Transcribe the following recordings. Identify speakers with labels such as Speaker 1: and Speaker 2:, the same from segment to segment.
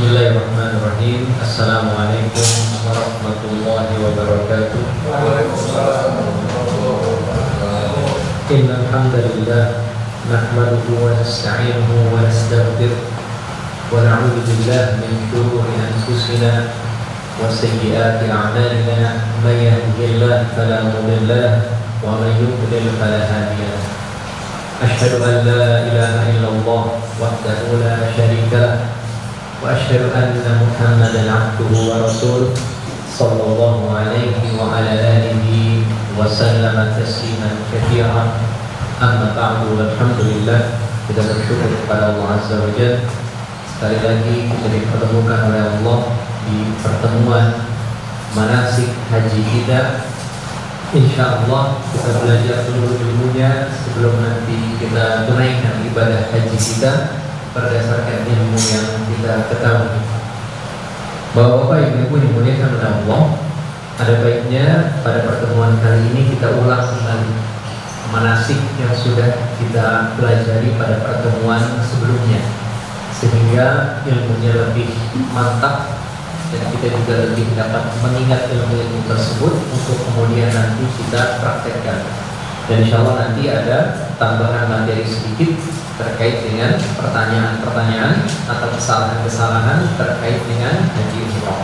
Speaker 1: Bismillahirrahmanirrahim. Assalamualaikum warahmatullahi wabarakatuh. Innal hamdalillah nahmaduhu wa nasta'inuhu wa nastaghfiruh wa na'udzu billahi min shururi anfusina wa sayyiati a'malina. May yahdihillahu fala mudilla lahu wa may yudlil fala hadiya lahu. Asyhadu an la ilaha illallah wahdahu la syarika lahu wa asyhadu anna Muhammadan 'abduhu wa rasuluh sallallahu alaihi wa ala alihi wa sallama tasliman katsiran. Amma ba'du, alhamdulillah, kita bersyukur kepada Allah Azza wa Jalla sekali lagi kita dipertemukan oleh Allah di pertemuan manasik haji kita. Insyaallah kita belajar dulu ilmunya sebelum nanti kita tunaikan ibadah haji kita berdasarkan ilmu yang kita ketahui. Bapak-bapak, ibu-ibu dimuliakan oleh Allah, ada baiknya pada pertemuan kali ini kita ulang kembali manasik yang sudah kita pelajari pada pertemuan sebelumnya, sehingga ilmunya lebih mantap dan kita juga lebih dapat mengingat ilmu-ilmu tersebut untuk kemudian nanti kita praktekkan. Dan insya Allah nanti ada tambahan materi sedikit terkait dengan pertanyaan-pertanyaan atau kesalahan-kesalahan terkait dengan haji umrah.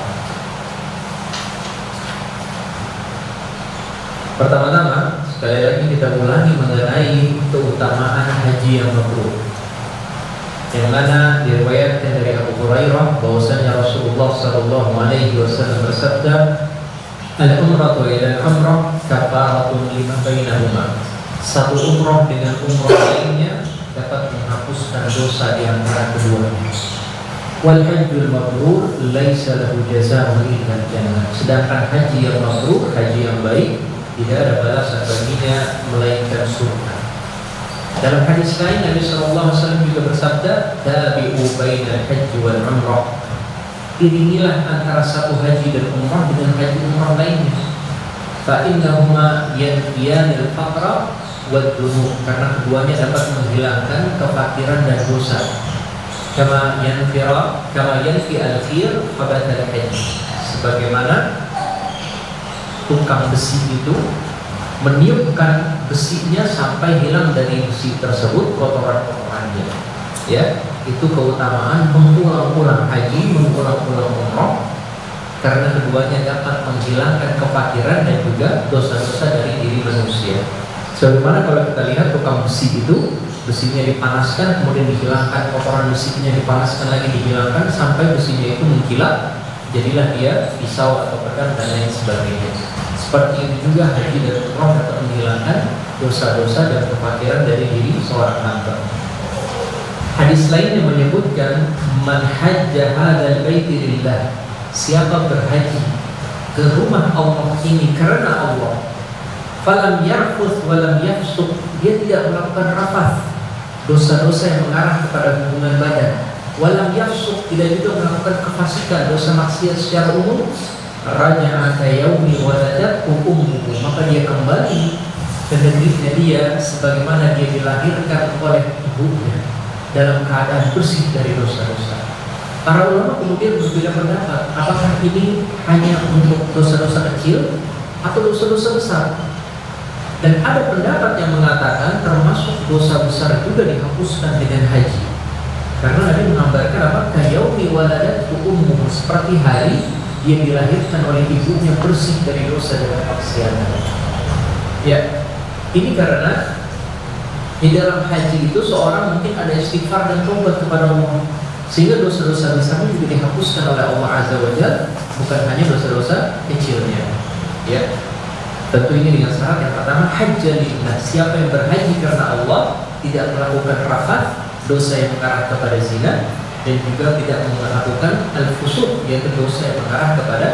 Speaker 1: Pertama-tama, sekali lagi kita ulangi mengenai keutamaan haji yang mabrur, yang mana diriwayatkan dari Abu Hurairah bahwasanya Rasulullah sallallahu alaihi wasallam bersabda, "Al-umratu ila al-umrah kafaratun lima bainahuma." Satu umrah dengan umrah lainnya dapat menghapuskan dosa di antara keduanya. Wal hajjul mabrur laisa lahu jazaa'un illa al-jannah. Sedangkan haji yang mabrur, haji yang baik, tidak ada balasan baginya melainkan surga. Dalam hadis lain Nabi sallallahu alaihi wasallam juga bersabda, "Tabi'u bainal hajji wal umrah." Iringilah antara satu haji dan umrah dengan haji umrah lainnya. Fa innahuma yanfiyanil faqra wad dzunub, karena keduanya dapat menghilangkan kefakiran dan dosa. Kama yanfi al-khir fabatal haji. Sebagaimana tukang besi itu meniupkan besinya sampai hilang dari besi tersebut kotoran-kotorannya. Ya, itu keutamaan mengulang-ulang haji, mengulang-ulang umrah, karena keduanya dapat menghilangkan kefakiran dan juga dosa-dosa dari diri manusia. Sebagaimana kalau kita lihat tukang besi itu, besinya dipanaskan kemudian dihilangkan, kotoran besinya dipanaskan lagi dihilangkan sampai besinya itu mengkilap, jadilah dia pisau atau pedang dan lain sebagainya. Seperti itu juga haji dan umrah dapat menghilangkan dosa-dosa dan kefakiran dari diri seorang hamba. Hadis lain yang menyebutkan, "Man hajja hadzal baiti lillah." Siapa berhaji ke rumah Allah ini karena Allah, falam yarfuth walam yafsuq, dia tidak melakukan rafath, dosa-dosa yang mengarah kepada hubungan badan, walam yafsuq, tidak juga melakukan kefasikan, dosa maksiat secara umum, raja'a ka yaumi waladathu ummuhu, maka dia kembali ke negerinya dia sebagaimana dia dilahirkan oleh ibunya dalam keadaan bersih dari dosa-dosa. Para ulama kemudian berbeda pendapat, apakah ini hanya untuk dosa-dosa kecil atau dosa-dosa besar? Dan ada pendapat yang mengatakan termasuk dosa besar juga dihapuskan dengan haji, karena Nabi menggambarkan apa? Ka yaumi waladathu ummuhu, seperti hari dia dilahirkan oleh ibunya bersih dari dosa dan kemaksiatan. Ya, ini karena di dalam haji itu seorang mungkin ada istighfar dan taubat kepada Allah, sehingga dosa-dosa besarnya juga dihapuskan oleh Allah Azza wa Jalla, bukan hanya dosa-dosa kecilnya. Ya, tentu ini dengan syarat yang pertama, hajjah lillah. Siapa yang berhaji karena Allah tidak melakukan rafath, dosa yang mengarah kepada zina, dan juga tidak melakukan al-fusuq, yaitu dosa yang mengarah kepada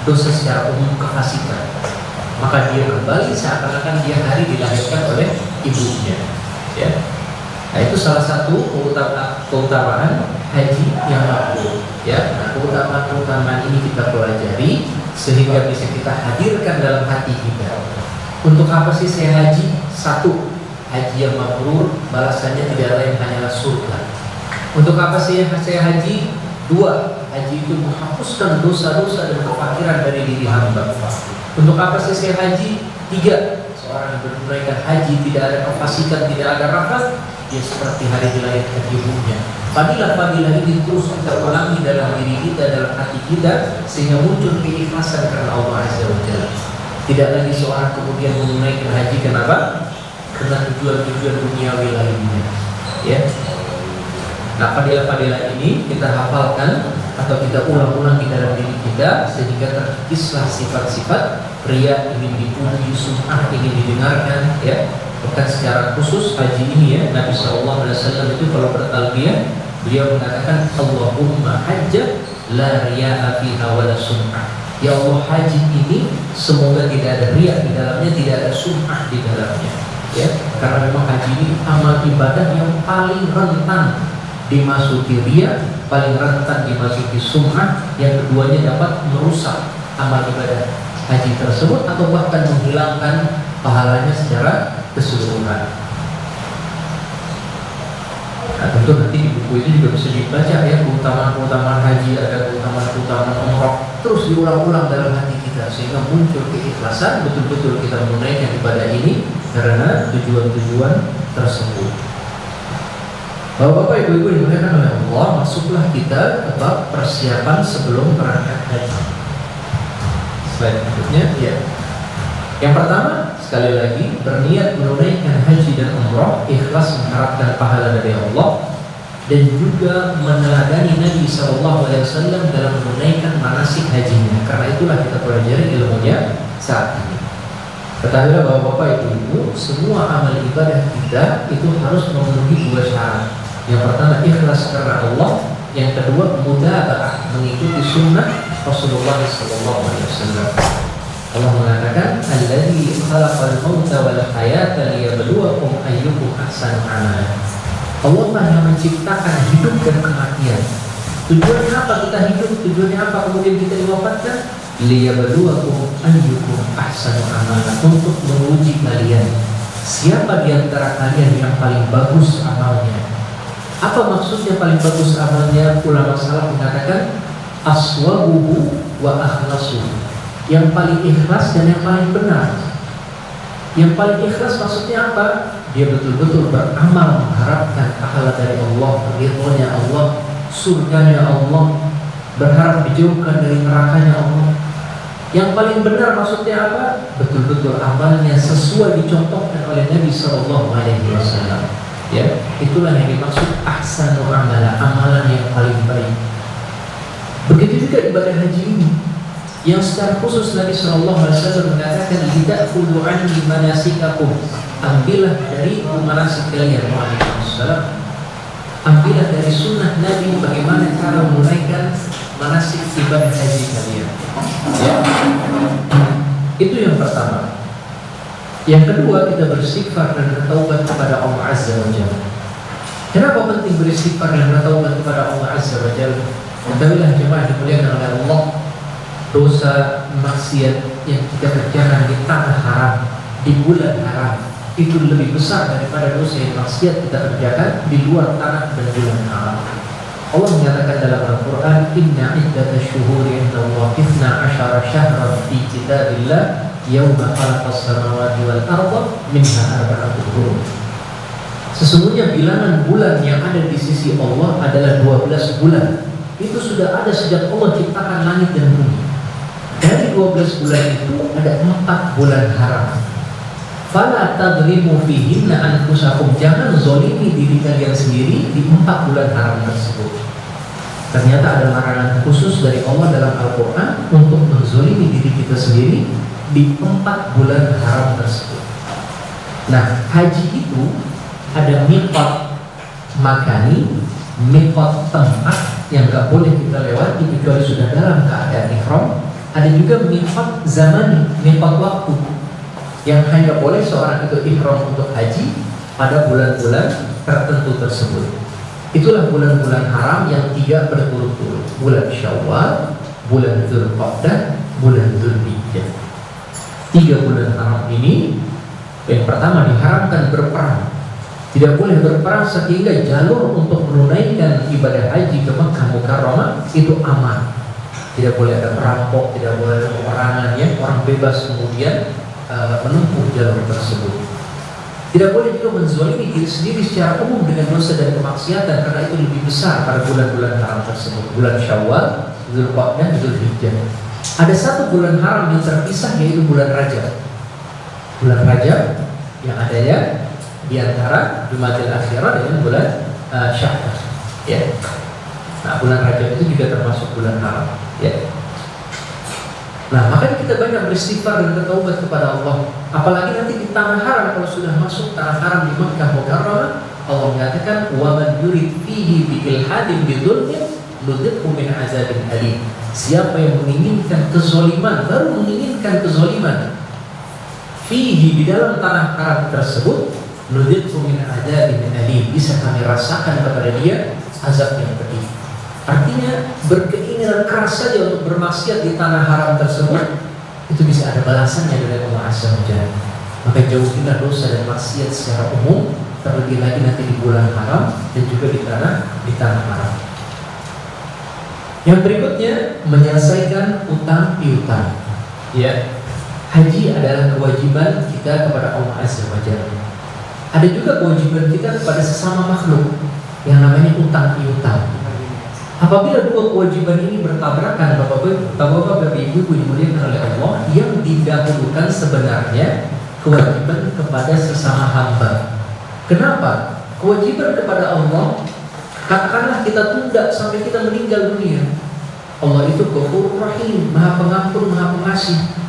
Speaker 1: dosa secara umum, kefasikan, maka dia kembali seakan-akan dia hari dilahirkan oleh ibunya. Ya, nah itu salah satu keutamaan haji yang mabrur. Ya, nah keutamaan ini kita pelajari sehingga bisa kita hadirkan dalam hati kita. Untuk apa sih saya haji? Satu, haji yang mabrur balasannya tidak lain hanyalah surga. Untuk apa sih saya haji? Dua, haji itu menghapuskan dosa-dosa dan kefakiran dari diri hamba. Untuk apa selesai haji? Tiga, seorang yang menunaikan haji tidak ada kefasikan, tidak ada rafas, dia seperti hari dilahirkan ibunya. Fadilah-fadilah ini terus kita ulangi dalam diri kita, dalam hati kita, sehingga muncul keikhlasan karena Allah Azza wa Jalla. Tidak lagi seorang kemudian menunaikan haji, kenapa? Karena tujuan-tujuan duniawi lainnya. Ya. Nah, fadilah-fadilah ini kita hafalkan atau kita ulang-ulang di dalam diri kita sehingga terkikislah sifat-sifat pria ingin dipuji, sum'ah ingin didengarkan, ya. Bukan secara khusus haji ini ya, Nabi SAW itu kalau bertalbiyah beliau mengatakan Allahumma hajjah la riya'a fiha wa la sum'ah. Ya Allah, haji ini semoga tidak ada riya di dalamnya, tidak ada sum'ah di dalamnya, ya. Karena memang haji ini amal ibadah yang paling rentan dimasuki riya, paling rentan dimasuki sum'ah, yang keduanya dapat merusak amal ibadah haji tersebut atau bahkan menghilangkan pahalanya secara keseluruhan. Nah, tentu nanti di buku itu juga bisa dibaca ya, keutamaan-keutamaan haji, ada keutamaan-keutamaan umrah, terus diulang-ulang dalam hati kita sehingga muncul keikhlasan, betul-betul kita menunaikan ibadah ini karena tujuan-tujuan tersebut. Bapak-bapak, ibu-ibu dimuliakan oleh Allah, masuklah kita ke bab persiapan sebelum berangkat haji. Slide berikutnya, ya. Yang pertama, sekali lagi berniat menunaikan haji dan umrah, ikhlas mengharapkan pahala dari Allah, dan juga meneladani Nabi SAW dalam menunaikan manasik hajinya. Karena itulah kita pelajari ilmunya saat ini. Ketahuilah bahwa Bapak Ibu, semua amal ibadah kita itu harus memenuhi dua syarat. Yang pertama ikhlas karena Allah, yang kedua mutaba'ah, mengikuti sunnah Rasulullah SAW. Allah mengatakan alladzi khalaqal mauta wal hayata liyabluwakum ayyukum ahsanu amala. Allah lah yang menciptakan hidup dan kematian. Tujuannya apa kita hidup? Tujuannya apa kemudian kita diwafatkan? Liyabluwakum ayyukum ahsanu amala, untuk menguji kalian siapa di antara kalian yang paling bagus amalnya. Apa maksudnya paling bagus amalnya? Ulama salaf mengatakan aswabuhu wa akhlasuhu, yang paling ikhlas dan yang paling benar. Yang paling ikhlas maksudnya apa? Dia betul-betul beramal mengharapkan pahala dari Allah, ridhonya Allah, surganya Allah, berharap dijauhkan dari nerakanya Allah. Yang paling benar maksudnya apa? Betul-betul amalnya sesuai dicontohkan oleh Nabi SAW. Ya, itulah yang dimaksud ahsanu amala, amalan yang paling baik. Begitu juga ibadah haji ini, yang secara khusus Nabi SAW mengatakan lida'khulu anni manasikakum, ambillah dari manasik kalian. Ambillah dari sunnah Nabi bagaimana cara menunaikan manasik ibadah haji kalian, ya. Itu yang pertama. Yang kedua, kita beristighfar dan bertaubat kepada Allah Azza wa Jalla. Kenapa penting beristighfar dan bertaubat kepada Allah Azza wa Jalla? Ketahuilah jemaah dimuliakan oleh Allah, dosa maksiat yang kita kerjakan di tanah haram, di bulan haram, itu lebih besar daripada dosa yang maksiat kita kerjakan di luar tanah dan bulan haram. Allah menyatakan dalam Al-Quran, Inna iddatash syuhuri indallahi 12 syahran fi kitabillah yauma khalaqas samawati wal arda minha arba'atun hurum. Sesungguhnya bilangan bulan yang ada di sisi Allah adalah 12 bulan. Itu sudah ada sejak Allah ciptakan langit dan bumi. Dari 12 bulan itu ada 4 bulan haram. Fala tadrimu fihinna anfusakum, jangan zolimi diri kalian sendiri di 4 bulan haram tersebut. Ternyata ada larangan khusus dari Allah dalam Al-Quran untuk menzolimi diri kita sendiri di 4 bulan haram tersebut. Nah, haji itu ada miqat makani, miqat tempat yang gak boleh kita lewati kecuali sudah dalam keadaan ihram. Ada juga miqat zamani, miqat waktu, yang hanya boleh seorang itu ihram untuk haji pada bulan-bulan tertentu tersebut. Itulah bulan-bulan haram yang 3 berturut-turut: bulan Syawal, bulan Dzulqa'dah, bulan Dzulhijjah. 3 bulan haram ini, yang pertama diharamkan berperang. Tidak boleh berperang sehingga jalur untuk menunaikan ibadah haji ke Makkah Mukarramah itu aman. Tidak boleh ada perampok, tidak boleh ada peperangan, ya. Orang bebas kemudian menempuh jalur tersebut. Tidak boleh juga menzalimi diri sendiri secara umum dengan dosa dan kemaksiatan, karena itu lebih besar pada bulan-bulan haram tersebut. Bulan Syawal, Dzulqa'dah, Dzulhijjah. Ada satu bulan haram yang terpisah, yaitu bulan Rajab. Bulan Rajab yang adanya di antara Jumadil Akhirah dengan bulan Sya'ban, ya. Nah, bulan Rajab itu juga termasuk bulan haram, ya. Nah, makanya kita banyak beristighfar dan bertaubat kepada Allah. Apalagi nanti di tanah haram, kalau sudah masuk tanah haram di Makkah Mukarramah, Allah mengatakan wa man yurid fihi bi ilhadin bi dzulmin nudzikhu min azabin alim. Siapa yang menginginkan kezaliman, baru menginginkan kezaliman, fihi, di dalam tanah haram tersebut, nudzikhu min azabin alim, bisa kami rasakan kepada dia azab yang pedih. Artinya berkeinginan keras saja untuk bermaksiat di tanah haram tersebut, itu bisa ada balasannya dari Allah Azza wa Jalla. Maka jauhilah dosa dan maksiat secara umum, terlebih lagi nanti di bulan haram dan juga di tanah haram. Yang berikutnya, menyelesaikan utang piutang. Ya, haji adalah kewajiban kita kepada Allah Azza wa Jalla. Ada juga kewajiban kita kepada sesama makhluk yang namanya utang piutang. Apabila dua kewajiban ini bertabrakan, Bapak-bapak, Ibu-ibu dimuliakan oleh Allah, yang didahulukan sebenarnya kewajiban kepada sesama hamba. Kenapa? Kewajiban kepada Allah, katakanlah kita tunda sampai kita meninggal dunia. Allah itu Ghafurur Rahim, Maha Pengampun, Maha Pengasih.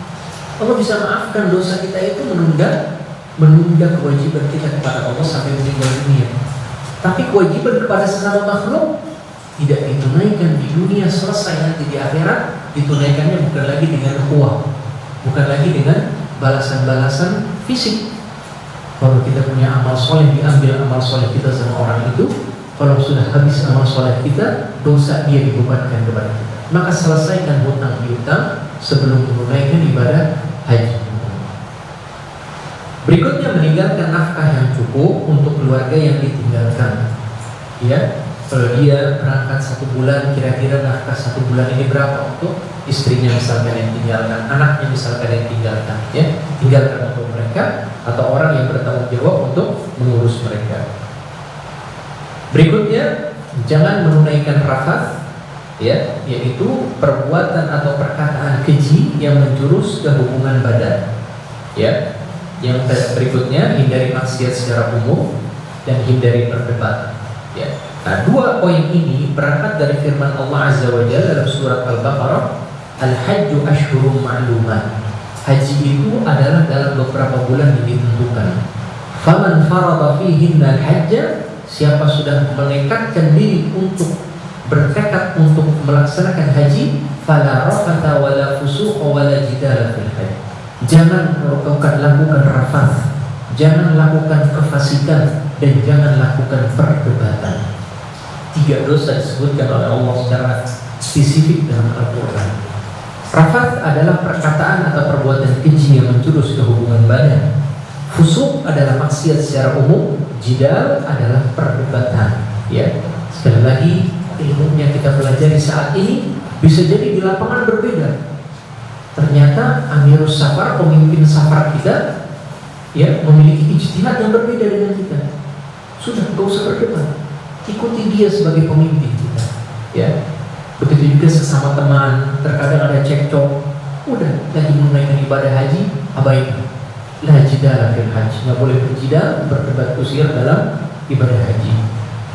Speaker 1: Allah bisa maafkan dosa kita itu menunda kewajiban kita kepada Allah sampai meninggal dunia. Tapi kewajiban kepada sesama makhluk tidak ditunaikan di dunia, selesai nanti di akhirat ditunaikannya bukan lagi dengan uang, bukan lagi dengan balasan-balasan fisik. Kalau kita punya amal soleh, diambil amal soleh kita sama orang itu. Kalau sudah habis amal soleh kita, dosa dia dibebankan kepada kita. Maka selesaikan hutang piutang sebelum menunaikan ibadah haji. Berikutnya, meninggalkan nafkah yang cukup untuk keluarga yang ditinggalkan. Ya, kalau dia berangkat 1 bulan, kira-kira nafkah 1 bulan ini berapa untuk istrinya misalkan yang tinggalkan, anaknya misalkan yang tinggalkan, ya, tinggalkan untuk mereka atau orang yang bertanggung jawab untuk mengurus mereka. Berikutnya, jangan menunaikan rafath, ya, yaitu perbuatan atau perkataan keji yang menjurus ke hubungan badan. Ya, yang berikutnya, hindari maksiat secara umum dan hindari berdebat. Ya. Nah, 2 poin ini berangkat dari firman Allah Azza wa Jalla dalam surat Al-Baqarah, Al-Hajju Ashhurum Ma'lumat. Haji itu adalah dalam beberapa bulan yang ditentukan. Faman farada fihinna al-hajja, siapa sudah menekadkan diri untuk bertekad untuk melaksanakan haji, fala rafatha wala fusuqa wala jidala fil hajj. Jangan lakukan rafath, jangan lakukan kefasikan, dan jangan lakukan perdebatan. 3 dosa disebutkan oleh Allah secara spesifik dalam Al-Quran. Rafath adalah perkataan atau perbuatan keji yang menjurus ke hubungan badan. Fusuk adalah maksiat secara umum. Jidal adalah perdebatan. Ya, sekali lagi, ilmu yang kita pelajari saat ini bisa jadi di lapangan berbeda. Ternyata Amirus Safar, pemimpin safar kita, ya, memiliki ijtihad yang berbeda dengan kita. Sudah, gak usah berdebat, ikuti dia sebagai pemimpin kita. Ya, begitu juga sesama teman, terkadang ada cekcok, udah lagi menunaikan ibadah haji, abaikan. La jidala fil haji, nggak boleh berjidal, berdebat kusir dalam ibadah haji.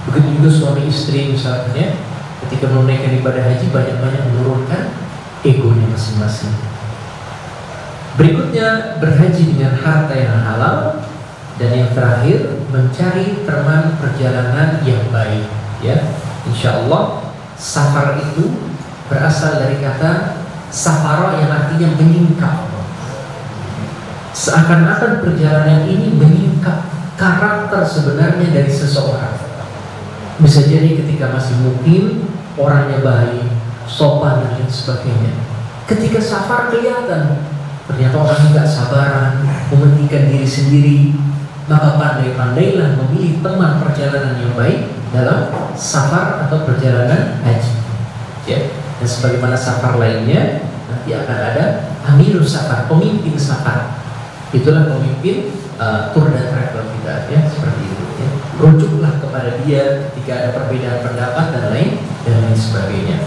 Speaker 1: Begitu juga suami istri misalnya, ketika menunaikan ibadah haji banyak-banyak menurunkan egonya masing-masing. Berikutnya, berhaji dengan harta yang halal. Dan yang terakhir, mencari teman perjalanan yang baik. Ya, insya Allah safar itu berasal dari kata safara yang artinya menyingkap. Seakan-akan perjalanan ini menyingkap karakter sebenarnya dari seseorang. Bisa jadi ketika masih mukim, orangnya baik, sopan dan lain sebagainya. Ketika safar kelihatan, ternyata orangnya gak sabaran, mementingkan diri sendiri. maka pandai-pandailah memilih teman perjalanan yang baik dalam safar atau perjalanan haji. Ya, dan sebagaimana safar lainnya nanti akan ada amirus safar, pemimpin safar. Itulah pemimpin tour dan travel kita, ya, seperti itu. Ya. Rujuklah kepada dia ketika ada perbedaan pendapat dan lain sebagainya.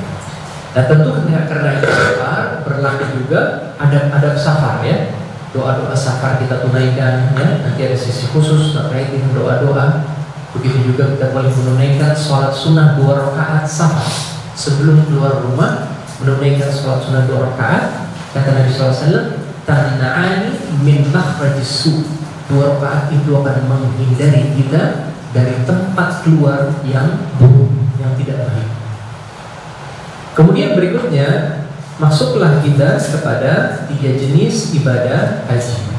Speaker 1: Nah tentu karena itu safar berlaku juga adab-adab safar, ya. Doa-doa safar kita tunaikan, ya. Nanti ada sisi khusus terkait dengan doa-doa. Begitu juga kita boleh menunaikan sholat sunnah 2 rakaat safar sebelum keluar rumah. Menunaikan sholat sunnah 2 rakaat, kata Nabi SAW, tana'ani min makhrajis su'. 2 rakaat itu akan menghindari kita dari tempat keluar yang buruk, yang tidak baik. Kemudian berikutnya, masuklah kita kepada 3 jenis ibadah haji.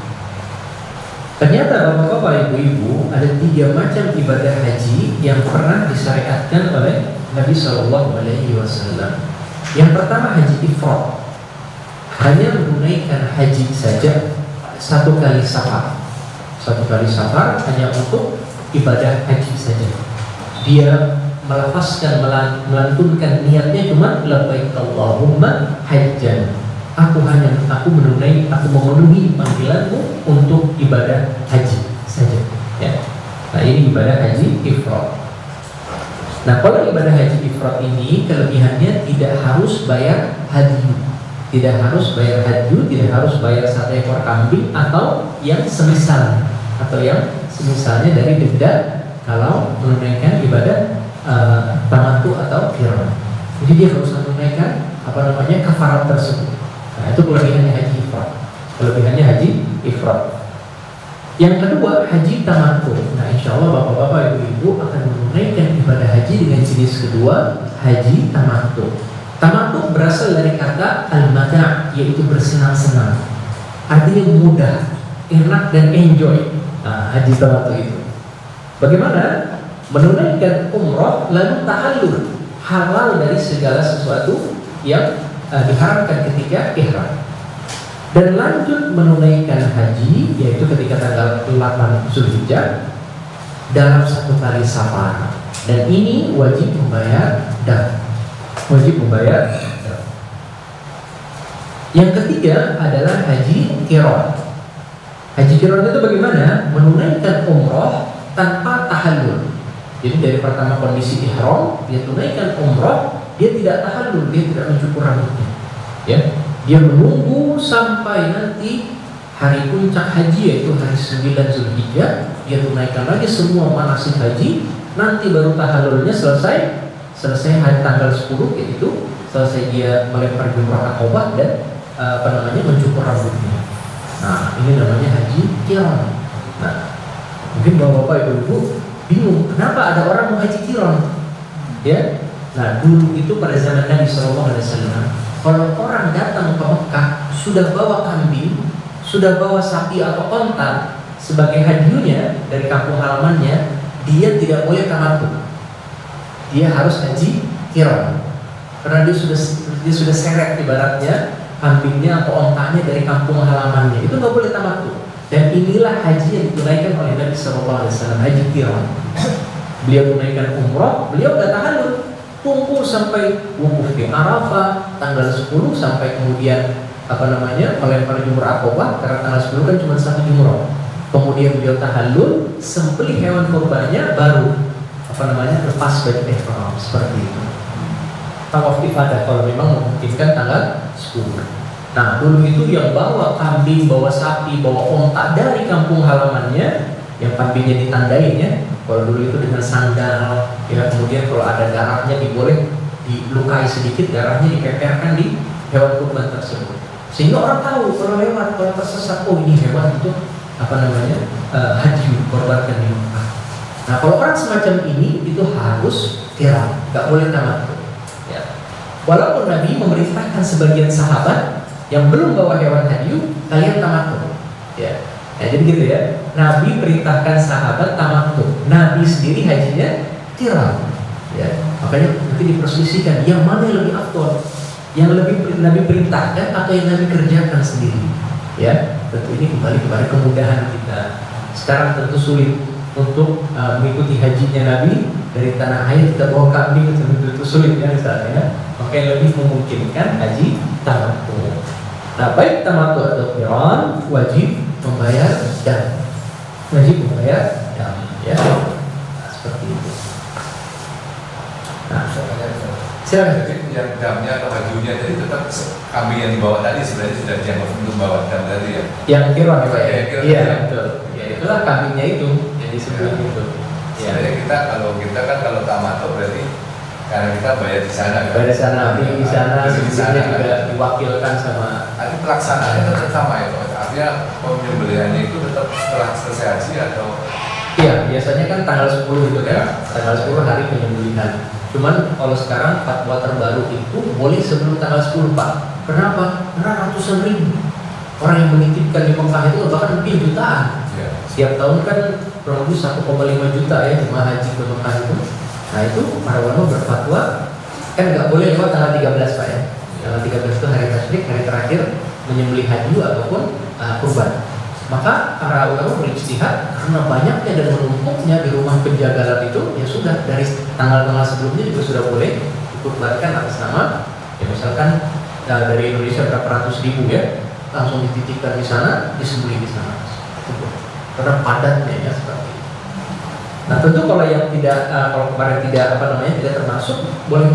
Speaker 1: Ternyata bapak-bapak, ibu-ibu, ada 3 macam ibadah haji yang pernah disyariatkan oleh Nabi SAW. Yang pertama haji ifrad, hanya menunaikan haji saja 1 kali safar. 1 kali safar hanya untuk ibadah haji saja. Dia melafazkan, melantunkan niatnya cuma labbaik Allahumma hajjan. Aku memenuhi panggilanmu untuk ibadah haji saja. Ya. Nah ini ibadah haji ifrad. Nah kalau ibadah haji ifrad ini kelebihannya tidak harus bayar hadyu, tidak harus bayar hadyu, tidak harus bayar 1 ekor kambing atau yang semisalnya, dari denda kalau menunaikan ibadah tamattu atau qiran. Jadi dia harus menunaikan kafarat tersebut. Nah, itu kelebihannya haji ifrad. Yang kedua haji tamattu. Nah, insyaallah bapak-bapak, ibu-ibu akan menunaikan ibadah haji dengan jenis kedua, haji tamattu. Tamattu berasal dari kata al-mata', yaitu bersenang-senang. Artinya mudah, enak dan enjoy. Nah, haji tamattu itu bagaimana? Menunaikan umroh lalu tahallul, halal dari segala sesuatu yang diharamkan ketika ihram, dan lanjut menunaikan haji yaitu ketika tanggal 8 Zulhijjah dalam 1 kali safar, dan ini wajib membayar dam. Yang ketiga adalah haji qiran. Haji qiran itu bagaimana? Menunaikan umroh tanpa tahallul. Jadi dari pertama kondisi ihram, dia tunaikan umrah, dia tidak tahallul, dia tidak mencukur rambutnya. Ya, dia menunggu sampai nanti hari puncak haji yaitu hari 9 Zulhijjah, dia tunaikan lagi semua manasik haji, nanti baru tahallulnya selesai hari tanggal 10, yaitu selesai dia melempar jumrah akobah dan mencukur rambutnya. Nah, ini namanya haji qiran. Nah, mungkin bapak-bapak, ibu-ibu bingung, kenapa ada orang mau haji qiran? Ya, nah dulu itu pada zaman Nabi SAW, kalau orang datang ke Mekah sudah bawa kambing, sudah bawa sapi atau onta sebagai hajinya dari kampung halamannya, dia tidak boleh tamattu. Dia harus haji qiran, karena dia sudah seret ibaratnya kambingnya atau ontanya dari kampung halamannya, itu nggak boleh tamattu. Dan inilah haji yang ditunaikan oleh Nabi SAW, haji qiran. Beliau tunaikan umrah, beliau udah tahallul, tunggu sampai wukuf di Arafah tanggal 10 sampai kemudian melempar jumrah akobah, karena tanggal 10 kan cuma 1 jumrah. Kemudian beliau tahallul, sembelih hewan kurbannya, baru lepas baju ihram, seperti itu. Tawaf ifadah kalau memang memungkinkan tanggal 10. Nah dulu itu yang bawa kambing, bawa sapi, bawa onta dari kampung halamannya, yang kambingnya ditandain, ya. Kalau dulu itu dengan sandal, ya. Kemudian kalau ada darahnya diboleh dilukai sedikit, darahnya dipeperkan di hewan kurban tersebut, sehingga orang tahu kalau lewat, kalau tersesat, oh ini hewan itu haji korbankan di Mekah. Nah kalau orang semacam ini itu harus qiran, nggak boleh tamattu. Ya. Walaupun Nabi memerintahkan sebagian sahabat yang belum bawa hewan hadyu, kalian tamattu. Ya. Ya, jadi gitu ya. Nabi perintahkan sahabat tamattu, Nabi sendiri hajinya qiran. Ya. Makanya nanti diperselisihkan yang mana yang lebih afdol, yang lebih Nabi perintahkan atau yang Nabi kerjakan sendiri. Ya. Tentu ini kembali kepada kemudahan kita Sekarang tentu sulit untuk mengikuti hajinya Nabi dari tanah air kita bawa kambing, tentu sulit ya misalnya. Maka yang lebih memungkinkan haji tamattu. Nah, baik tamattu atau qiran wajib membayar dam. Wajib membayar dam ya. Nah, seperti itu. Nah, silakan.
Speaker 2: Jadi yang damnya atau hajunya tadi tetap kambing yang dibawa tadi sebenarnya sudah dianggap untuk bawa dam tadi ya.
Speaker 1: Yang qiran ya Pak ya?
Speaker 2: Iya,
Speaker 1: Iya, betul. Ya, itulah kambingnya itu yang disebut itu. Ya.
Speaker 2: Sebenarnya kita kan kalau tamattu berarti karena kita bayar di sana kan.
Speaker 1: Bayar di sana, beli di sana,
Speaker 2: Beli di sana
Speaker 1: juga
Speaker 2: kan.
Speaker 1: diwakilkan sama.
Speaker 2: Nanti pelaksanaannya tetap sama ya Pak. Artinya penyembelihannya itu tetap setelah selesai haji atau
Speaker 1: Iya, biasanya kan tanggal 10 itu kan, tanggal 10 hari penyembelihan. Cuman kalau sekarang fatwa terbaru itu boleh sebelum tanggal 10 Pak. Kenapa? Karena ratusan ribu orang yang menitipkan di Mekah itu bahkan mungkin jutaan.
Speaker 2: ya.
Speaker 1: Setiap tahun kan kurang lebih 1,5 juta ya jemaah haji ke Mekah itu. Nah itu para ulama berfatwa kan nggak boleh lewat tanggal 13 Pak ya. Tanggal 13 itu hari tasyrik, hari terakhir menyembelih haji ataupun kurban. Maka para ulama berijtihad karena banyaknya dan menumpuknya di rumah penjagalan itu, ya sudah dari tanggal-tanggal sebelumnya juga sudah boleh dikurbankan atas nama, ya misalkan dari Indonesia berapa ratus ribu ya, langsung dititipkan di sana, disembelih di sana. Karena padatnya ya seperti itu. Nah tentu kalau yang tidak, kalau kemarin tidak tidak termasuk, boleh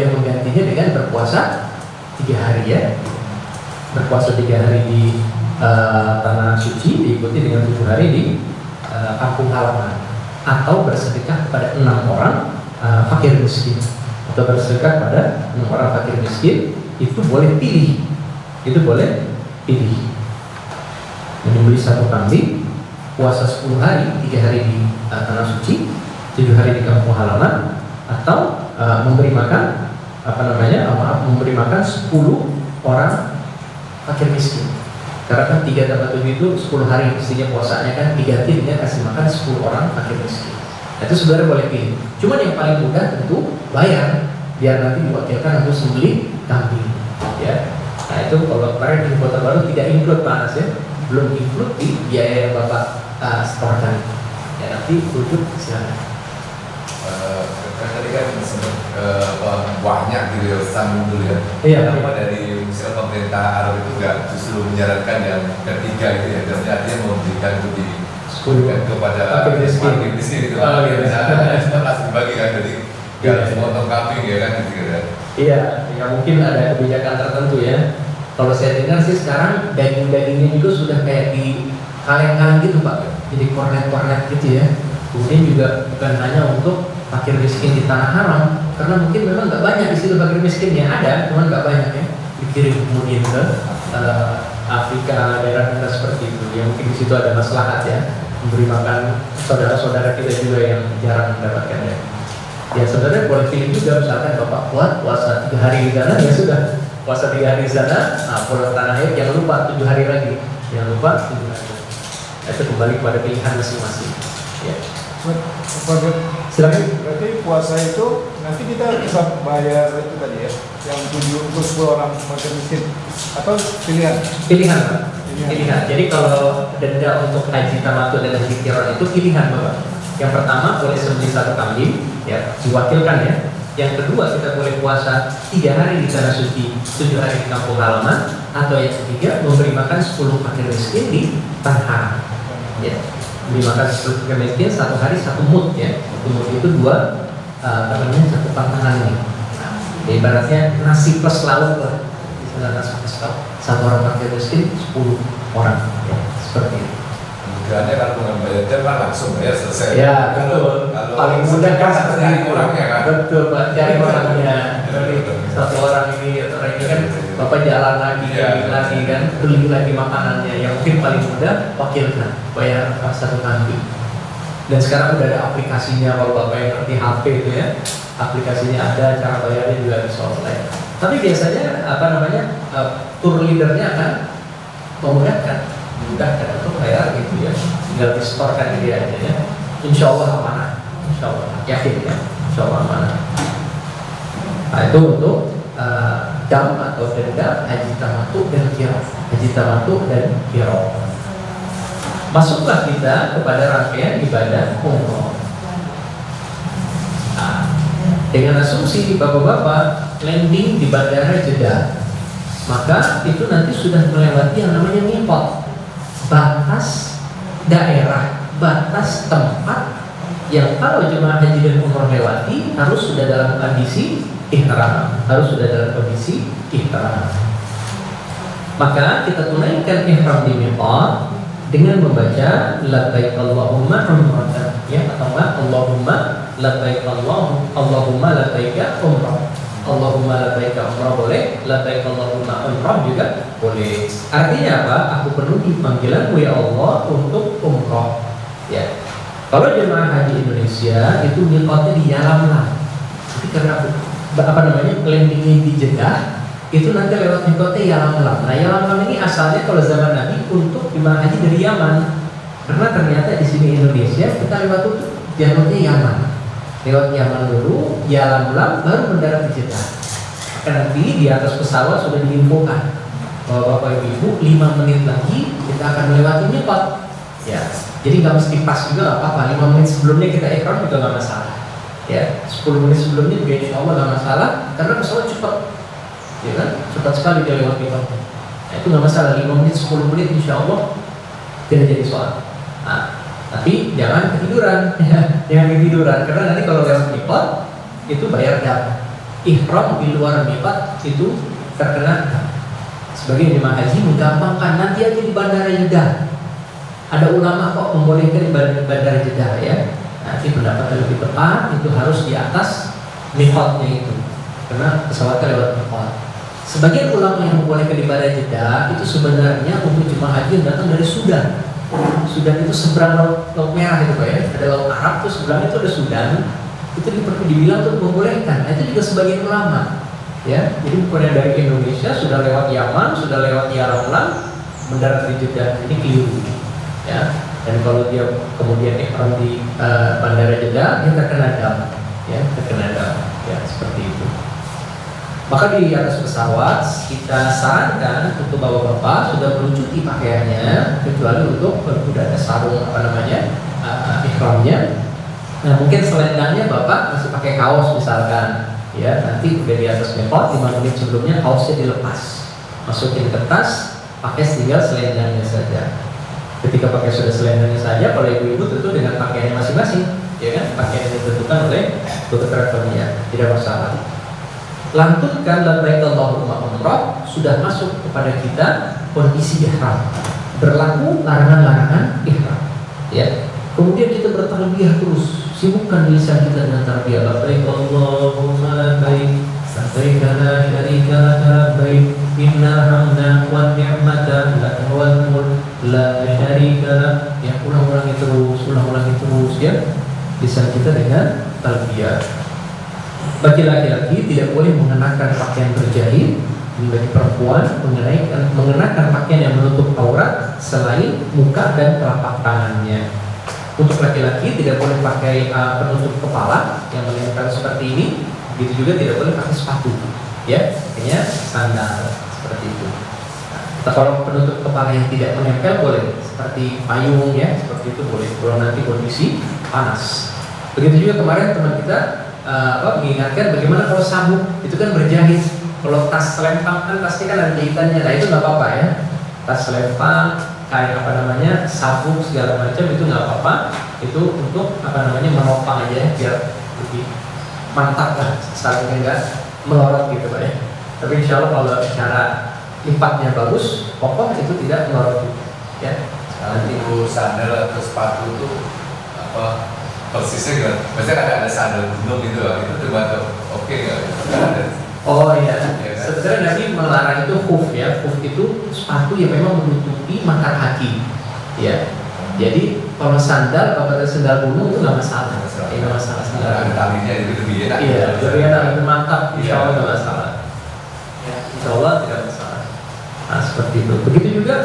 Speaker 1: menggantinya dengan berpuasa 3 hari ya, berpuasa 3 hari di tanah suci diikuti dengan 7 hari di kampung halaman, atau bersedekah kepada 6 orang fakir miskin, atau bersedekah pada 6 orang fakir miskin. Itu boleh pilih, menyembelih 1 kambing, puasa 10 hari, 3 hari di tanah suci, 7 hari di kampung halaman, atau memberi makan memberi makan 10 orang fakir miskin. Karena kan 3 tambah 7 itu 10 hari mestinya puasanya kan diganti dengan kasih makan 10 orang fakir miskin. Nah, itu sebenarnya boleh pilih. Cuman yang paling mudah tentu bayar, biar nanti diwakilkan untuk sembelih kambing. Ya. Nah itu kalau kemarin di kota baru tidak include Pak Anas ya, belum include di biaya yang Bapak setorkan. Ya nanti rujuk silakan.
Speaker 2: Tadi kan sempat banyak gitu ya, sambung dulu ya.
Speaker 1: Iya.
Speaker 2: Kenapa dari misalnya pemerintah Arab itu nggak justru menyarankan yang ketiga itu ya, dan artinya memberikan itu diberikan kepada fakir miskin gitu. Sempat langsung dibagi kan, jadi nggak semotong kambing ya kan gitu kan.
Speaker 1: Iya, ya mungkin ada kebijakan tertentu ya. Kalau saya dengar sih sekarang daging-dagingnya juga sudah kayak di kaleng-kaleng gitu Pak, jadi kornet-kornet gitu ya. Kemudian juga bukan hanya untuk fakir miskin di tanah haram, karena mungkin memang nggak banyak di situ fakir miskinnya, ada, cuman nggak banyak ya. Dikirim kemudian ke Afrika, daerah-daerah seperti itu. Ya mungkin di situ ada maslahat ya, memberi makan saudara-saudara kita juga yang jarang mendapatkannya. Ya sebenarnya boleh pilih juga, misalkan Bapak kuat puasa 3 hari di sana, ya sudah puasa 3 hari di sana, pulang tanah air, jangan lupa 7 hari lagi, jangan lupa 7 hari. Itu kembali kepada pilihan masing-masing. Ya. Silakan.
Speaker 3: Berarti puasa itu nanti kita bisa bayar itu tadi ya, yang 7 untuk 10 orang fakir miskin, atau pilihan?
Speaker 1: Pilihan Pak. Pilihan. Jadi kalau denda untuk haji tamattu dan haji qiran itu pilihan Bapak. Yang pertama boleh sembelih 1 kambing, ya diwakilkan ya. Yang kedua kita boleh puasa 3 hari di tanah suci, 7 hari di kampung halaman, atau yang ketiga memberi makan 10 fakir miskin di tanah haram. Ya. Beri makan 10 fakir miskin 1 hari 1 mud ya. 1 mud itu 1 pantangan nih. Nah, ibaratnya nasi plus lauk lah. Misalnya nasi plus lauk, 1 orang fakir miskin 10 orang ya, seperti itu.
Speaker 2: Kemudiannya kalau membayar jam kan langsung ya selesai.
Speaker 1: Ya betul. Paling mudah kan
Speaker 2: cari orangnya kan.
Speaker 1: Betul Pak, cari orangnya. Satu orang ini kan Bapak jalan lagi, lagi kan, beli lagi makanannya. Yang mungkin paling mudah wakilkan, bayar 1 kambing. Dan sekarang udah ada aplikasinya, kalau Bapak yang ngerti HP itu ya, aplikasinya ada, cara bayarnya juga bisa online. Tapi biasanya tour leadernya akan memudahkan untuk bayar gitu ya, tinggal distorkan dia aja ya. Insya Allah amanah, insya Allah yakin ya, insya Allah amanah. Nah itu untuk dam atau denda haji tamattu dan qiran, haji tamattu dan qiran. masuklah kita kepada rangkaian ibadah umroh. Nah, dengan asumsi bapak-bapak landing di bandara Jeddah, maka itu nanti sudah melewati yang namanya miqat, batas daerah, batas tempat yang kalau jemaah haji dan umroh lewati harus sudah dalam kondisi ihram, Maka kita tunaikan ihram di miqat dengan membaca labbaik Allahumma umratan, ya, atau enggak Allahumma labbaik Allahumma labbaik umrah. Allahumma labbaik umrah boleh, labbaik Allahumma umrah juga boleh. Artinya apa? Aku penuhi panggilanmu ya Allah untuk umrah. Ya. Kalau jemaah haji Indonesia itu miqatnya di Yalamlam. Tapi karena landingnya di Jeddah, itu nanti lewat miqatnya Yalamlam. Nah, Yalamlam ini asalnya kalau zaman Nabi untuk jemaah haji dari Yaman. Karena ternyata di sini Indonesia kita lewat itu jalurnya Yaman. Lewat Yaman dulu, Yalamlam, baru mendarat di Jeddah. Maka nanti di atas pesawat sudah diinfokan bahwa Bapak Ibu 5 menit lagi kita akan melewati miqat. Ya, jadi nggak mesti pas juga nggak apa-apa. 5 menit sebelumnya kita ihram juga nggak masalah. Ya, 10 menit sebelumnya juga insya Allah nggak masalah karena pesawat cepat. Ya kan, cepat sekali dia lewat miqatnya. Nah, itu nggak masalah. 5 menit, 10 menit insya Allah tidak jadi soal. Nah, tapi jangan ketiduran, ya. Jangan ketiduran karena nanti kalau lewat miqat itu bayar dam. Ihram di luar miqat itu terkena dam. Sebagian jemaah haji menggampangkan, nanti aja di bandara Jeddah. Ada ulama kok membolehkan di bandara Jeddah, ya. Nanti pendapat yang lebih tepat itu harus di atas miqatnya itu, karena pesawatnya lewat miqat. Sebagian ulama yang membolehkan di bandara Jeddah itu sebenarnya untuk jemaah haji yang datang dari Sudan. Sudan itu seberang laut merah itu Pak, ya. Ada laut Arab tuh seberang itu ada Sudan. Itu dibilang tuh membolehkan. Nah, itu juga sebagian ulama, ya. Jadi bukan yang dari Indonesia sudah lewat Yaman, sudah lewat Yalamlam, mendarat di Jeddah, ini keliru, ya. Dan kalau dia kemudian ihram di bandara Jeddah, dia terkena dam, ya, ya, seperti itu. Maka di atas pesawat kita sarankan untuk bapak-bapak sudah melucuti pakaiannya, kecuali untuk sudah ada sarung ihramnya. Nah, mungkin selendangnya bapak masih pakai kaos misalkan, ya, nanti udah di atas miqat 5 menit sebelumnya kaosnya dilepas, masukin ke tas, pakai tinggal selendangnya saja. Ketika pakai sudah selendangnya saja, kalau ibu-ibu tentu dengan pakaiannya masing-masing, ya kan, pakaian yang ditentukan oleh dokter travelnya, tidak masalah. Lantunkan labbaik Allahumma umrah, sudah masuk kepada kita kondisi ihram, berlaku larangan-larangan ihram, ya. Kemudian kita bertalbiyah terus, sibukkan lisan kita dengan talbiyah labbaik Allahumma labbaik, labbaik la syarika laka labbaik, innal hamda wan ni'mata laka wal mulk la syarika lak. Ya, ulang-ulangi terus, ya, lisan kita dengan talbiyah. Bagi laki-laki tidak boleh mengenakan pakaian berjahit, bagi perempuan mengenakan pakaian yang menutup aurat selain muka dan telapak tangannya. Untuk laki-laki tidak boleh pakai penutup kepala yang menempel seperti ini. Begitu juga tidak boleh pakai sepatu, ya, pakainya sandal seperti itu. Nah, kalau penutup kepala yang tidak menempel boleh, seperti payung, ya, seperti itu boleh. Kalau nanti kondisi panas. Begitu juga kemarin teman kita mengingatkan bagaimana kalau sabuk itu kan berjahit. Kalau tas selempang kan pasti kan ada jahitannya. Nah, itu nggak apa-apa, ya. Tas selempang, kayak sabuk segala macam itu nggak apa-apa. Itu untuk menopang aja, biar lebih mantap lah, salingnya nggak melorot gitu Pak, ya. Tapi insya Allah kalau cara lipatnya bagus, kokoh, itu tidak melorot juga, ya.
Speaker 2: Nanti itu sandal atau sepatu itu persisnya gimana? Maksudnya ada sandal gunung gitu lah, itu terbantu oke nggak?
Speaker 1: Oh iya, sebenarnya Nabi melarang itu khuf, ya. Khuf itu sepatu yang memang menutupi mata kaki, ya. Jadi kalau sandal gunung itu nggak masalah, nggak masalah.
Speaker 2: Ada talinya itu lebih enak.
Speaker 1: Iya, lebih enak, lebih mantap. Insya Allah nggak masalah. Ya, insya Allah tidak masalah. Nah, seperti itu. Begitu juga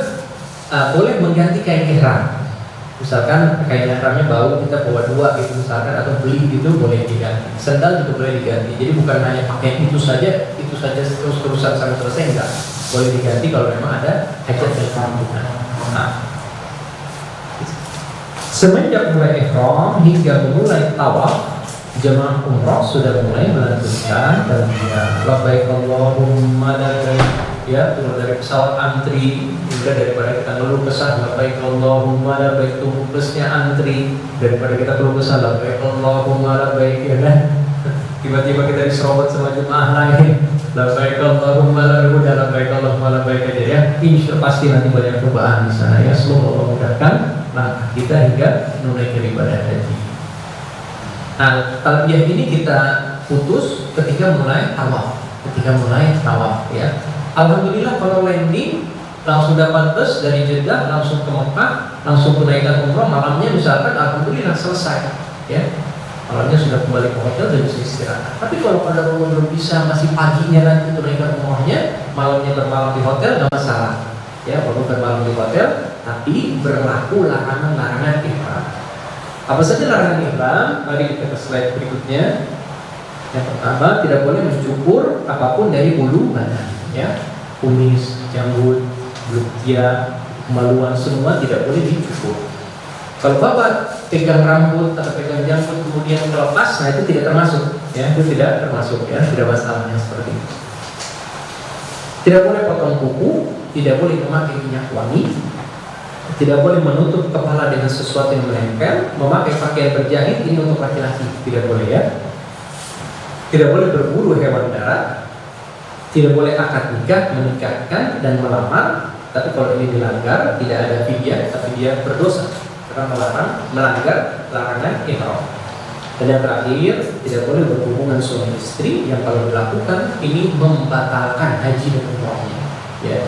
Speaker 1: boleh mengganti kain ihram. Misalkan kain ihramnya bau, kita bawa 2 gitu misalkan, atau beli gitu, boleh diganti. Sandal juga boleh diganti. Jadi bukan hanya pakai itu saja terus-terusan sampai selesai, enggak. Boleh diganti kalau memang ada hajat dan kebutuhan. Nah, Semenjak mulai ihram hingga memulai tawaf, jemaah umroh sudah mulai melanjutkan talbiyah. Labbaik Allahumma labbaik. Ya, turun dari pesawat antri, juga daripada kita ngeluh kesah labbaik Allahumma labbaik, tunggu busnya antri, daripada kita keluh kesah labbaik Allahumma labbaik, ya kan? Tiba-tiba kita diserobot sama jemaah lain, labbaik Allahumma labbaik, udah labbaik Allahumma labbaik aja ya. Insya pasti nanti banyak perubahan di sana ya. Semoga Allah mudahkan langkah kita hingga menunaikan ibadah haji. Nah, talbiyah ini kita putus ketika mulai tawaf ya. Alhamdulillah kalau landing langsung dapat bus dari Jeddah langsung ke Mekah, langsung tunaikan umroh, malamnya misalkan alhamdulillah selesai ya. Malamnya sudah kembali ke hotel dan bisa istirahat. Tapi kalau pada umroh belum bisa, masih paginya nanti tunaikan umrohnya, malamnya bermalam di hotel nggak masalah ya. Walaupun bermalam di hotel, tapi berlaku larangan-larangan ihram. Apa saja larangan ihram? Mari kita ke slide berikutnya. Yang pertama, tidak boleh mencukur apapun dari bulu badan ya. Kumis, janggut, bluktia, kemaluan semua tidak boleh dicukur. Kalau bapak pegang rambut atau pegang janggut kemudian terlepas, nah itu tidak termasuk ya, itu tidak termasuk ya, tidak masalahnya seperti itu. Tidak boleh potong kuku, tidak boleh memakai minyak wangi, tidak boleh menutup kepala dengan sesuatu yang menempel, memakai pakaian berjahit ini untuk laki-laki tidak boleh ya. Tidak boleh berburu hewan darat, tidak boleh akad nikah, menikahkan dan melamar. Tapi kalau ini dilanggar tidak ada fidyah, tapi dia berdosa karena melanggar larangan ihram. Dan yang terakhir, tidak boleh berhubungan suami istri yang kalau dilakukan ini membatalkan haji dan umrohnya. Ya.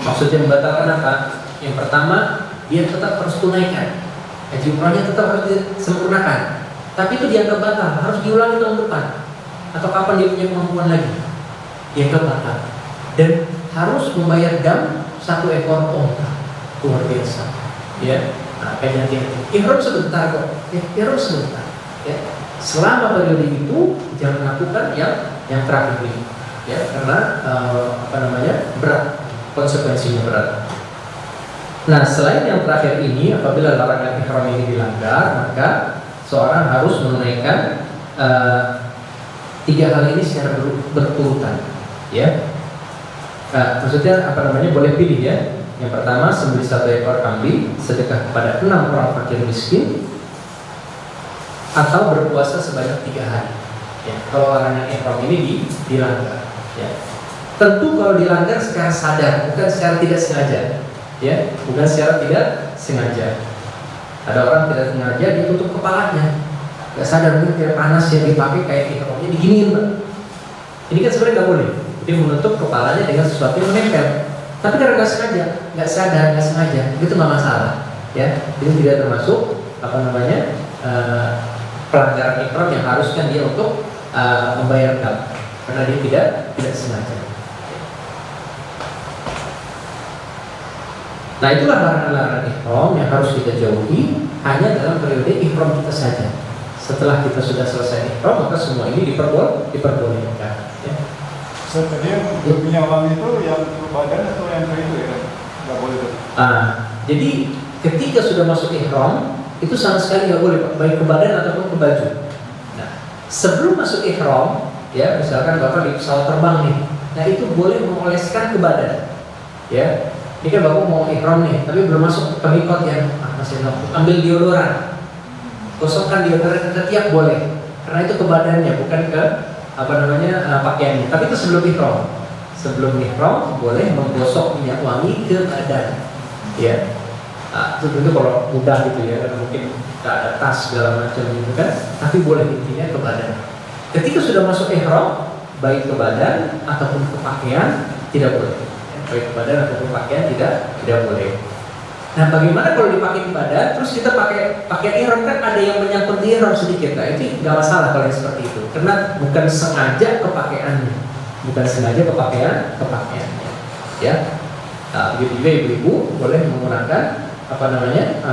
Speaker 1: Maksudnya membatalkan apa? Yang pertama, dia tetap harus tunaikan haji umrohnya, tetap harus disempurnakan. Tapi itu dianggap batal, harus diulangi tahun depan. Atau kapan dia punya kemampuan lagi? Dianggap batal. Dan harus membayar dam 1 ekor onta. Luar biasa. Ya. Nah, kayak ihram sebentar kok. Ihram sebentar. Ya. Selama periode itu jangan lakukan yang terakhir ini. Ya, karena berat, konsekuensinya berat. Nah, selain yang terakhir ini, apabila larangan ihram ini dilanggar, maka seorang harus menunaikan 3 hal ini secara berurutan. Ya, maksudnya boleh pilih ya. Yang pertama, sembelih 1 ekor kambing, sedekah kepada 6 orang fakir miskin, atau berpuasa sebanyak 3 hari. Ya, kalau larangan ihram ini dilanggar. Ya. Tentu kalau dilanggar secara sadar, bukan secara tidak sengaja. Ya, bukan secara tidak sengaja. Ada orang tidak sengaja ditutup kepalanya, nggak sadar mungkin tidak panas ya dipakai kayak ihramnya diginiin, Pak. Ini kan sebenarnya nggak boleh. Dia menutup kepalanya dengan sesuatu yang menempel. Tapi karena nggak sengaja, nggak sadar, nggak sengaja, itu nggak masalah. Ya, itu tidak termasuk pelanggaran ihram yang haruskan dia untuk membayar dam karena dia tidak sengaja. Nah, itulah larangan-larangan ihram yang harus kita jauhi hanya dalam periode ihram kita saja. Setelah kita sudah selesai ihram, maka semua ini diperbolehkan. Ya.
Speaker 3: Tadi yang berminyak wangi itu yang ke badan atau yang ke itu ya? Nggak boleh tuh.
Speaker 1: Jadi ketika sudah masuk ihram itu sama sekali nggak boleh, baik ke badan ataupun ke baju. Nah, sebelum masuk ihram, ya misalkan bapak di pesawat terbang nih, nah itu boleh mengoleskan ke badan. Ya, ini kan bapak mau ihram nih, tapi belum masuk ke mikot ya, masih ambil deodoran, gosokkan deodoran ke ketiak boleh, karena itu ke badannya bukan ke pakaiannya. Tapi itu sebelum ihram. Sebelum ihram boleh menggosok minyak wangi ke badan. Ya. Itu kalau mudah gitu ya, karena mungkin tak ada tas segala macam gitu kan. Tapi boleh intinya ke badan. Ketika sudah masuk ihram, baik ke badan ataupun ke pakaian tidak boleh. Baik ke badan ataupun pakaian tidak boleh. Nah, bagaimana kalau dipakai di badan, terus kita pakai pakaian ihram, kan ada yang menyangkut di ihram sedikit. Nah, itu nggak masalah kalau yang seperti itu, karena bukan sengaja kepakaiannya, pakaiannya. Ya, begitu juga ibu-ibu boleh menggunakan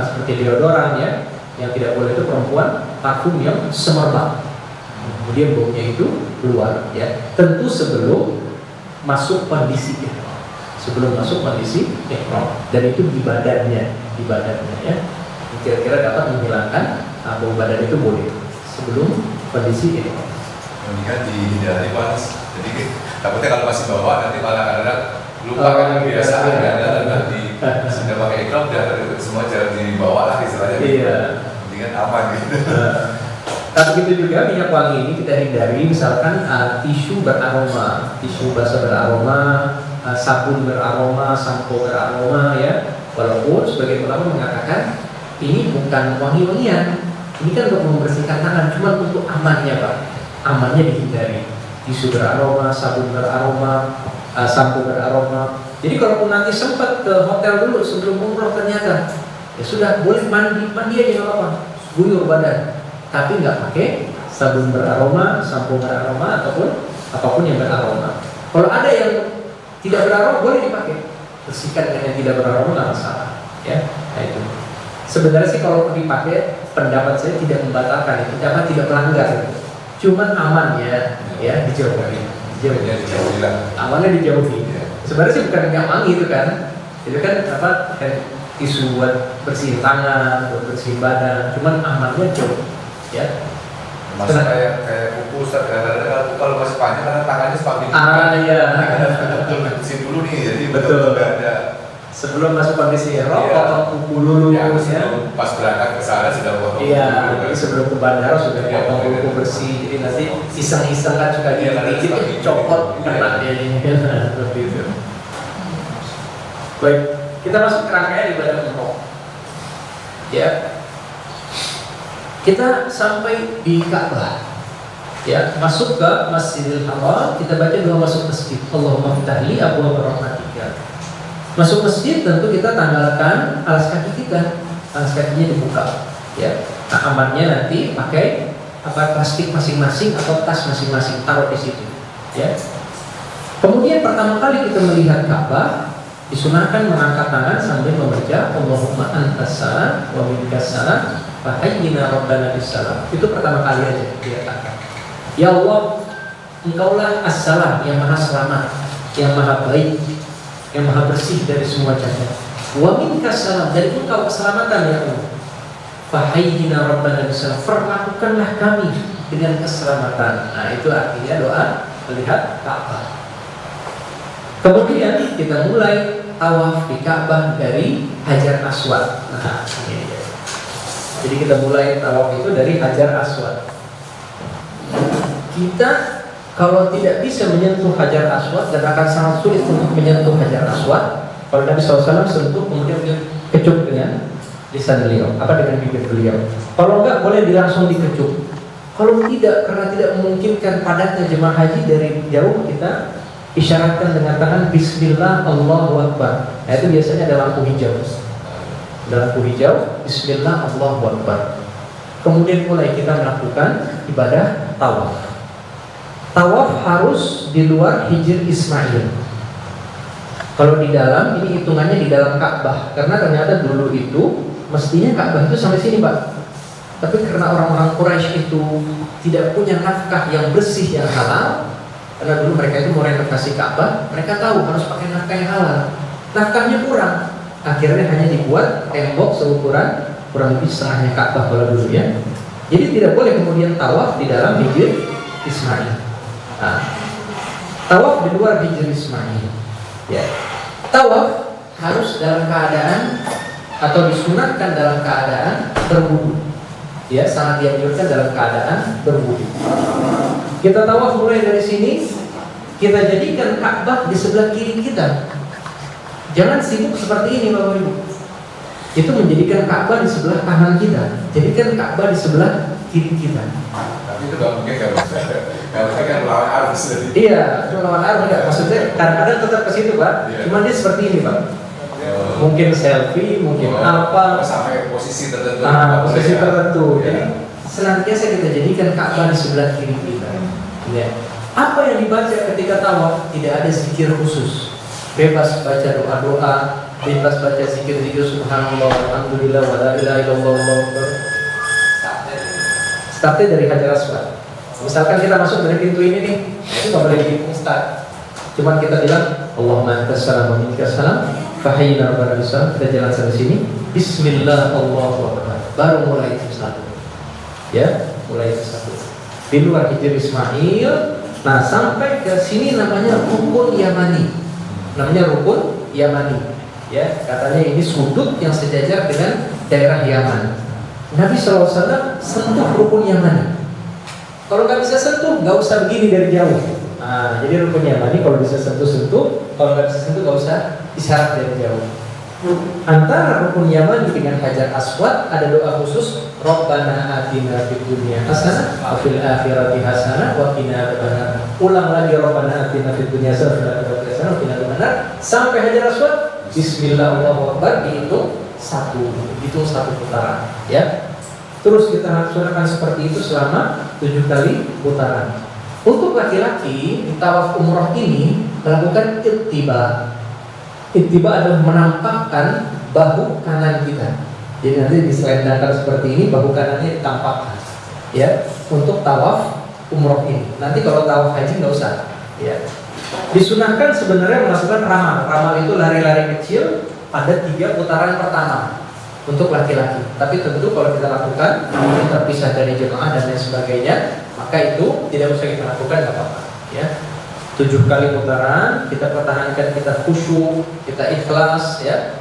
Speaker 1: seperti deodoran ya. Yang tidak boleh itu perempuan parfum yang semerbak, kemudian baunya itu keluar. Ya, tentu sebelum masuk kondisi ihram. Dan itu di badannya ya. kira-kira dapat menghilangkan bau badan itu boleh sebelum kondisi ini.
Speaker 2: Mendingan dihindari panas. Jadi takutnya kalau masih bawa nanti malah kadang lupa kan biasa ada nanti sudah pakai ikram udah semua jangan dibawa lah istilahnya.
Speaker 1: Iya.
Speaker 2: Mendingan aman gitu.
Speaker 1: Tapi begitu juga minyak wangi ini kita hindari, misalkan tisu beraroma, tisu basah beraroma, sabun beraroma, sampo beraroma ya. Walaupun sebagian ulama mengatakan ini bukan wangi-wangian, ini kan untuk membersihkan tangan, cuma untuk amannya Pak, amannya dihindari. Tisu beraroma, sabun beraroma, sampo beraroma. Jadi kalaupun nanti sempat ke hotel dulu sebelum umroh ternyata ya sudah boleh mandi aja nggak apa-apa, guyur badan. Tapi nggak pakai sabun beraroma, sampo beraroma ataupun apapun yang beraroma. Kalau ada yang tidak beraroma boleh dipakai, bersihkan dengan yang tidak beraroma nggak masalah. Ya, nah itu. Sebenarnya sih kalau dipakai pendapat saya tidak membatalkan itu, dapat tidak melanggar. Cuman amannya ya dijauhi. Amannya dijauhi. Sebenarnya sih bukan minyak wangi itu kan apa? Tisu buat bersihin tangan, buat bersihin badan. Cuman amannya jauh. Ya,
Speaker 2: masa kayak kuku kalau masih panjang karena tangannya semakin
Speaker 1: iya
Speaker 2: betul dulu nih, jadi
Speaker 1: betul
Speaker 2: ada
Speaker 1: sebelum masuk kondisi potong kuku dulu ya,
Speaker 2: pas berangkat ke sana sudah potong
Speaker 1: jadi sebelum ke bandara sudah potong kuku bersih, jadi nanti iseng-iseng kan suka dikit copot kena dia seperti itu. Baik, kita masuk ke rangkaian ibadah umroh ya. Kita sampai di Ka'bah, ya, masuk ke Masjidil Haram, kita baca doa masuk masjid. Allahumma ftahli abwaaba rahmatika. Masuk masjid tentu kita tanggalkan alas kaki kita, alas kakinya dibuka, ya. Nah, amannya nanti pakai plastik masing-masing atau tas masing-masing, taruh di situ, ya. Kemudian pertama kali kita melihat Ka'bah, disunahkan mengangkat tangan sambil membaca Allahumma antas salam wa minkas salam fahayyina rabbana bisalam. Itu pertama kali aja dikatakan. Ya Allah, Engkaulah as-salam, yang maha selamat, yang maha baik, yang maha bersih dari semua cacat. Wa minkas salam, dari Engkau keselamatan ya Allah. Fahayyina rabbana bisalam, perlakukanlah kami dengan keselamatan. Nah, itu artinya doa melihat Ka'bah. Kemudian kita mulai tawaf di Ka'bah dari Hajar Aswad. Nah, ini dia. Jadi kita mulai tawaf itu dari Hajar Aswad. Kita kalau tidak bisa menyentuh Hajar Aswad dan akan sangat sulit untuk menyentuh Hajar Aswad, kalau Nabi SAW sentuh kemudian dikecup dengan lisan beliau, dengan bibir beliau. Kalau enggak boleh langsung dikecup. Kalau tidak, karena tidak memungkinkan padatnya jemaah haji, dari jauh kita isyaratkan dengan tangan Bismillah Allahu Akbar. Nah, itu biasanya ada lampu hijau. Ada lampu hijau, Bismillah Allahu Akbar. Kemudian mulai kita melakukan ibadah tawaf. Tawaf harus di luar Hijr Ismail. Kalau di dalam, ini hitungannya di dalam Ka'bah. Karena ternyata dulu itu mestinya Ka'bah itu sampai sini, Pak. Tapi karena orang-orang Quraisy itu tidak punya nafkah yang bersih, yang halal, karena dulu mereka itu mau renovasi Ka'bah, mereka tahu harus pakai nafkah yang halal. Nafkahnya kurang, akhirnya hanya dibuat tembok seukuran kurang lebih setengahnya Ka'bah kalau dulu ya. Jadi tidak boleh kemudian tawaf di dalam Hijr Ismail. Nah, tawaf di luar Hijr Ismail. Ya, tawaf harus dalam keadaan atau disunatkan dalam keadaan berwudu. Ya, sangat dianjurkan dalam keadaan berwudu. Kita tawaf mulai dari sini, kita jadikan Ka'bah di sebelah kiri kita. Jangan sibuk seperti ini Bapak Ibu. Itu menjadikan Ka'bah di sebelah kanan kita. Jadikan Ka'bah di sebelah kiri kita.
Speaker 2: Tapi itu gak mungkin kalau kan melawan arus.
Speaker 1: Iya, itu melawan arus enggak. Maksudnya kadang-kadang tetap ke situ Pak. Cuma dia seperti ini Pak. Mungkin selfie, mungkin apa.
Speaker 2: Sampai posisi tertentu.
Speaker 1: Posisi tertentu. Jadi senantiasa kita jadikan Ka'bah di sebelah kiri kita. Ya. Apa yang dibaca ketika tawaf? Tidak ada zikir khusus. Bebas baca doa-doa, bebas baca zikir-zikir subhanallah, alhamdulillah, wa la ilaha illallah, Allahu akbar. Startnya dari Hajar Aswad. Misalkan kita masuk dari pintu ini nih, itu nggak boleh di start. Cuman kita bilang Allahumma antas salam wa minkas salam fahayyina rabbana bisalam, kita jalan sampai sini bismillah Allahu akbar, baru mulai itu satu. Ya, mulai itu satu. Di luar Hijr Ismail, nah sampai ke sini namanya rukun Yamani. Namanya rukun Yamani. Ya, katanya ini sudut yang sejajar dengan daerah Yaman. Nabi SAW sentuh rukun Yamani. Kalau nggak bisa sentuh, nggak usah begini dari jauh. Nah, jadi rukun Yamani kalau bisa sentuh-sentuh, kalau nggak bisa sentuh nggak usah isyarat dari jauh. Antara rukun Yamani dengan Hajar Aswad ada doa khusus, Rabbana atina fid dunya hasanah wa fil akhirati hasanah wa qina adzabannar. Ulang lagi, Rabbana atina fid dunya hasanah wa fil akhirati hasanah wa qina adzabannar sampai Hajar Aswad. Bismillah Allahu akbar, dihitung satu putaran, ya. Terus kita laksanakan seperti itu selama 7 kali putaran. Untuk laki-laki di tawaf umroh ini melakukan ittiba. Ittiba adalah menampakkan bahu kanan kita. Jadi nanti diselendangkan seperti ini, bahu kanannya ditampakkan, ya, untuk tawaf umroh ini. Nanti kalau tawaf haji nggak usah, ya. Disunahkan sebenarnya melakukan ramal. Ramal itu lari-lari kecil pada 3 putaran pertama untuk laki-laki. Tapi tentu kalau kita lakukan terpisah dari jemaah dan lain sebagainya, maka itu tidak usah kita lakukan, nggak apa-apa, ya. 7 kali putaran, kita pertahankan, kita khusyuk, kita ikhlas, ya.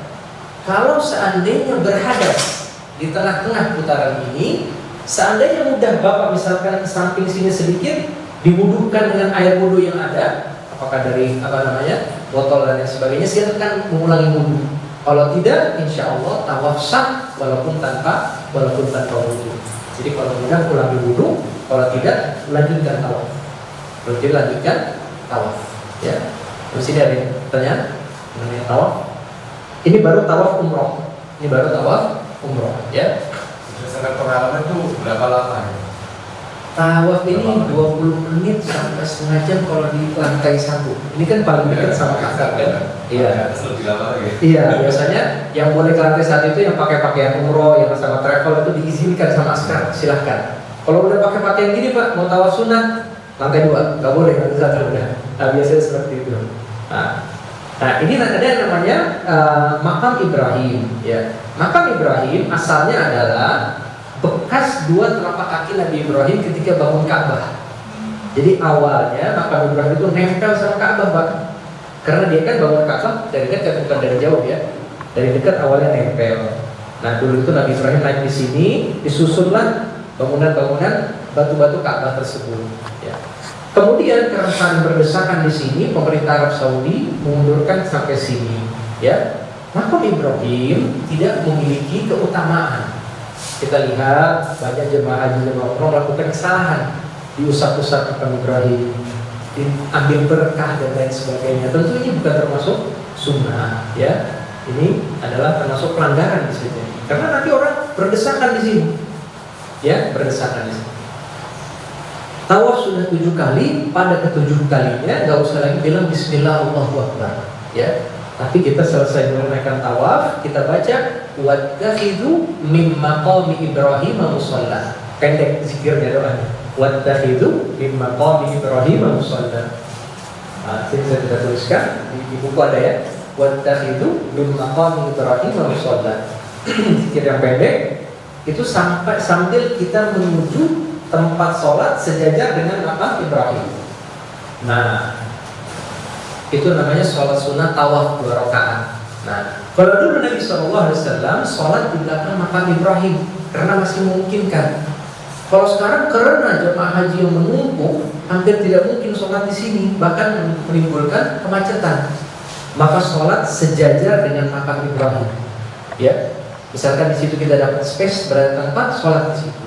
Speaker 1: Kalau seandainya berhadas di tengah-tengah putaran ini, seandainya mudah Bapak misalkan ke samping sini sedikit, diwudukan dengan air wudu yang ada, apakah dari botol dan lain sebagainya, silakan mengulangi wudu. Kalau tidak, insya Allah tawaf sah walaupun tanpa wudu. Jadi kalau mudah ulangi wudu, kalau tidak lanjutkan tawaf. Berarti lanjutkan tawaf. Ya. Terus ini ada yang tanya mengenai tawaf. Ini baru tawaf umroh. Ya.
Speaker 2: Berdasarkan pengalaman itu berapa lama ya?
Speaker 1: Tawaf ini 20 menit sampai setengah jam kalau di lantai 1. Ini kan paling dekat sama Ka'bah kan? Iya.
Speaker 2: Lebih lama lagi.
Speaker 1: Iya, biasanya yang boleh ke lantai 1 itu yang pakai pakaian umroh, yang sama travel itu diizinkan sama askar, silahkan. Kalau udah pakai pakaian gini Pak, mau tawaf sunnah, lantai 2, nggak boleh lantai 1 udah. Nah, biasanya seperti itu. Nah ini ada yang namanya makam Ibrahim. Ya, makam Ibrahim asalnya adalah bekas 2 telapak kaki Nabi Ibrahim ketika bangun Ka'bah. Jadi awalnya makam Ibrahim itu nempel sama Ka'bah, Pak. Karena dia kan bangun Ka'bah dari dekat, bukan dari jauh, ya. Dari dekat awalnya nempel. Nah dulu itu Nabi Ibrahim naik di sini, disusunlah bangunan-bangunan batu-batu Ka'bah tersebut. Ya. Kemudian karena saling berdesakan di sini, pemerintah Arab Saudi mengundurkan sampai sini. Ya, makam Ibrahim tidak memiliki keutamaan. Kita lihat banyak jemaah haji jemaah umroh melakukan kesalahan, diusap-usap makam Ibrahim, diambil berkah dan lain sebagainya. Tentu ini bukan termasuk sunnah, ya. Ini adalah termasuk pelanggaran di sini. Karena nanti orang berdesakan di sini, ya, berdesakan di sini. Tawaf sudah 7 kali, pada ke-7 kalinya nggak usah lagi bilang Bismillah Allahu Akbar, ya. Tapi kita selesai menunaikan tawaf, kita baca wattakhidhu min maqami Ibrahim musalla. Pendek zikirnya doanya. Wattakhidhu min maqami Ibrahim musalla. Nah, ini saya tidak tuliskan di buku ada, ya. Wattakhidhu min maqami Ibrahim musalla. Zikir yang pendek itu sambil kita menuju tempat sholat sejajar dengan makam Ibrahim. Nah, itu namanya sholat sunnah tawaf 2 rakaat. Nah, kalau dulu Nabi SAW sholat di belakang makam Ibrahim karena masih memungkinkan. Kalau sekarang karena jemaah haji yang menumpuk, hampir tidak mungkin sholat di sini, bahkan menimbulkan kemacetan. Maka sholat sejajar dengan makam Ibrahim. Ya, misalkan di situ kita dapat space berada tempat, sholat di situ.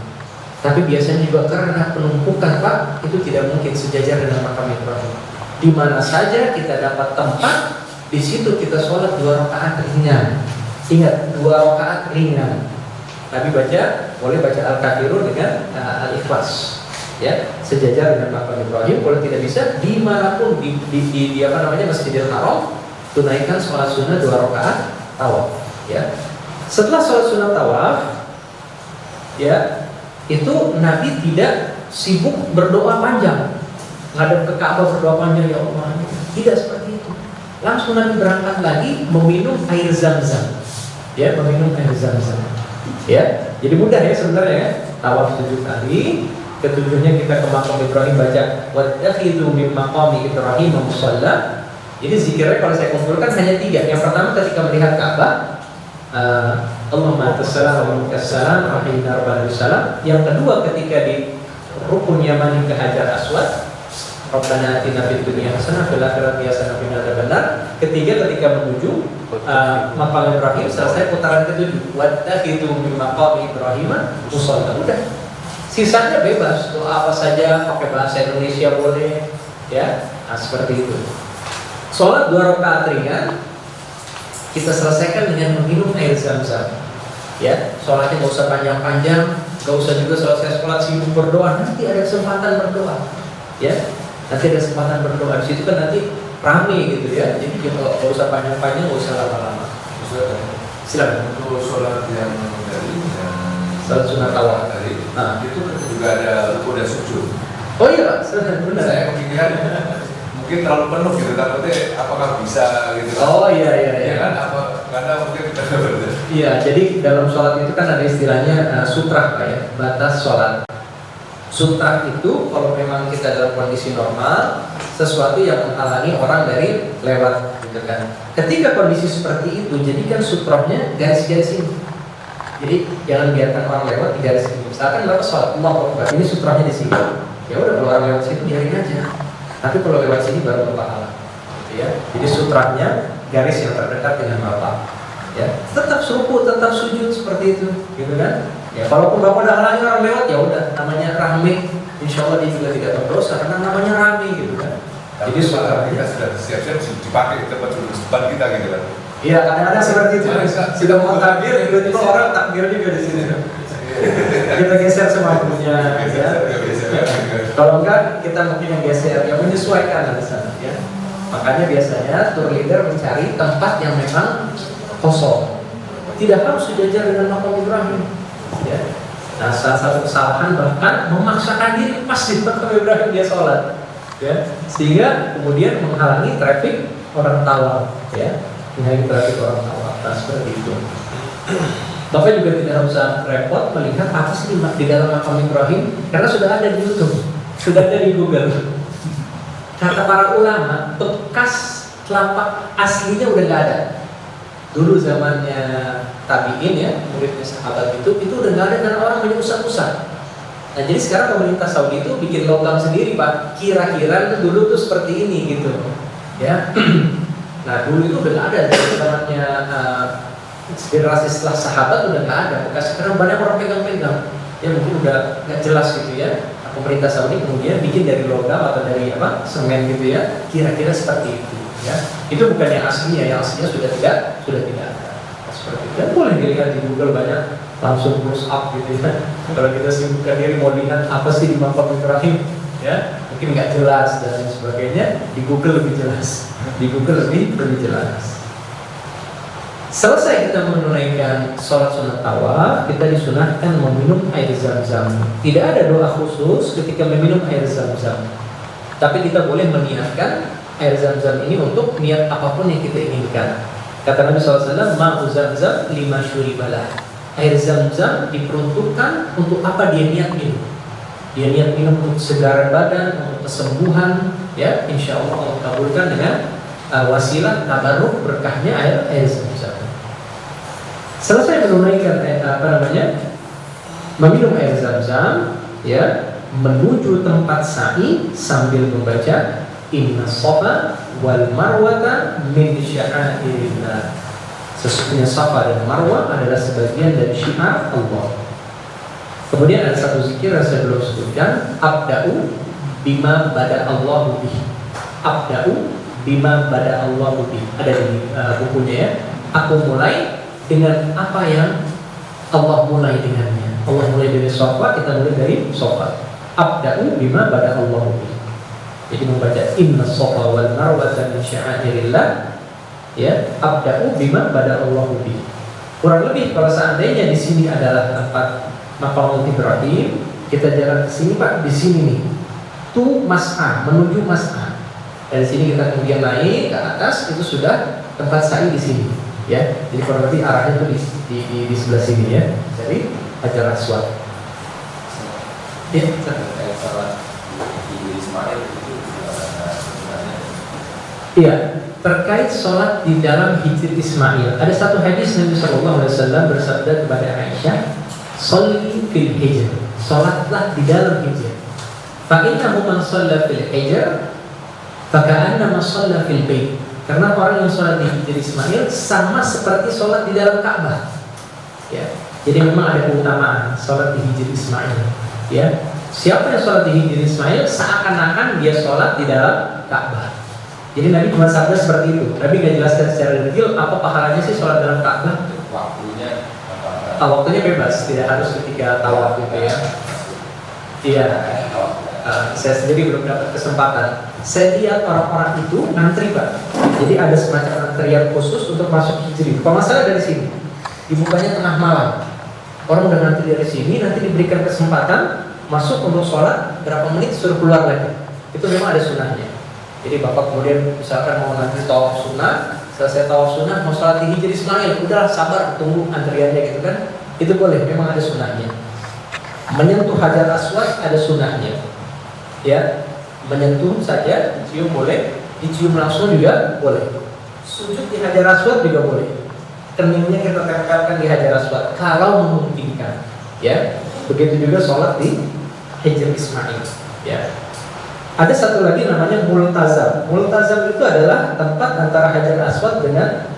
Speaker 1: Tapi biasanya juga karena penumpukan Pak, itu tidak mungkin sejajar dengan makam Ibrahim. Di mana saja kita dapat tempat, di situ kita sholat 2 rakaat ringan. Ingat, 2 rakaat ringan. Nabi boleh baca Al-Kafirun dengan Al-Ikhlas, ya, sejajar dengan makam Ibrahim. Kalau tidak bisa, dimanapun di Masjidil Haram, tunaikan sholat sunnah 2 rakaat tawaf. Ya. Setelah sholat sunnah tawaf, ya, itu Nabi tidak sibuk berdoa panjang. Ngadep ke Ka'bah berdoa panjang, ya Allah, Tidak seperti itu. Langsung Nabi berangkat lagi meminum air Zam-Zam. Ya, meminum air Zam-Zam. Ya, jadi mudah ya sebenarnya ya. Tawaf 7 kali. Ketujuhnya kita ke makam Ibrahim baca wattakhidhu min maqami Ibrahim musalla. Jadi zikirnya kalau saya kumpulkan hanya 3. Yang pertama ketika melihat Ka'bah, Allahumma tassalam wa minkas-salam rahimna rabbana bisalam. Yang kedua ketika di rukun Yamani ke Hajar Aswad, Rabbana atina fid dunya hasanah fil akhirati hasanah wa qina adzabannar. Ketiga ketika menuju maqam Ibrahim, selesai putaran ke-7 wattakhidhu min maqami Ibrahim musalla. Udah. Sisanya bebas, doa apa saja pakai bahasa Indonesia boleh, ya. Nah, seperti itu. Sholat 2 rakaat ringan kita selesaikan dengan meminum air Zam-Zam. Ya, sholatnya nggak usah panjang-panjang, nggak usah juga selesai sholat sibuk berdoa. Nanti ada kesempatan berdoa, ya. Nanti ada kesempatan berdoa. Di situ kan nanti rame gitu ya. Jadi nggak usah panjang-panjang, nggak usah lama-lama. Silakan.
Speaker 2: Untuk sholat yang dari
Speaker 1: Sholat sunat tawaf
Speaker 2: tadi,
Speaker 1: itu
Speaker 2: juga ada rukuk dan sujud.
Speaker 1: Oh iya, benar.
Speaker 2: Saya kepikiran mungkin terlalu penuh gitu, takutnya apakah bisa gitu kan?
Speaker 1: Oh iya.
Speaker 2: Ya kan, karena mungkin kita berbeda.
Speaker 1: Iya, jadi dalam sholat itu kan ada istilahnya sutrah ya, batas sholat. Sutrah itu kalau memang kita dalam kondisi normal, sesuatu yang menghalangi orang dari lewat, gitu kan. Ketika kondisi seperti itu, jadikan sutrahnya garis-garis ini. Jadi jangan biarkan orang lewat di garis ini. Misalkan lewat sholat, Allahu Akbar, ini sutrahnya di sini. Ya udah, kalau orang lewat situ biarin aja. Tapi kalau lewat sini baru berpahala, gitu ya. Jadi sutrahnya garis yang terdekat dengan mata. Ya, tetap ruku, tetap sujud seperti itu, gitu kan? Ya, kalaupun bapak ada halangi orang lewat, ya udah, namanya rame. Insya Allah dia juga tidak berdosa karena namanya rame, gitu kan?
Speaker 2: Jadi kita sudah siap-siap dipakai tempat duduk depan kita gitu kan.
Speaker 1: Iya, kadang-kadang seperti itu. Sudah mau takbir, tiba-tiba orang takbir juga di sini. Kita geser semuanya, ya. Kalau enggak, kita mungkin yang geser, yang menyesuaikan di sana, ya. Makanya biasanya tour leader mencari tempat yang memang kosong. Tidak harus sejajar dengan makam Ibrahim, ya. Nah, salah satu kesalahan bahkan memaksakan diri pas di makam Ibrahim dia sholat, ya. Sehingga kemudian menghalangi traffic orang tawaf, ya. Menghalangi traffic orang tawaf. Nah, seperti itu. Bapak juga tidak usah repot melihat apa sih di dalam makam Ibrahim, karena sudah ada di YouTube, sudah ada di Google. Kata para ulama, bekas telapak aslinya udah nggak ada. Dulu zamannya tabiin ya, muridnya sahabat itu udah nggak ada karena orang banyak usah-usah. Nah, jadi sekarang pemerintah Saudi itu bikin logam sendiri, Pak. Kira-kira itu dulu tuh seperti ini gitu, ya. Nah, dulu itu udah nggak ada zamannya. Generasi setelah sahabat udah nggak ada bekas, sekarang banyak orang pegang-pegang, ya mungkin udah nggak jelas gitu ya. Nah, pemerintah Saudi kemudian bikin dari logam atau dari semen gitu ya, kira-kira seperti itu ya. Itu bukan yang aslinya, yang aslinya sudah tidak ada. Nah, seperti itu. Dan boleh dilihat di Google, banyak langsung push up gitu ya. Kalau kita sibukkan diri mau lihat apa sih di makam Ibrahim ya, mungkin nggak jelas dan sebagainya, di Google lebih jelas. Di Google lebih jelas. Selesai kita menunaikan sholat sunat tawaf, kita disunahkan meminum air Zam-Zam. Tidak ada doa khusus ketika meminum air Zam-Zam, tapi kita boleh meniatkan air Zam-Zam ini untuk niat apapun yang kita inginkan. Kata Nabi SAW, ma'u Zam-Zam lima syuribalah. Air Zam-Zam diperuntukkan untuk apa dia niat minum. Dia niat minum untuk segaran badan, untuk kesembuhan, ya. Insya Allah Allah kabulkan dengan wasilah tabarruk berkahnya air Zam-Zam. Selesai menunaikan meminum air Zam-Zam, ya, menuju tempat sa'i sambil membaca Inna Safa wal Marwata min sya'airillah. Sesungguhnya Safa dan Marwah adalah sebagian dari syiar Allah. Kemudian ada satu zikir yang saya belum sebutkan, Abda'u bima bada Allahu bih. Abda'u bima bada Allahu bih. Ada di bukunya ya. Aku mulai dengan apa yang Allah mulai dengannya. Allah mulai dari Safa, kita mulai dari Safa. Abda'u bima bada Allahu bih. Jadi membaca Inna Safa wal Marwata min sya'airillah, ya. Abda'u bima bada Allahu bih. Kurang lebih kalau seandainya di sini adalah tempat Maqam Ibrahim, kita jalan ke sini Pak, di sini nih. Tu Mas'ah, menuju Mas'ah. Dari sini kita kemudian naik ke atas, itu sudah tempat sa'i di sini, ya. Jadi kurang lebih arahnya itu di sebelah sini ya. Jadi Hajar Aswad. Ya,
Speaker 4: Kayak salat di Ismail itu sebenarnya.
Speaker 1: iya, terkait sholat di dalam Hijr Ismail. Ada satu hadis Nabi SAW bersabda kepada Aisyah, "Sholli fil hijr." Sholatlah di dalam hijr. Fa innahu man shalla fil hijr fa ka'annama shalla fil bait. Karena orang yang sholat di Hijr Ismail sama seperti sholat di dalam Ka'bah. Ya. Jadi memang ada keutamaan sholat di Hijr Ismail. Ya. Siapa yang sholat di Hijr Ismail seakan-akan dia sholat di dalam Ka'bah. Jadi Nabi cuma sabda seperti itu. Nabi nggak jelaskan secara detail apa pahalanya sih sholat dalam Ka'bah.
Speaker 4: Waktunya apa?
Speaker 1: Waktunya bebas, tidak harus ketika tawaf gitu ya. Iya. Saya sendiri belum dapat kesempatan. Saya lihat orang-orang itu ngantri Pak. Jadi ada semacam antrian khusus untuk masuk Hijri. Kalau masalah dari sini, dibukanya tengah malam. Orang udah ngantri dari sini, nanti diberikan kesempatan masuk untuk sholat berapa menit suruh keluar lagi. Itu memang ada sunnahnya. Jadi bapak kemudian misalkan mau nanti tawaf sunnah, selesai tawaf sunnah mau sholat di Hijr Ismail, udah sabar tunggu antriannya gitu kan. Itu boleh, memang ada sunnahnya. Menyentuh Hajar Aswad ada sunnahnya. Ya, menyentuh saja, dicium boleh, dicium langsung juga boleh. Sujud di Hajar Aswad juga boleh. Keningnya kita tempelkan di Hajar Aswad kalau memungkinkan. Ya, begitu juga sholat di Hijr Ismail. Ya. Ada satu lagi namanya multazam. Multazam itu adalah tempat antara Hajar Aswad dengan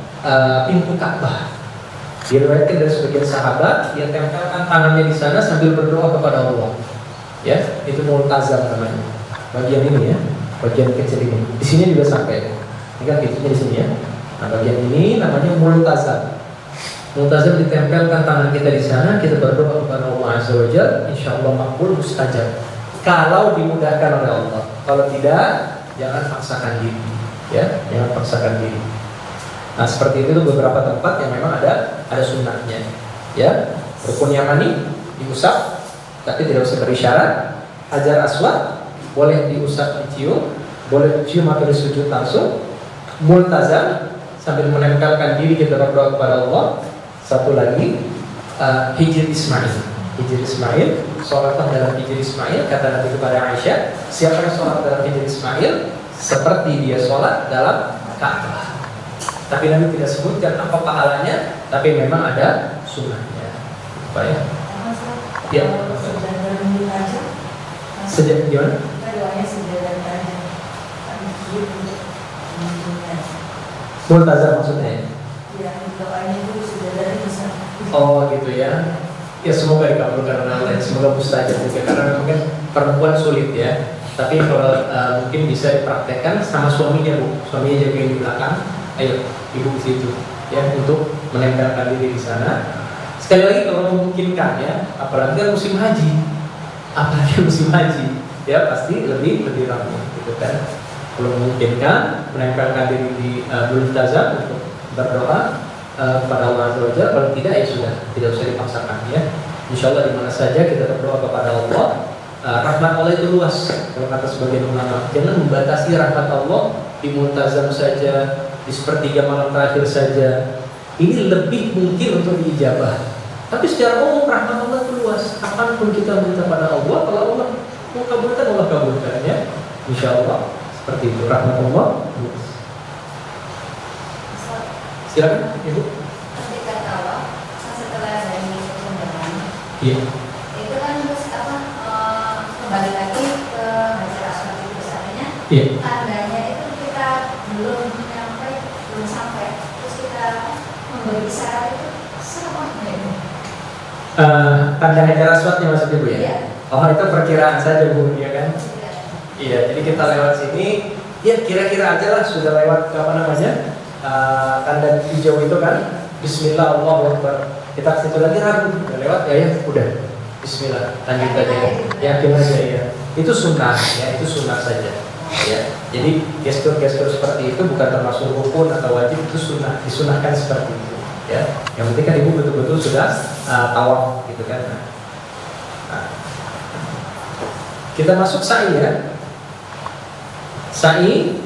Speaker 1: pintu Ka'bah. Diriwayatkan dari sebagian sahabat yang tempelkan tangannya di sana sambil berdoa kepada Allah. Ya, itu multazam namanya. Bagian ini ya, bagian kecil ini. Di sini juga sampai. Ini kan pintunya di sini ya. Nah, bagian ini namanya multazam. Multazam ditempelkan tangan kita di sana, kita berdoa kepada Allah Azza wa Jalla, insyaallah makbul mustajab. Kalau dimudahkan oleh Allah. Kalau tidak, jangan paksakan diri. Ya, jangan paksakan diri. Nah, seperti itu beberapa tempat yang memang ada sunnahnya. Ya, rukun yamani diusap, tapi tidak usah berisyarat. Hajar Aswad boleh diusap, dicium, boleh dicium atau disujud langsung. Multazam sambil menempelkan diri kita berdoa kepada Allah. Satu lagi Hijr Ismail. Hijr Ismail, sholatlah dalam Hijr Ismail. Kata Nabi kepada Aisyah, siapa yang sholat dalam Hijr Ismail seperti dia sholat dalam Ka'bah. Tapi Nabi tidak sebutkan apa pahalanya, tapi memang ada sunnahnya. Baik. Ya. Sejak gimana? Multazam maksudnya? Oh gitu ya. Ya semoga dikabulkan oleh Allah. Semoga mustajab juga karena mungkin perempuan sulit ya. Tapi kalau mungkin bisa dipraktekkan sama suaminya Bu. Suaminya jaga di belakang. Ayo ibu di situ ya untuk menempelkan diri di sana. Sekali lagi kalau memungkinkan ya, apalagi kan musim haji, ya pasti lebih ramai gitu kan. Kalau memungkinkan menempelkan diri di multazam untuk berdoa kepada Allah Azza wa Jalla. Kalau tidak ya sudah, tidak usah dipaksakan ya. Insyaallah di mana saja kita berdoa kepada Allah. Rahmat Allah itu luas. Kalau kata sebagian ulama, jangan membatasi rahmat Allah di multazam saja, di sepertiga malam terakhir saja. Ini lebih mungkin untuk diijabah. Tapi secara umum rahmat Allah itu luas. Kapanpun kita minta pada Allah, kalau Allah mau kabulkan, Allah kabulkan ya. Insyaallah seperti itu rahmat Allah luas. Silakan Ibu.
Speaker 5: Ketika tawaf setelah dari undangan,
Speaker 1: Iya.
Speaker 5: itu kan terus kembali lagi ke Hajar Aswad itu besarnya.
Speaker 1: Iya.
Speaker 5: Tandanya itu kita belum sampai, terus kita memberi isyarat itu sama itu.
Speaker 1: Tanda Hajar Aswadnya maksud Ibu ya?
Speaker 5: Iya.
Speaker 1: Oh itu perkiraan saja Bu, ya kan? Iya. Jadi kita lewat sini, ya kira-kira aja lah sudah lewat apa namanya? Tanda hijau itu kan Bismillah Allahu Akbar. Kita situ lagi ragu, udah lewat ya udah Bismillah lanjut aja yakin aja ya. Itu sunnah ya, itu sunnah saja ya. Jadi gestur-gestur seperti itu bukan termasuk rukun atau wajib, itu sunnah, disunahkan seperti itu ya. Yang penting kan ibu betul-betul sudah tawaf gitu kan. Nah, kita masuk sa'i ya. Sa'i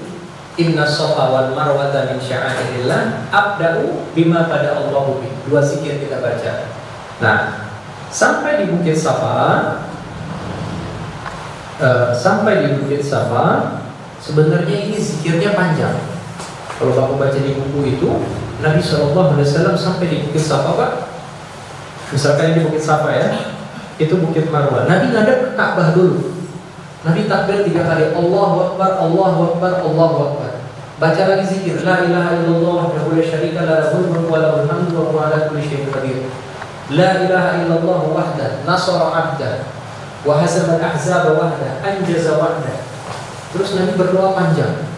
Speaker 1: Inna Safa wal Marwata min sya'airillah abda'u bima pada Allahu bi. Dua zikir kita baca. Nah, sampai di Bukit Safa, sebenarnya ini zikirnya panjang. Kalau Bapak baca di buku itu, Nabi SAW sampai di Bukit Safa, Pak. Misalkan ini Bukit Safa ya, itu Bukit Marwah. Nabi ngadep ke Ka'bah dulu. Nabi takbir 3 kali, Allahu Akbar, Allahu Akbar, Allahu Akbar. Baca lagi zikir, La ilaha illallah wahdahu la syarika lah, lahul mulku wa lahul hamdu wa huwa ala kulli syai'in qadir. La ilaha illallah wahdahu nasara 'abdah wa hazama al-ahzaba wahdahu anjaza wahdahu. Terus Nabi berdoa panjang.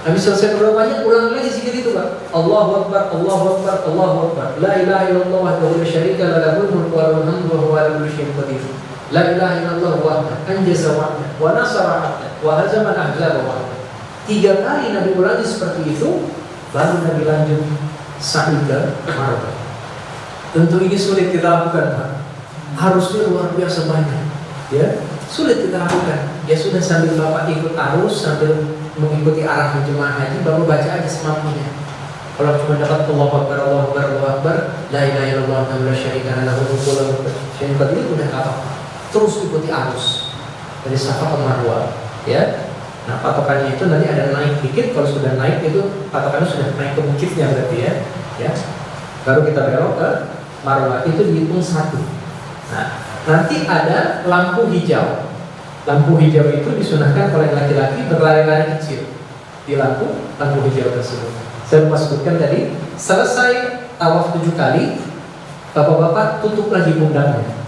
Speaker 1: Nabi selesai berdoa panjang, ulang lagi zikir itu, Pak. Allahu Akbar, Allahu Akbar, Allahu Akbar. La ilaha illallah wahdahu la syarika lah, lahul mulku wa lahul hamdu wa huwa ala kulli syai'in qadir. La ilaha illallah wahdahu anjaza wahdahu wa nasara 'abdahu wa hazama al-ahzaba wahdahu. 3 kali Nabi ulangi seperti itu, baru Nabi lanjut sa'i ke Marwah. Tentu ini sulit kita lakukan, Pak. Harusnya luar biasa banyak, ya. Sulit kita lakukan. Ya sudah, sambil Bapak ikut arus, sambil mengikuti arah jemaah haji, baru baca aja semampunya. Kalau cuma dapat Allahu Akbar, Allahu Akbar, Allahu Akbar, la ilaha illallah wahdahu la syarika lah, lahul mulku wa lahul hamdu, udah apa-apa. Terus ikuti arus dari Safa ke Marwah, ya. Nah, patokannya itu nanti ada naik dikit. Kalau sudah naik itu patokannya sudah naik ke bukitnya berarti ya. Ya. Baru kita belok ke Marwah, itu dihitung 1. Nah, nanti ada lampu hijau. Lampu hijau itu disunahkan oleh laki-laki berlari-lari kecil di lampu hijau tersebut. Saya lupa sebutkan tadi, selesai tawaf 7 kali, bapak-bapak tutup lagi pundaknya.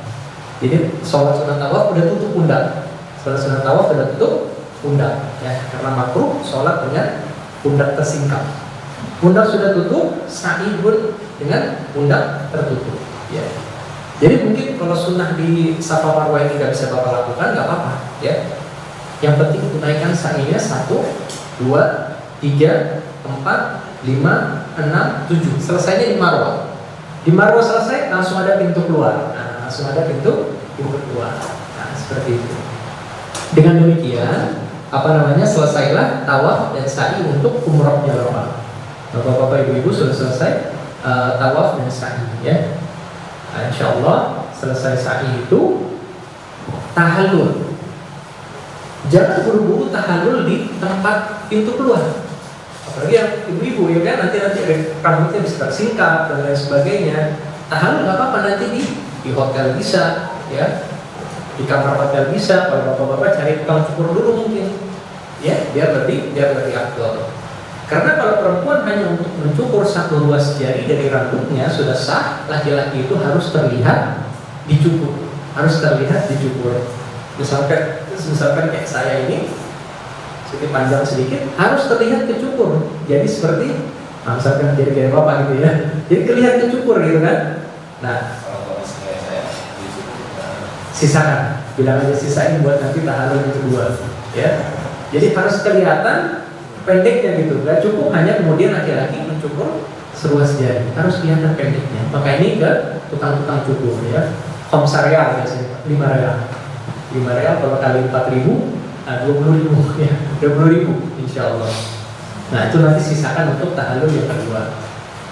Speaker 1: Jadi sholat sunat tawaf udah tutup pundak. Sholat sunat tawaf udah tutup pundak, ya, karena makruh sholat dengan pundak tersingkap. Pundak sudah tutup, sa'i pun dengan pundak tertutup, ya. Jadi mungkin kalau sunnah di Safa Marwah ini nggak bisa Bapak lakukan, nggak apa-apa, ya. Yang penting tunaikan sa'inya 1, 2, 3, 4, 5, 6, 7. Selesainya di Marwah. Di Marwah selesai, langsung ada pintu keluar. Nah, langsung ada pintu keluar. Nah, seperti itu. Dengan demikian, selesailah tawaf dan sa'i untuk umrah Arafah. Bapak-bapak, ibu-ibu sudah selesai tawaf dan sa'i, ya. Nah, insyaallah selesai sa'i itu tahallul. Jangan buru-buru tahallul di tempat pintu keluar. Apalagi yang ibu-ibu, ya kan, nanti rambutnya bisa tersingkap dan lain sebagainya. Tahallul nggak apa-apa, nanti di hotel bisa, ya. Di kamar hotel bisa. Kalau bapak-bapak cari tukang cukur dulu mungkin, ya, biar lebih afdal. Karena kalau perempuan hanya untuk mencukur 1 ruas jari dari rambutnya sudah sah, laki-laki itu harus terlihat dicukur, Misalkan kayak saya ini sedikit panjang sedikit, harus terlihat kecukur. Jadi seperti misalkan jadi kayak bapak gitu ya, jadi kelihatan kecukur gitu kan. Nah, sisakan, bilang aja sisain buat nanti tahallul yang kedua, ya. Jadi harus kelihatan pendeknya gitu, nggak cukup hanya kemudian laki-laki mencukur seruas jari, harus kelihatan pendeknya. Maka ini ke tukang-tukang cukur, ya. Khamsa real biasanya, 5 real. 5 real kalau kali 4.000, 20.000, ya, 20.000 insya Allah. Nah, itu nanti sisakan untuk tahallul yang kedua.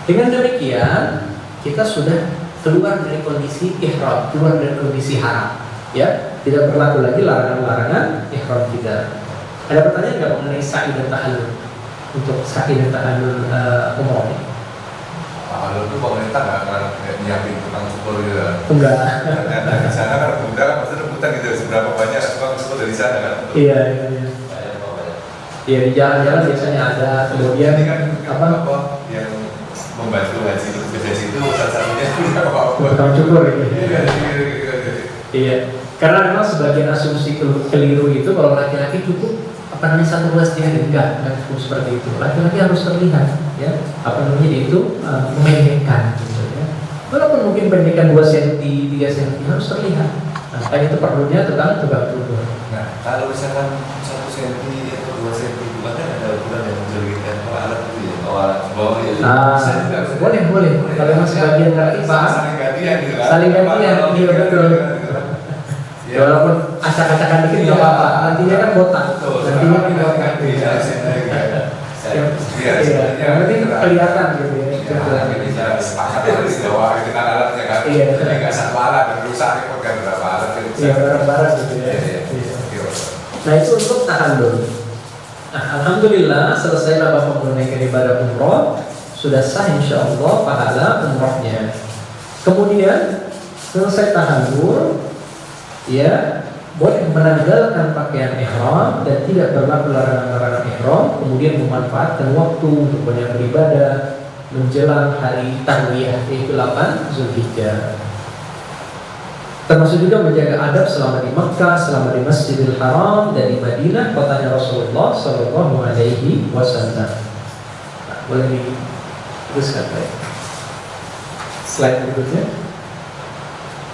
Speaker 1: Dengan demikian kita sudah keluar dari kondisi ihram, keluar dari kondisi haram, ya. Tidak berlaku lagi larangan-larangan ihram kita. Ada pertanyaan nggak mengenai sa'i dan tahallul? Untuk sa'i dan tahallul umroh ini?
Speaker 2: Tahallul itu pemerintah nggak akan nyiapin tukang cukur gitu.
Speaker 1: Enggak.
Speaker 2: Karena di sana kan pemuda kan pasti rebutan gitu, seberapa banyak tukang cukur dari sana kan?
Speaker 1: Iya. Iya, di jalan-jalan biasanya ada. Kemudian
Speaker 2: ini kan apa yang membantu haji petugas itu salah satunya
Speaker 1: tukang cukur gitu. Iya. Karena memang sebagian asumsi keliru itu kalau laki-laki cukup 1 ruas jari, enggak cukup seperti itu. Laki-laki harus terlihat, ya. Itu memendekkan, gitu, ya. Walaupun mungkin pendekan 2 cm, 3 cm harus terlihat. Nah, kan itu perlunya tukang cukur.
Speaker 2: Nah, kalau misalkan 1 cm atau 2 cm bahkan ada ukuran yang menjadikan alat itu ya, alat bawah ya.
Speaker 1: Boleh. Kalau memang sebagian nggak paham,
Speaker 2: saling gantian gitu kan.
Speaker 1: Saling gantian, iya betul. Ya, walaupun acak-acakan dikit nggak apa-apa. Nantinya kan botak. Nantinya kan botak.
Speaker 2: Iya, sebenarnya
Speaker 1: yang penting
Speaker 2: kita-
Speaker 1: kelihatan gitu ya.
Speaker 2: Ya, ini cara sepakat lagi bahwa kita alatnya kan.
Speaker 1: Iya.
Speaker 2: Jadi nggak satu alat dan rusak repot kan berapa alat kan.
Speaker 1: Iya, bareng-bareng gitu ya.
Speaker 2: Iya, iya.
Speaker 1: Iya.
Speaker 2: Iya.
Speaker 1: Nah itu untuk tahallul. Nah, alhamdulillah selesailah Bapak menunaikan ibadah umroh, sudah sah insya Allah pahala umrohnya. Kemudian selesai tahallul, ya boleh menanggalkan pakaian ihram dan tidak berlaku larangan-larangan ihram. Kemudian memanfaatkan waktu untuk banyak beribadah menjelang hari tarwiyah yaitu 8 Zulhijjah. Termasuk juga menjaga adab selama di Makkah, selama di Masjidil Haram dan di Madinah, kotanya Rasulullah Shallallahu Alaihi Wasallam. Nah, boleh diteruskan Pak. Slide berikutnya.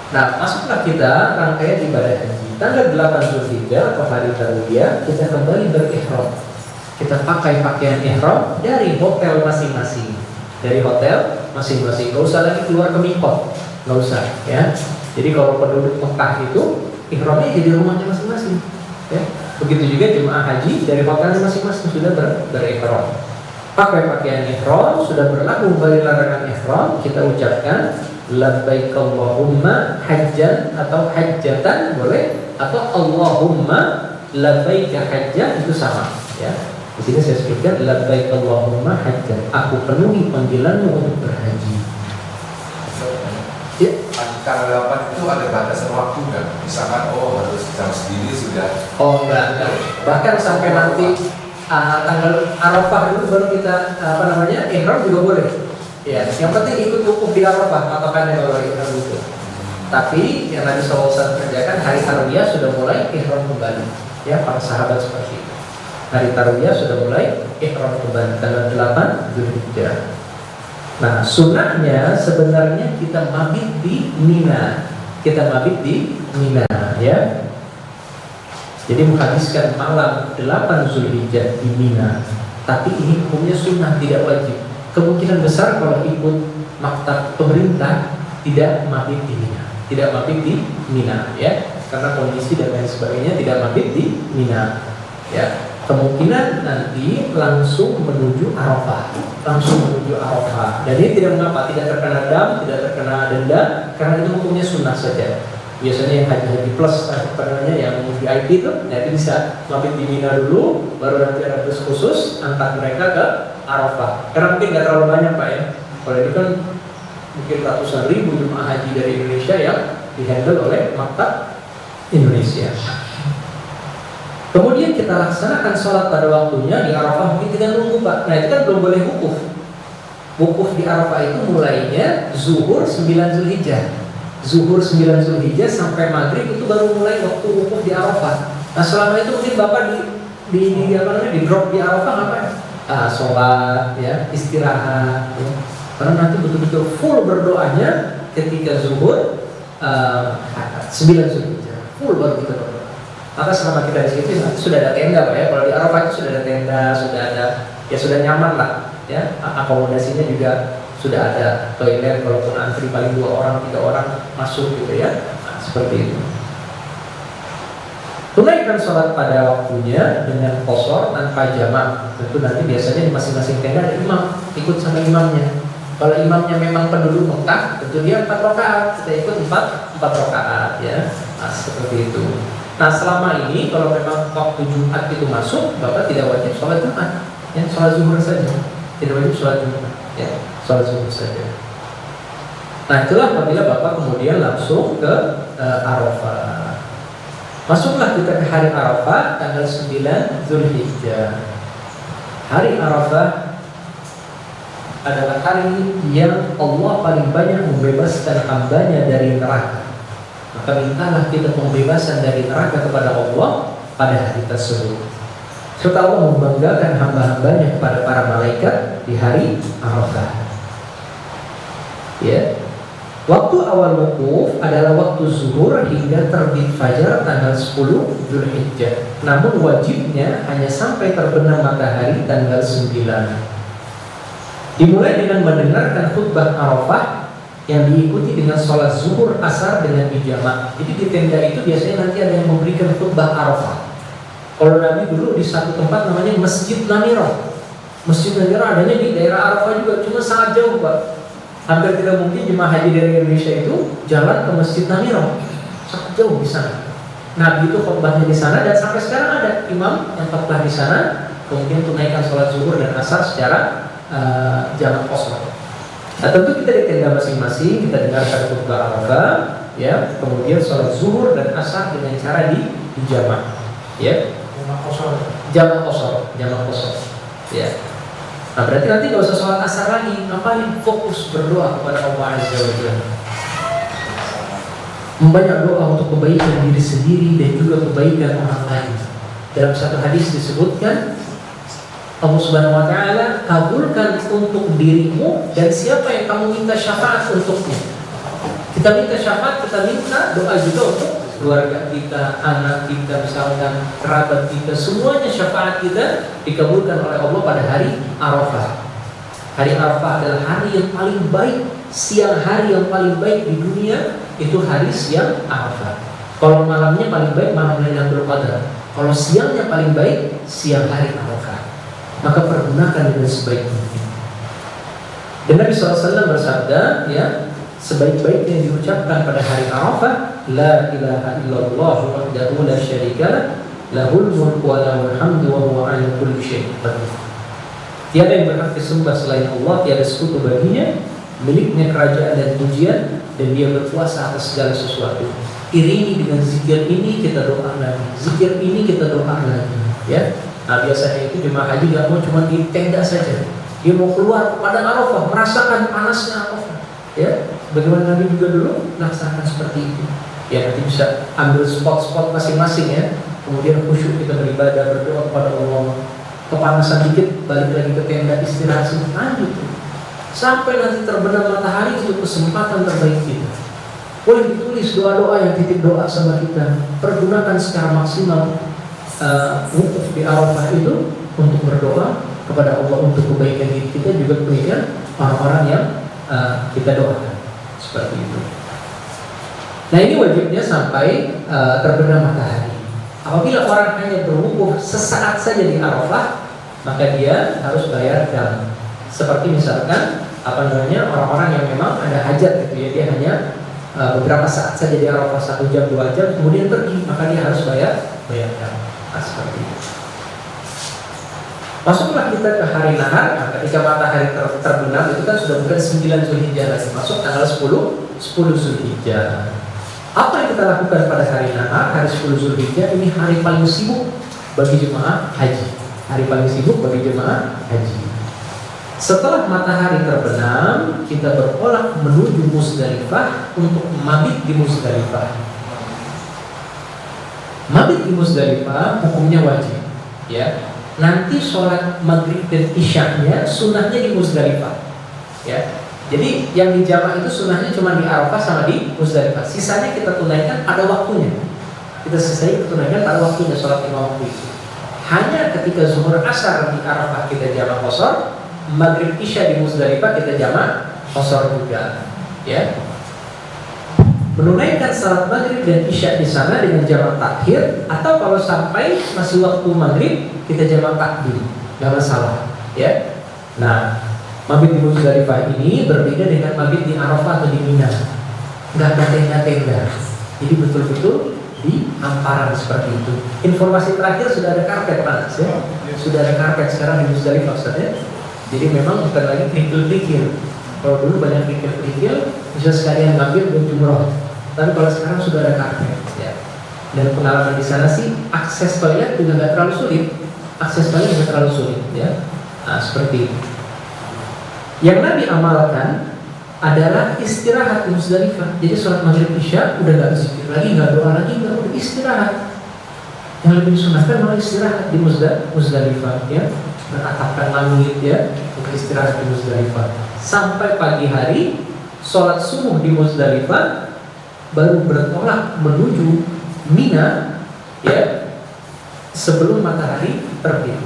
Speaker 1: Nah, masuklah kita rangkaian ibadah haji. Tanggal 8 Zulhijjah atau hari tarwiyah kita kembali berihram. Kita pakai pakaian ihram dari hotel masing-masing. Dari hotel masing-masing. Gak usah lagi keluar ke mikot, gak usah ya. Jadi kalau penduduk Mekah itu ihramnya jadi rumahnya masing-masing. Ya. Begitu juga jemaah haji dari hotelnya masing-masing sudah berihram. Pakai pakaian ihram, sudah berlaku kembali larangan ihram, kita ucapkan labbaik Allahumma hajjan atau hajjatan boleh, atau Allahumma labbaik hajjan itu sama ya. Di sini saya sebutkan labbaik Allahumma hajjan, aku penuhi panggilanmu untuk berhaji. Ya.
Speaker 2: Tanggal 8 itu ada batasan waktu kan? Misalkan harus jam segini sudah.
Speaker 1: Oh enggak. Bahkan sampai nanti tanggal Arafah dulu baru kita ihram juga boleh. Ya, yang penting ikut wukuf di Arafah, patokannya kalau ihram itu. Tapi yang Nabi SAW kerjakan hari tarwiyah sudah mulai ihram kembali. Ya, para sahabat seperti itu. Hari tarwiyah sudah mulai ihram kembali tanggal 8 Zulhijjah. Nah, sunnahnya sebenarnya kita mabit di Mina. Kita mabit di Mina, ya. Jadi menghabiskan malam 8 Zulhijjah di Mina. Tapi ini hukumnya sunnah, tidak wajib. Kemungkinan besar kalau ikut maktab pemerintah tidak mabit di Mina. Tidak mabit di Mina, ya. Karena kondisi dan lain sebagainya tidak mabit di Mina. Ya. Kemungkinan nanti langsung menuju Arafah. Dan ini tidak mengapa, tidak terkena dam, tidak terkena denda, karena itu hukumnya sunnah saja. Biasanya yang haji plus yang VIP itu, nah itu bisa mabit di Mina dulu, baru nanti ada bus khusus angkat mereka ke Arafah. Karena mungkin nggak terlalu banyak Pak ya. Kalau itu kan mungkin ratusan ribu jemaah haji dari Indonesia yang dihandle oleh maktab Indonesia. Kemudian kita laksanakan sholat pada waktunya di Arafah, mungkin tidak nunggu Pak. Nah itu kan belum boleh wukuf. Wukuf di Arafah itu mulainya zuhur 9 Zulhijjah. Zuhur 9 Zulhijjah sampai maghrib itu baru mulai waktu wukuf di Arafah. Nah selama itu mungkin Bapak di drop di Arafah ngapain? Sholat, ya, istirahat. Ya. Karena nanti betul-betul full berdoanya ketika zuhur 9 Zulhijjah. Full baru kita berdoa. Maka selama kita di situ sudah ada tenda Pak ya. Kalau di Arafah itu sudah ada tenda, sudah ada, ya sudah nyaman lah ya. Akomodasinya juga sudah ada toilet, kalaupun antri paling 2 orang, 3 orang masuk gitu ya. Nah, seperti itu. Tunaikan sholat pada waktunya dengan qashar tanpa jamak. Tentu nanti biasanya di masing-masing tenda ada imam, ikut sama imamnya. Kalau imamnya memang penduduk Mekah, tentu dia 4 rakaat, kita ikut 4 rakaat ya. Nah, seperti itu. Nah selama ini kalau memang waktu Jumat itu masuk, Bapak tidak wajib sholat Jumat, ya sholat zuhur saja, tidak wajib sholat Jumat, ya sholat zuhur saja. Nah itulah apabila Bapak kemudian langsung ke Arafah. Masuklah kita ke hari Arafah tanggal 9 Zulhijjah. Hari Arafah adalah hari yang Allah paling banyak membebaskan hambanya dari neraka. Maka mintalah kita pembebasan dari neraka kepada Allah pada hari tersebut. Serta Allah membanggakan hamba-hambanya kepada para malaikat di hari Arafah. Ya. Waktu awal wukuf adalah waktu zuhur hingga terbit fajar tanggal 10 Zulhijjah. Namun wajibnya hanya sampai terbenam matahari tanggal 9. Dimulai dengan mendengarkan khutbah Arafah yang diikuti dengan sholat zuhur asar dengan bijamah. Jadi di tenda itu biasanya nanti ada yang memberikan khutbah Arafah. Kalau Nabi dulu di satu tempat namanya Masjid Namirah. Masjid Najran adanya di daerah Arafah juga, cuma sangat jauh Pak. Hampir tidak mungkin jemaah haji dari Indonesia itu jalan ke Masjid Najran, sangat jauh di sana. Nabi itu khutbahnya di sana dan sampai sekarang ada imam yang khutbah di sana, kemudian tunaikan sholat zuhur dan asar secara jamak qasar. Nah tentu kita di tenda masing-masing kita dengarkan khutbah Arafah, ya, kemudian sholat zuhur dan asar dengan cara di jamak, ya, jamak qasar, ya. Nah berarti nanti nggak usah sholat asar lagi, ngapain? Fokus berdoa kepada Allah Azza wa Jalla. Membanyak doa untuk kebaikan diri sendiri dan juga kebaikan orang lain. Dalam satu hadis disebutkan Allah Subhanahu wa Ta'ala kabulkan untuk dirimu dan siapa yang kamu minta syafaat untuknya. Kita minta syafaat, kita minta doa juga untuk keluarga kita, anak kita, misalkan kerabat kita, semuanya syafaat kita dikabulkan oleh Allah pada hari Arafah. Hari Arafah adalah hari yang paling baik, siang hari yang paling baik di dunia itu hari siang Arafah. Kalau malamnya paling baik malam Lailatul Qadar. Kalau siangnya paling baik siang hari Arafah. Maka pergunakan dengan sebaik mungkin. Dan Nabi SAW bersabda, ya, sebaik-baiknya yang diucapkan pada hari Arafah, la ilaha illallah wahdahu la syarikalah, lahul mulku wa lahul hamdu wa huwa ala kulli syai'in qadir. Tiada yang berhak disembah selain Allah, tiada sekutu baginya, miliknya kerajaan dan pujian, dan dia berkuasa atas segala sesuatu. Iringi dengan zikir ini kita doa lagi, zikir ini kita doa lagi, ya. Nah biasanya itu jemaah haji gak mau cuma di tenda saja, dia mau keluar pada Arafah, merasakan panasnya Arafah, ya. Bagaimana Nabi juga dulu laksanakan seperti itu. Ya nanti bisa ambil spot-spot masing-masing, ya. Kemudian khusyuk kita beribadah, berdoa kepada Allah. Kepanasan dikit, balik lagi ke tenda, istirahat, lanjut sampai nanti terbenam matahari. Itu kesempatan terbaik kita. Boleh ditulis doa-doa yang titip doa sama kita. Pergunakan secara maksimal wukuf di Arafah itu untuk berdoa kepada Allah untuk kebaikan diri kita, juga kebaikan orang-orang yang kita doakan. Seperti itu. Nah ini wajibnya sampai terbenam matahari. Apabila orang hanya berwukuf sesaat saja di Arafah, maka dia harus bayar dam. Seperti misalkan orang-orang yang memang ada hajat gitu, ya, dia hanya beberapa saat saja di Arafah, 1 jam 2 jam kemudian pergi, maka dia harus bayar dam. Nah, seperti itu. Masuklah kita ke hari nahar. Nah, ketika matahari terbenam itu kan sudah bukan 9 Zulhijjah lagi, masuk tanggal 10 Zulhijjah. Apa yang kita lakukan pada hari nahar, hari 10 Zulhijjah ini hari paling sibuk bagi jemaah haji. Hari paling sibuk bagi jemaah haji. Setelah matahari terbenam, kita bertolak menuju Muzdalifah untuk mabit di Muzdalifah. Mabit di Muzdalifah hukumnya wajib, ya. Nanti sholat maghrib dan isyaknya sunnahnya di Muzdalifah, ya. Jadi yang di jamak itu sunnahnya cuma di Arafah sama di Muzdalifah. Sisanya kita tunaikan pada waktunya. Kita tunaikan pada waktunya sholat 5 waktu itu. Hanya ketika zuhur asar di Arafah kita jamak qasar, maghrib isya di Muzdalifah kita jamak qasar juga, ya. Menunaikan salat maghrib dan isya di sana dengan jamak takhir, atau kalau sampai masih waktu maghrib kita jamak takdim, nggak masalah, ya. Nah, mabit di Muzdalifah ini berbeda dengan mabit di Arafah atau di Mina. Nggak ada tenda-tenda, jadi betul-betul di hamparan seperti itu. Informasi terakhir sudah ada karpet, Pak, ya? Sudah ada karpet sekarang di Muzdalifah, maksudnya. Jadi memang bukan lagi kerikil-kerikil. Kalau dulu banyak kerikil-kerikil, bisa sekalian ngambil dan jumroh. Tapi kalau sekarang sudah ada karpet, ya. Dan pengalaman di sana sih akses toilet juga nggak terlalu sulit. Akses toilet nggak terlalu sulit, ya. Nah, seperti itu. Yang Nabi amalkan adalah istirahat di Muzdalifah. Jadi sholat maghrib isya udah nggak zikir lagi, nggak doa lagi, nggak, udah istirahat. Yang lebih disunahkan malah istirahat di Muzdalifah, ya. Menatapkan langit, ya, untuk istirahat di Muzdalifah sampai pagi hari. Sholat subuh di Muzdalifah, baru bertolak menuju Mina, ya, sebelum matahari terbit.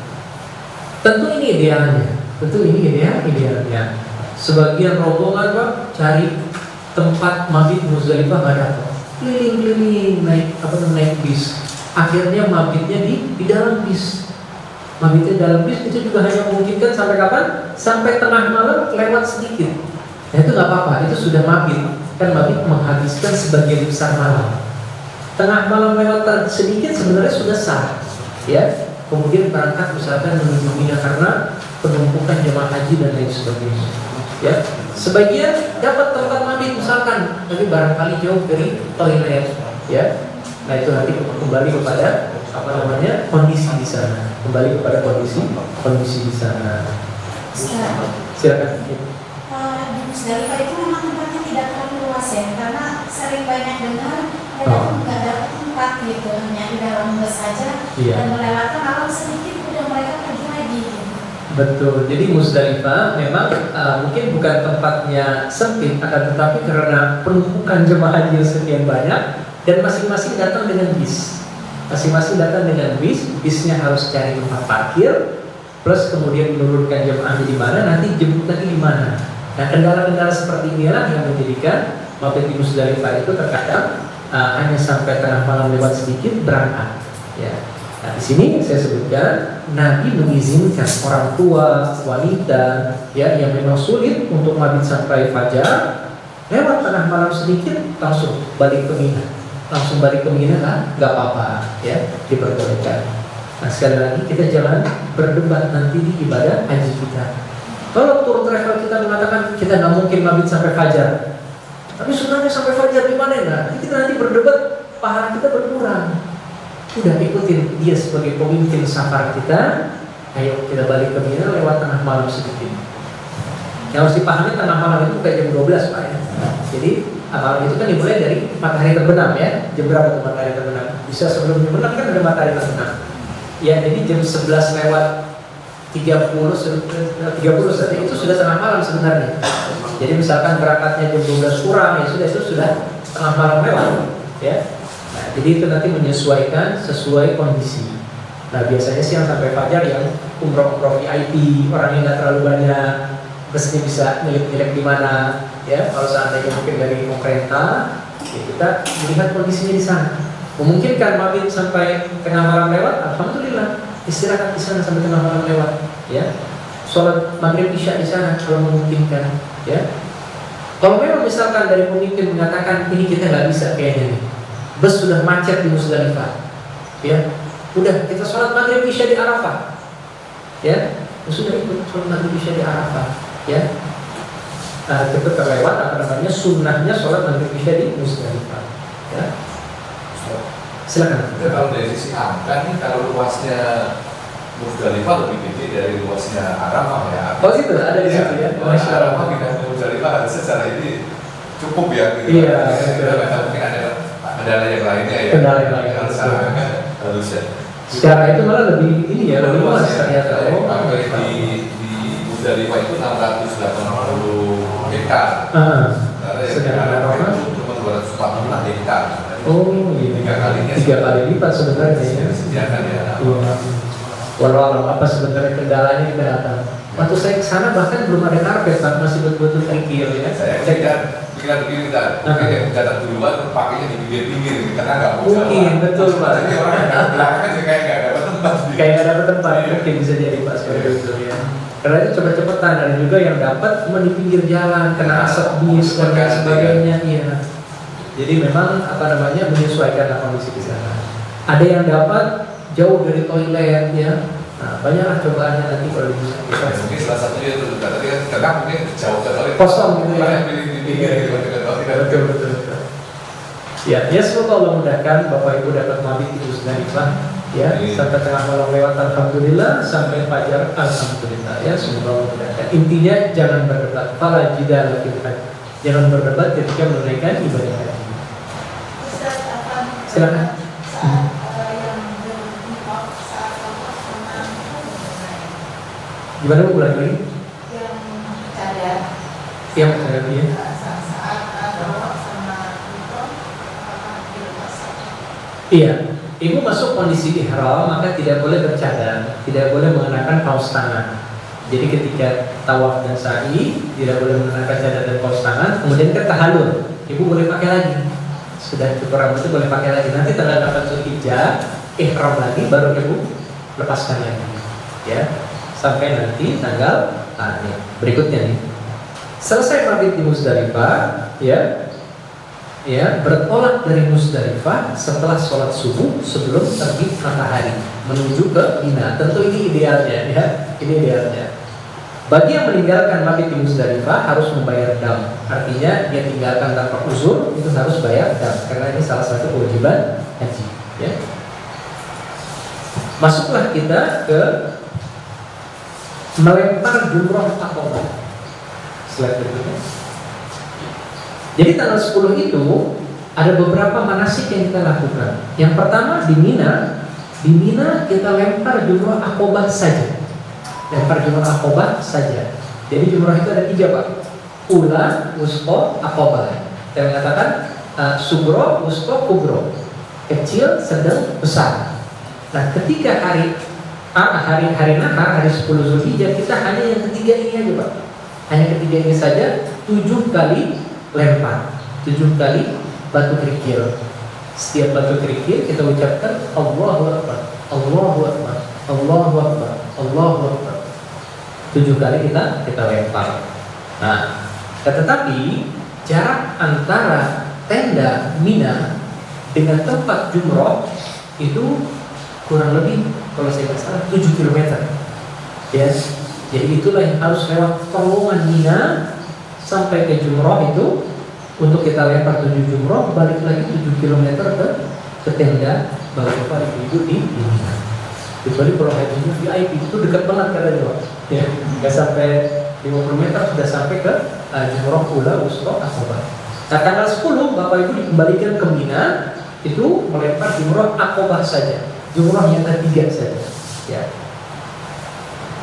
Speaker 1: Tentu ini idealnya. Idealnya. Sebagian rombongan, Pak, cari tempat mabit Muzdalifah nggak dapat. Keliling-keliling naik bis. Akhirnya mabitnya di dalam bis. Mabitnya dalam bis itu juga hanya memungkinkan sampai kapan? Sampai tengah malam lewat sedikit. Nah itu nggak apa-apa, itu sudah mabit. Kan mabit menghabiskan sebagian besar malam. Tengah malam lewat sedikit sebenarnya sudah sah, ya. Kemudian berangkat misalkan menuju Mina karena penumpukan jemaah haji dan lain sebagainya. Ya, sebagian dapat tempat mabit misalkan, tapi barangkali jauh dari toilet, ya. Nah itu nanti kembali kepada apa namanya kondisi di sana, kembali kepada kondisi di sana. Silakan.
Speaker 5: Di Musdalifah itu memang tempatnya tidak terlalu luas ya, karena sering banyak dengar mereka nggak dapat tempat gitu, hanya di dalam bus saja dan melewatkan malam sedikit udah mereka pergi lagi. Gitu.
Speaker 1: Betul. Jadi Musdalifah memang mungkin bukan tempatnya sempit, akan tetapi karena penumpukan jemaah haji yang sekian banyak dan masing-masing datang dengan bis. Masing-masing datang dengan bis, bisnya harus cari tempat parkir, plus kemudian menurunkan jemaahnya di mana, nanti jemputannya di mana. Nah, kendala-kendala seperti inilah yang menjadikan mabit di Musdalifah itu terkadang hanya sampai tengah malam lewat sedikit berangkat. Ya. Nah, di sini saya sebutkan Nabi mengizinkan orang tua, wanita, ya yang memang sulit untuk mabit sampai fajar, lewat tengah malam sedikit langsung balik ke Mina. Langsung balik ke Mina kan, nggak apa-apa, ya diperbolehkan. Nah sekali lagi kita jangan berdebat nanti di ibadah haji kita. Kalau tour travel kita mengatakan kita nggak mungkin mabit sampai fajar, tapi sebenarnya sampai fajar di mana enggak? Kita nanti berdebat, pahala kita berkurang. Udah ikutin dia sebagai pemimpin safar kita. Ayo kita balik ke Mina lewat tengah malam sedikit. Yang harus dipahami tengah malam itu bukan jam 12 Pak ya. Jadi malam itu kan dimulai dari matahari terbenam ya. Jam berapa tuh matahari terbenam? Bisa sebelum jam 6 kan ada matahari terbenam. Ya jadi jam 11 lewat 30 saja itu sudah tengah malam sebenarnya. Jadi misalkan berangkatnya jam 12 kurang ya sudah itu sudah tengah malam lewat ya. Nah, jadi itu nanti menyesuaikan sesuai kondisi. Nah biasanya sih yang sampai fajar yang umroh VIP, orang yang nggak terlalu banyak, busnya bisa nyelip-nyelip di mana ya. Kalau seandainya mungkin dari pemerintah, ya kita melihat kondisinya di sana. Memungkinkan mabit sampai tengah malam lewat, alhamdulillah istirahat di sana sampai tengah malam lewat, ya. Sholat maghrib isya di sana kalau memungkinkan, ya. Kalau memang misalkan dari pemimpin mengatakan ini kita nggak bisa kayaknya nih, bus sudah macet di Musdalifah, ya. Udah kita sholat maghrib isya di Arafah, ya. Sudah ikut sholat maghrib isya di Arafah, ya. Kita terlewat apa namanya sunnahnya sholat maghrib isya di Musdalifah, ya. Silakan.
Speaker 2: Kalau dari sisi angka nih, kalau luasnya Musdalifah lebih gede dari luasnya Arafah ya.
Speaker 1: Oh gitu, ada di situ ya.
Speaker 2: Arafah pindah ke Musdalifah harusnya secara ini cukup ya. Gitu.
Speaker 1: Iya.
Speaker 2: Mungkin ada yang lainnya ya.
Speaker 1: Kendala yang lain.
Speaker 2: Harusnya.
Speaker 1: Secara itu malah lebih ini ya, lebih luas ternyata.
Speaker 2: Di Musdalifah itu 680 hektar.
Speaker 1: Sedangkan Arafah
Speaker 2: cuma 240 hektar.
Speaker 1: Oh iya, 3 kali lipat sebenarnya ya.
Speaker 2: Sediakan ya.
Speaker 1: Walau apa sebenarnya kendalanya kita datang. Waktu saya ke sana bahkan belum ada karpet, Pak, masih betul-betul kerikil ya.
Speaker 2: Saya kira begini dan mungkin yang datang duluan pakainya di pinggir-pinggir karena nggak mau jalan.
Speaker 1: Mungkin betul Pak.
Speaker 2: Jadi orang yang belakang sih kayak nggak dapat tempat.
Speaker 1: Kayak nggak dapat tempat, mungkin bisa jadi Pak seperti itu ya. Karena itu cepet-cepetan, ada juga yang dapat cuma di pinggir jalan, kena asap bis dan lain sebagainya. Iya. Jadi memang apa namanya menyesuaikan kondisi di sana. Ada yang dapat jauh dari toilet ya. Nah, banyaklah cobaannya nanti kalau bisa.
Speaker 2: Mungkin salah satunya itu juga tadi kan karena mungkin jauh ke toilet.
Speaker 1: Kosong gitu ya.
Speaker 2: Pilih di pinggir gitu kan.
Speaker 1: Betul. Ya semoga Allah mudahkan Bapak Ibu dapat mabit di Musdalifah ya sampai tengah malam lewat alhamdulillah, sampai fajar alhamdulillah ya, semoga Allah mudahkan. Intinya jangan berdebat. Fala jidala fil hajj. Jangan berdebat ketika menunaikan ibadah haji.
Speaker 5: Ustaz,
Speaker 1: Silakan. Gimana Bu lagi?
Speaker 5: Yang cadar.
Speaker 1: Yang cadar ya. Iya, ibu masuk kondisi ihram maka tidak boleh bercadar, tidak boleh mengenakan kaos tangan. Jadi ketika tawaf dan sa'i tidak boleh mengenakan cadar dan kaos tangan. Kemudian ke tahallul, ibu boleh pakai lagi. Sudah cukur rambut itu boleh pakai lagi. Nanti tanggal 8 Zulhijjah ihram lagi baru ibu lepaskan lagi. ya, sampai nanti tanggal berikutnya nih. Selesai mabit di Muzdalifah, ya, bertolak dari Muzdalifah setelah sholat subuh sebelum terbit matahari menuju ke Mina. Tentu ini idealnya, ya, ini idealnya. Bagi yang meninggalkan mabit di Muzdalifah harus membayar dam. Artinya dia tinggalkan tanpa uzur itu harus bayar dam karena ini salah satu kewajiban haji. Ya. Masuklah kita ke melempar jumroh Aqabah. Slide berikutnya. Jadi tanggal 10 itu ada beberapa manasik yang kita lakukan. Yang pertama di Mina kita lempar jumroh Aqabah saja. Lempar jumroh Aqabah saja. Jadi jumroh itu ada 3 Pak. Ula, Wusqa, Aqabah. Saya mengatakan Sugro, Wusqa, Kubro. Kecil, sedang, besar. Nah, ketika hari Nahar, hari 10 Zulhijjah, kita hanya yang ketiga ini aja Pak. Hanya ketiga ini saja, 7 kali lempar, 7 kali batu kerikil. Setiap batu kerikil kita ucapkan Allahu Akbar, Allahu Akbar, Allahu Akbar, Allahu Akbar. 7 kali kita lempar. Nah, tetapi jarak antara tenda Mina dengan tempat jumroh itu kurang lebih, kalau saya nggak salah, 7 km. Ya, jadi itulah yang harus lewat terowongan Mina sampai ke jumroh itu untuk kita lempar 7 jumroh, balik lagi 7 km ke tenda bapak ibu di Mina. Kecuali kalau hajinya VIP itu dekat banget katanya, ya, nggak sampai 50 meter sudah sampai ke jumroh Ula, Wusqa, Aqabah. Nah, tanggal 10 bapak ibu dikembalikan ke Mina itu melempar jumroh Aqabah saja, jumroh yang ketiga saja. Ya.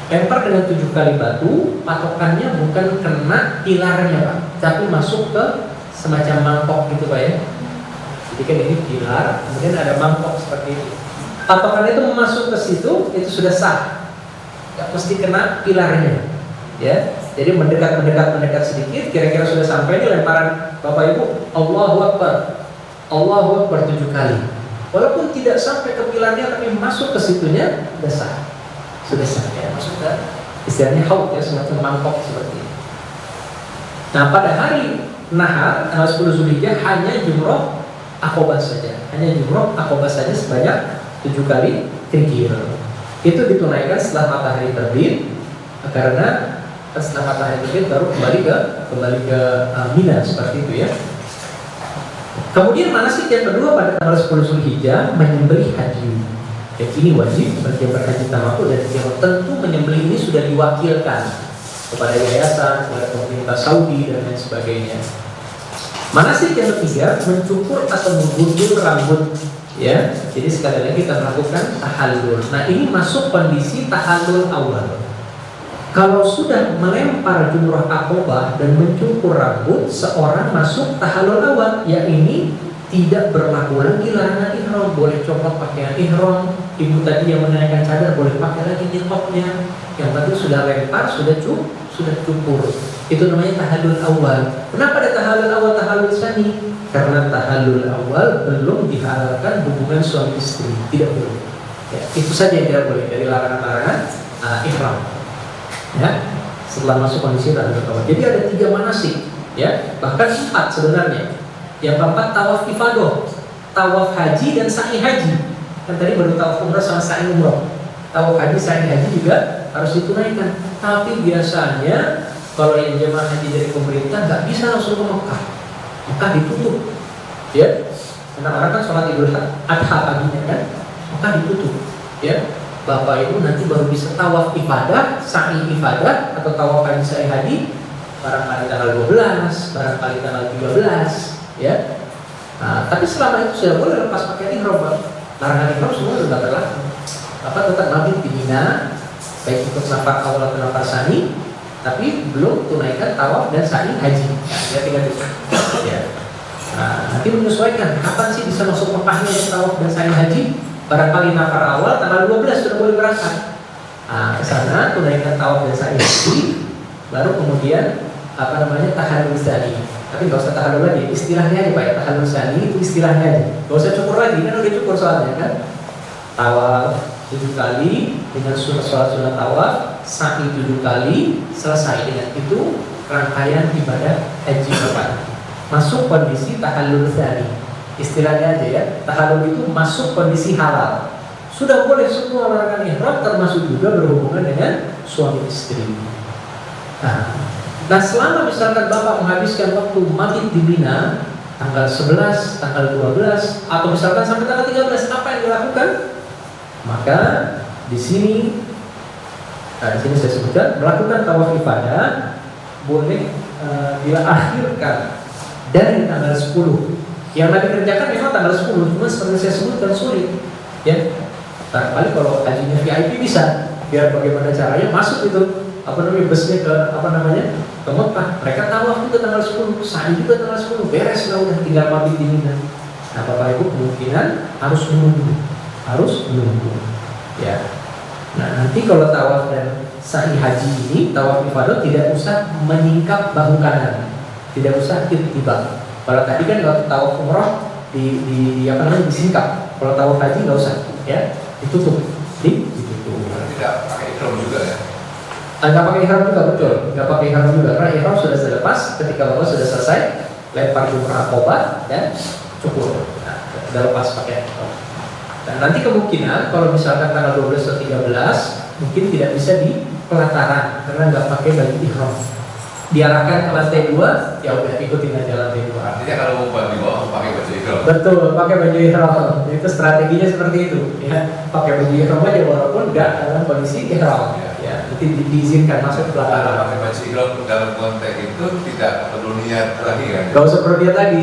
Speaker 1: Lempar dengan 7 kali batu, patokannya bukan kena pilarnya Pak, tapi masuk ke semacam mangkok gitu Pak ya. Jadi kan ini pilar, kemudian ada mangkok seperti itu. Patokan itu masuk ke situ, itu sudah sah. Gak mesti kena pilarnya. Ya, jadi mendekat sedikit, kira-kira sudah sampai ini lemparan Bapak Ibu, Allahu Akbar, Allahu Akbar 7 kali. Walaupun tidak sampai ke pilarnya, tapi masuk ke situnya, sudah sah. Sudah sampai masuk ke istilahnya haud ya, semacam mangkok seperti ini. Nah, pada hari Nahar tanggal 10 Zulhijjah hanya jumroh Aqabah saja, hanya jumroh Aqabah saja sebanyak 7 kali kerikil. Itu ditunaikan setelah matahari terbit, karena setelah matahari terbit baru kembali ke Mina seperti itu ya. Kemudian manasik yang kedua pada tanggal 10 Zulhijjah menyembelih haji. Ini wajib bagi yang berhaji tamattu, dan yang tentu menyembelih ini sudah diwakilkan kepada yayasan, kepada pemerintah Saudi dan lain sebagainya. Manasik yang ketiga mencukur atau menggunting rambut, ya. Jadi sekali lagi kita melakukan tahallul. Nah, ini masuk kondisi tahallul awal. Kalau sudah melempar jumroh Aqabah dan mencukur rambut, seorang masuk tahallul awal, ya ini tidak berlaku lagi larangan ihram, boleh copot pakaian ihram. Ibu tadi yang menaikkan cadar boleh pakai lagi niqabnya. Yang penting sudah lempar, sudah cukur. Itu namanya tahallul awal. Kenapa ada tahallul awal, tahallul tsani? Karena tahallul awal belum dihalalkan hubungan suami istri, tidak boleh. Ya, itu saja yang tidak boleh dari larangan-larangan ihram. Ya, setelah masuk kondisi tahallul awal. Jadi ada 3 manasik, ya, bahkan 4 sebenarnya. Yang keempat tawaf ifadah, tawaf haji dan sa'i haji. Kan tadi baru tawaf umrah sama sa'i umrah. Tawaf haji, sa'i haji juga harus ditunaikan. Tapi biasanya kalau yang jemaah haji dari pemerintah nggak bisa langsung ke Mekah. Mekah ditutup, ya. Karena orang kan sholat Idul Adha paginya kan, Mekah ditutup, ya. Bapak Ibu nanti baru bisa tawaf ibadah, sa'i ibadah atau tawaf haji, sa'i haji barangkali tanggal 12, barangkali tanggal 13. Ya, nah, tapi selama itu sudah boleh lepas pakaian ihram. Larangan ihram semua sudah berlaku. Apa tetap mabit di Mina, baik ikut nafar awal atau nafar sani, tapi belum tunaikan tawaf dan sa'i haji. Nah, ya tinggal itu. Ya. Nah, nanti menyesuaikan kapan sih bisa masuk Mekahnya tawaf dan sa'i haji. Barangkali nafar awal tanggal 12 sudah boleh berangkat. Nah, ke sana tunaikan tawaf dan sa'i haji, baru kemudian tahallul tsani. Tapi nggak usah tahallul lagi, istilahnya aja Pak ya, tahallul tsani itu istilahnya aja. Nggak usah cukur lagi, kan udah cukur soalnya kan. Tawaf, 7 kali dengan sholat sunat tawaf, sa'i 7 kali, selesai dengan itu rangkaian ibadah haji Bapak. Masuk kondisi tahallul tsani. Istilahnya aja ya, tahallul itu masuk kondisi halal. Sudah boleh semua larangan ihram, termasuk juga berhubungan dengan suami istri. Nah, selama misalkan Bapak menghabiskan waktu mabit di Mina tanggal 11, tanggal 12, atau misalkan sampai tanggal 13, apa yang dilakukan? Maka di sini saya sebutkan melakukan tawaf ifadah boleh diakhirkan dari tanggal 10. Yang Nabi kerjakan memang tanggal 10, cuma seperti saya sebutkan sulit, ya. Barangkali kalau hajinya VIP bisa, biar bagaimana caranya masuk itu busnya ke Mekah. Mereka tawaf juga tanggal 10, sa'i juga tanggal 10, beres lah, udah tinggal mabit di Mina. Nah, Bapak Ibu kemungkinan harus menunggu, ya. Nah, nanti kalau tawaf dan sa'i haji ini, tawaf ifadah tidak usah menyingkap bahu kanan, tidak usah tiba. Kalau tadi kan waktu tawaf umrah disingkap. Kalau tawaf haji nggak usah, ya, ditutup.
Speaker 2: Tidak pakai ihram juga ya?
Speaker 1: Nggak pakai ihram juga, betul. Nggak pakai ihram juga karena ihram sudah lepas ketika Bapak sudah selesai lempar jumrah Aqabah dan cukur. Nah, sudah lepas pakai ihram. Dan nanti kemungkinan kalau misalkan tanggal 12 atau 13 mungkin tidak bisa di pelataran karena nggak pakai baju ihram. Diarahkan ke lantai 2, ya udah ikutin aja lantai 2.
Speaker 2: Artinya kalau mau baju bawah pakai baju ihram.
Speaker 1: Betul, pakai baju ihram. Itu strateginya seperti itu, ya. Pakai baju ihram aja walaupun nggak dalam kondisi ihram, ya. Nanti diizinkan masuk ke
Speaker 2: Kalau
Speaker 1: pelataran.
Speaker 2: pakai baju ihram dalam konteks itu tidak perlu niat lagi kan?
Speaker 1: Gak usah perlu dia lagi.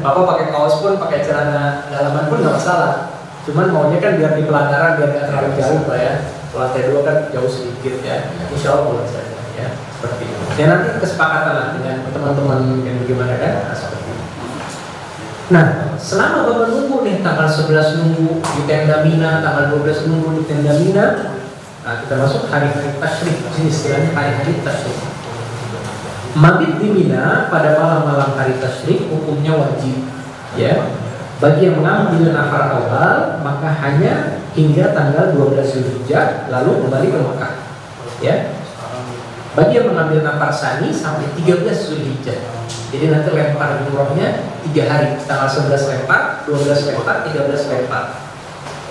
Speaker 1: Bapak pakai kaos pun, pakai celana dalaman pun nggak masalah. Cuman maunya kan biar di pelataran biar nggak terlalu jauh, Pak, ya. Lantai 2 kan jauh sedikit, ya. Insya Allah boleh saja, ya. Seperti itu. Ya nanti kesepakatan lah dengan teman-teman yang bagaimana kan. Nah, seperti itu. Nah, selama Bapak nunggu nih tanggal 11 nunggu di tenda Mina, tanggal 12 nunggu di tenda Mina. Nah, kita masuk hari-hari tasyrik. Ini istilahnya hari-hari tasyrik. Mabit di Mina pada malam-malam hari tasyrik hukumnya wajib, ya. Bagi yang mengambil nafar awal maka hanya hingga tanggal 12 Zulhijjah lalu kembali ke Mekah, ya. Bagi yang mengambil nafar sani sampai 13 Zulhijjah. Jadi nanti lempar jumrohnya 3 hari, tanggal 11 lempar, 12 lempar, 13 lempar.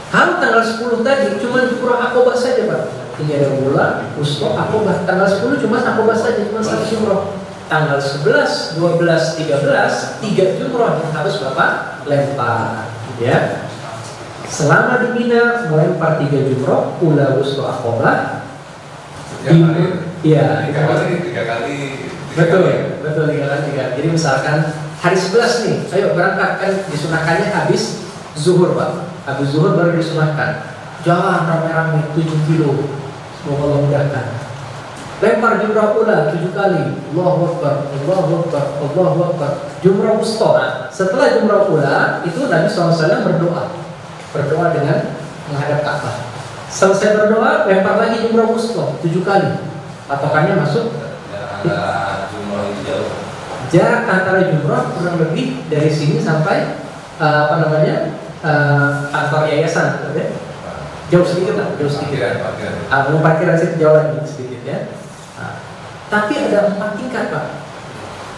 Speaker 1: Kalau tanggal 10 tadi cuma jumroh Aqabah saja, Pak. Ini ada bulan, Usra, Aqabah. Tanggal 10 cuma Aqabah saja, cuma 1 jumroh. Tanggal 11, 12, 13, 3 jumroh yang harus Bapak lempar, ya. Selama di Mina melempar 3 jumroh, Ula Usra Aqabah. Iya,
Speaker 2: 3 kali.
Speaker 1: Betul, 3 kali. Jadi misalkan hari 11 nih, ayo berangkat, kan disunahkannya habis zuhur, Pak. Habis zuhur baru disunahkan. Jalan rame-rame 7 kilo. Semoga Allah mudahkan. Lempar jumrah pula 7 kali. Allahu Akbar, Allahu Akbar, Allahu Akbar. Jumrah wusta. Setelah jumrah pula, itu Nabi SAW berdoa dengan menghadap Ka'bah. Selesai berdoa, lempar lagi jumrah wusta 7 kali. Patokannya masuk.
Speaker 4: Jumlah itu jauh.
Speaker 1: Jarak antara jumrah kurang lebih dari sini sampai kantor yayasan, ya. Jauh sedikit lah, jauh sedikit. Parkiran situ jauh lagi sedikit, ya. Tapi ada 4 tingkat, Pak.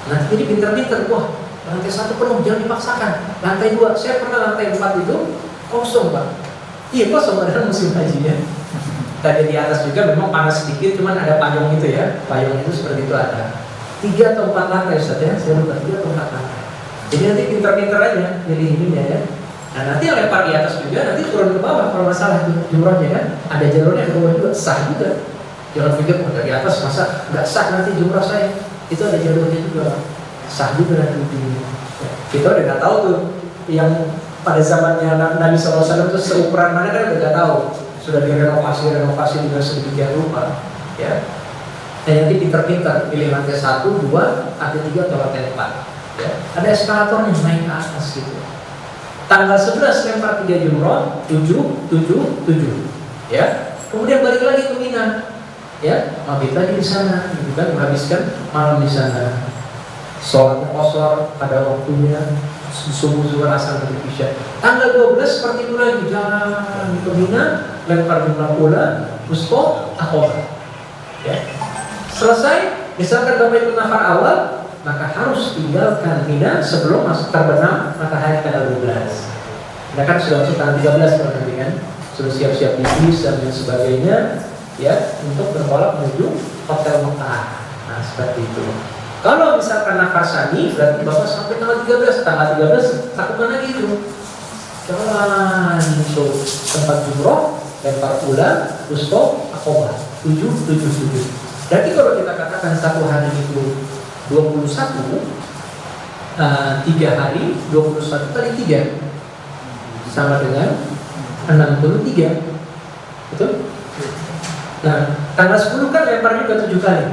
Speaker 1: Nah, jadi pinter-pinter, wah, lantai 1 penuh, jangan dipaksakan. Lantai 2, saya pernah lantai 4 itu kosong, Pak. Iya, kosong, adalah musim haji, ya. Tadi di atas juga memang panas sedikit, cuman ada payung itu, ya. Payung itu seperti itu ada. 3 atau 4 lantai, Ustaz, ya. Saya lupa, 3 atau 4 lantai. Jadi nanti pinter-pinter aja, jadi ininya, ya. Nah, nanti yang lempar di atas juga, nanti turun ke bawah kalau masalah jumrahnya, kan. Ada jalurnya ke bawah juga, sah juga. Jangan pikir dari atas masa nggak sah nanti jumrah saya. Itu ada jalurnya juga, sah juga nanti. Kita udah nggak tahu tuh yang pada zamannya Nabi SAW itu seukuran mana kan udah nggak tahu. Sudah direnovasi dengan sedemikian rupa, ya. Nah, nanti pintar-pintar pilih lantai 1, 2, lantai 3 atau lantai 4. Ya. Ada eskalatornya naik ke atas gitu. Tanggal 11 lempar 3 jumrah, 7, ya. Kemudian balik lagi ke Mina. Ya, mabit lagi di sana, gitu kan, menghabiskan malam di sana. Sholat qashar pada waktunya, subuh zuhur asar maghrib isya. Tanggal 12 seperti itu lagi, jalan ke Mina, lempar jumrah ula, wusta, aqabah. Ya. Selesai, misalkan Bapak ikut nafar awal, maka harus tinggalkan Mina sebelum masuk terbenam matahari tanggal 12. Kita kan sudah masuk tanggal 13 nanti kan, sudah siap-siap bis dan lain sebagainya, ya, untuk bertolak menuju hotel Mekah. Nah, seperti itu. Kalau misalkan nafar sani, berarti Bapak sampai tanggal 13 lakukan lagi itu. Jalan untuk tempat jumroh, lempar ular, wusta, aqabah, 7. Berarti kalau kita katakan satu hari itu 21, 3 hari, 21 kali 3 sama dengan 63. Betul? Nah, tanggal 10 kan lempar juga 7 kali.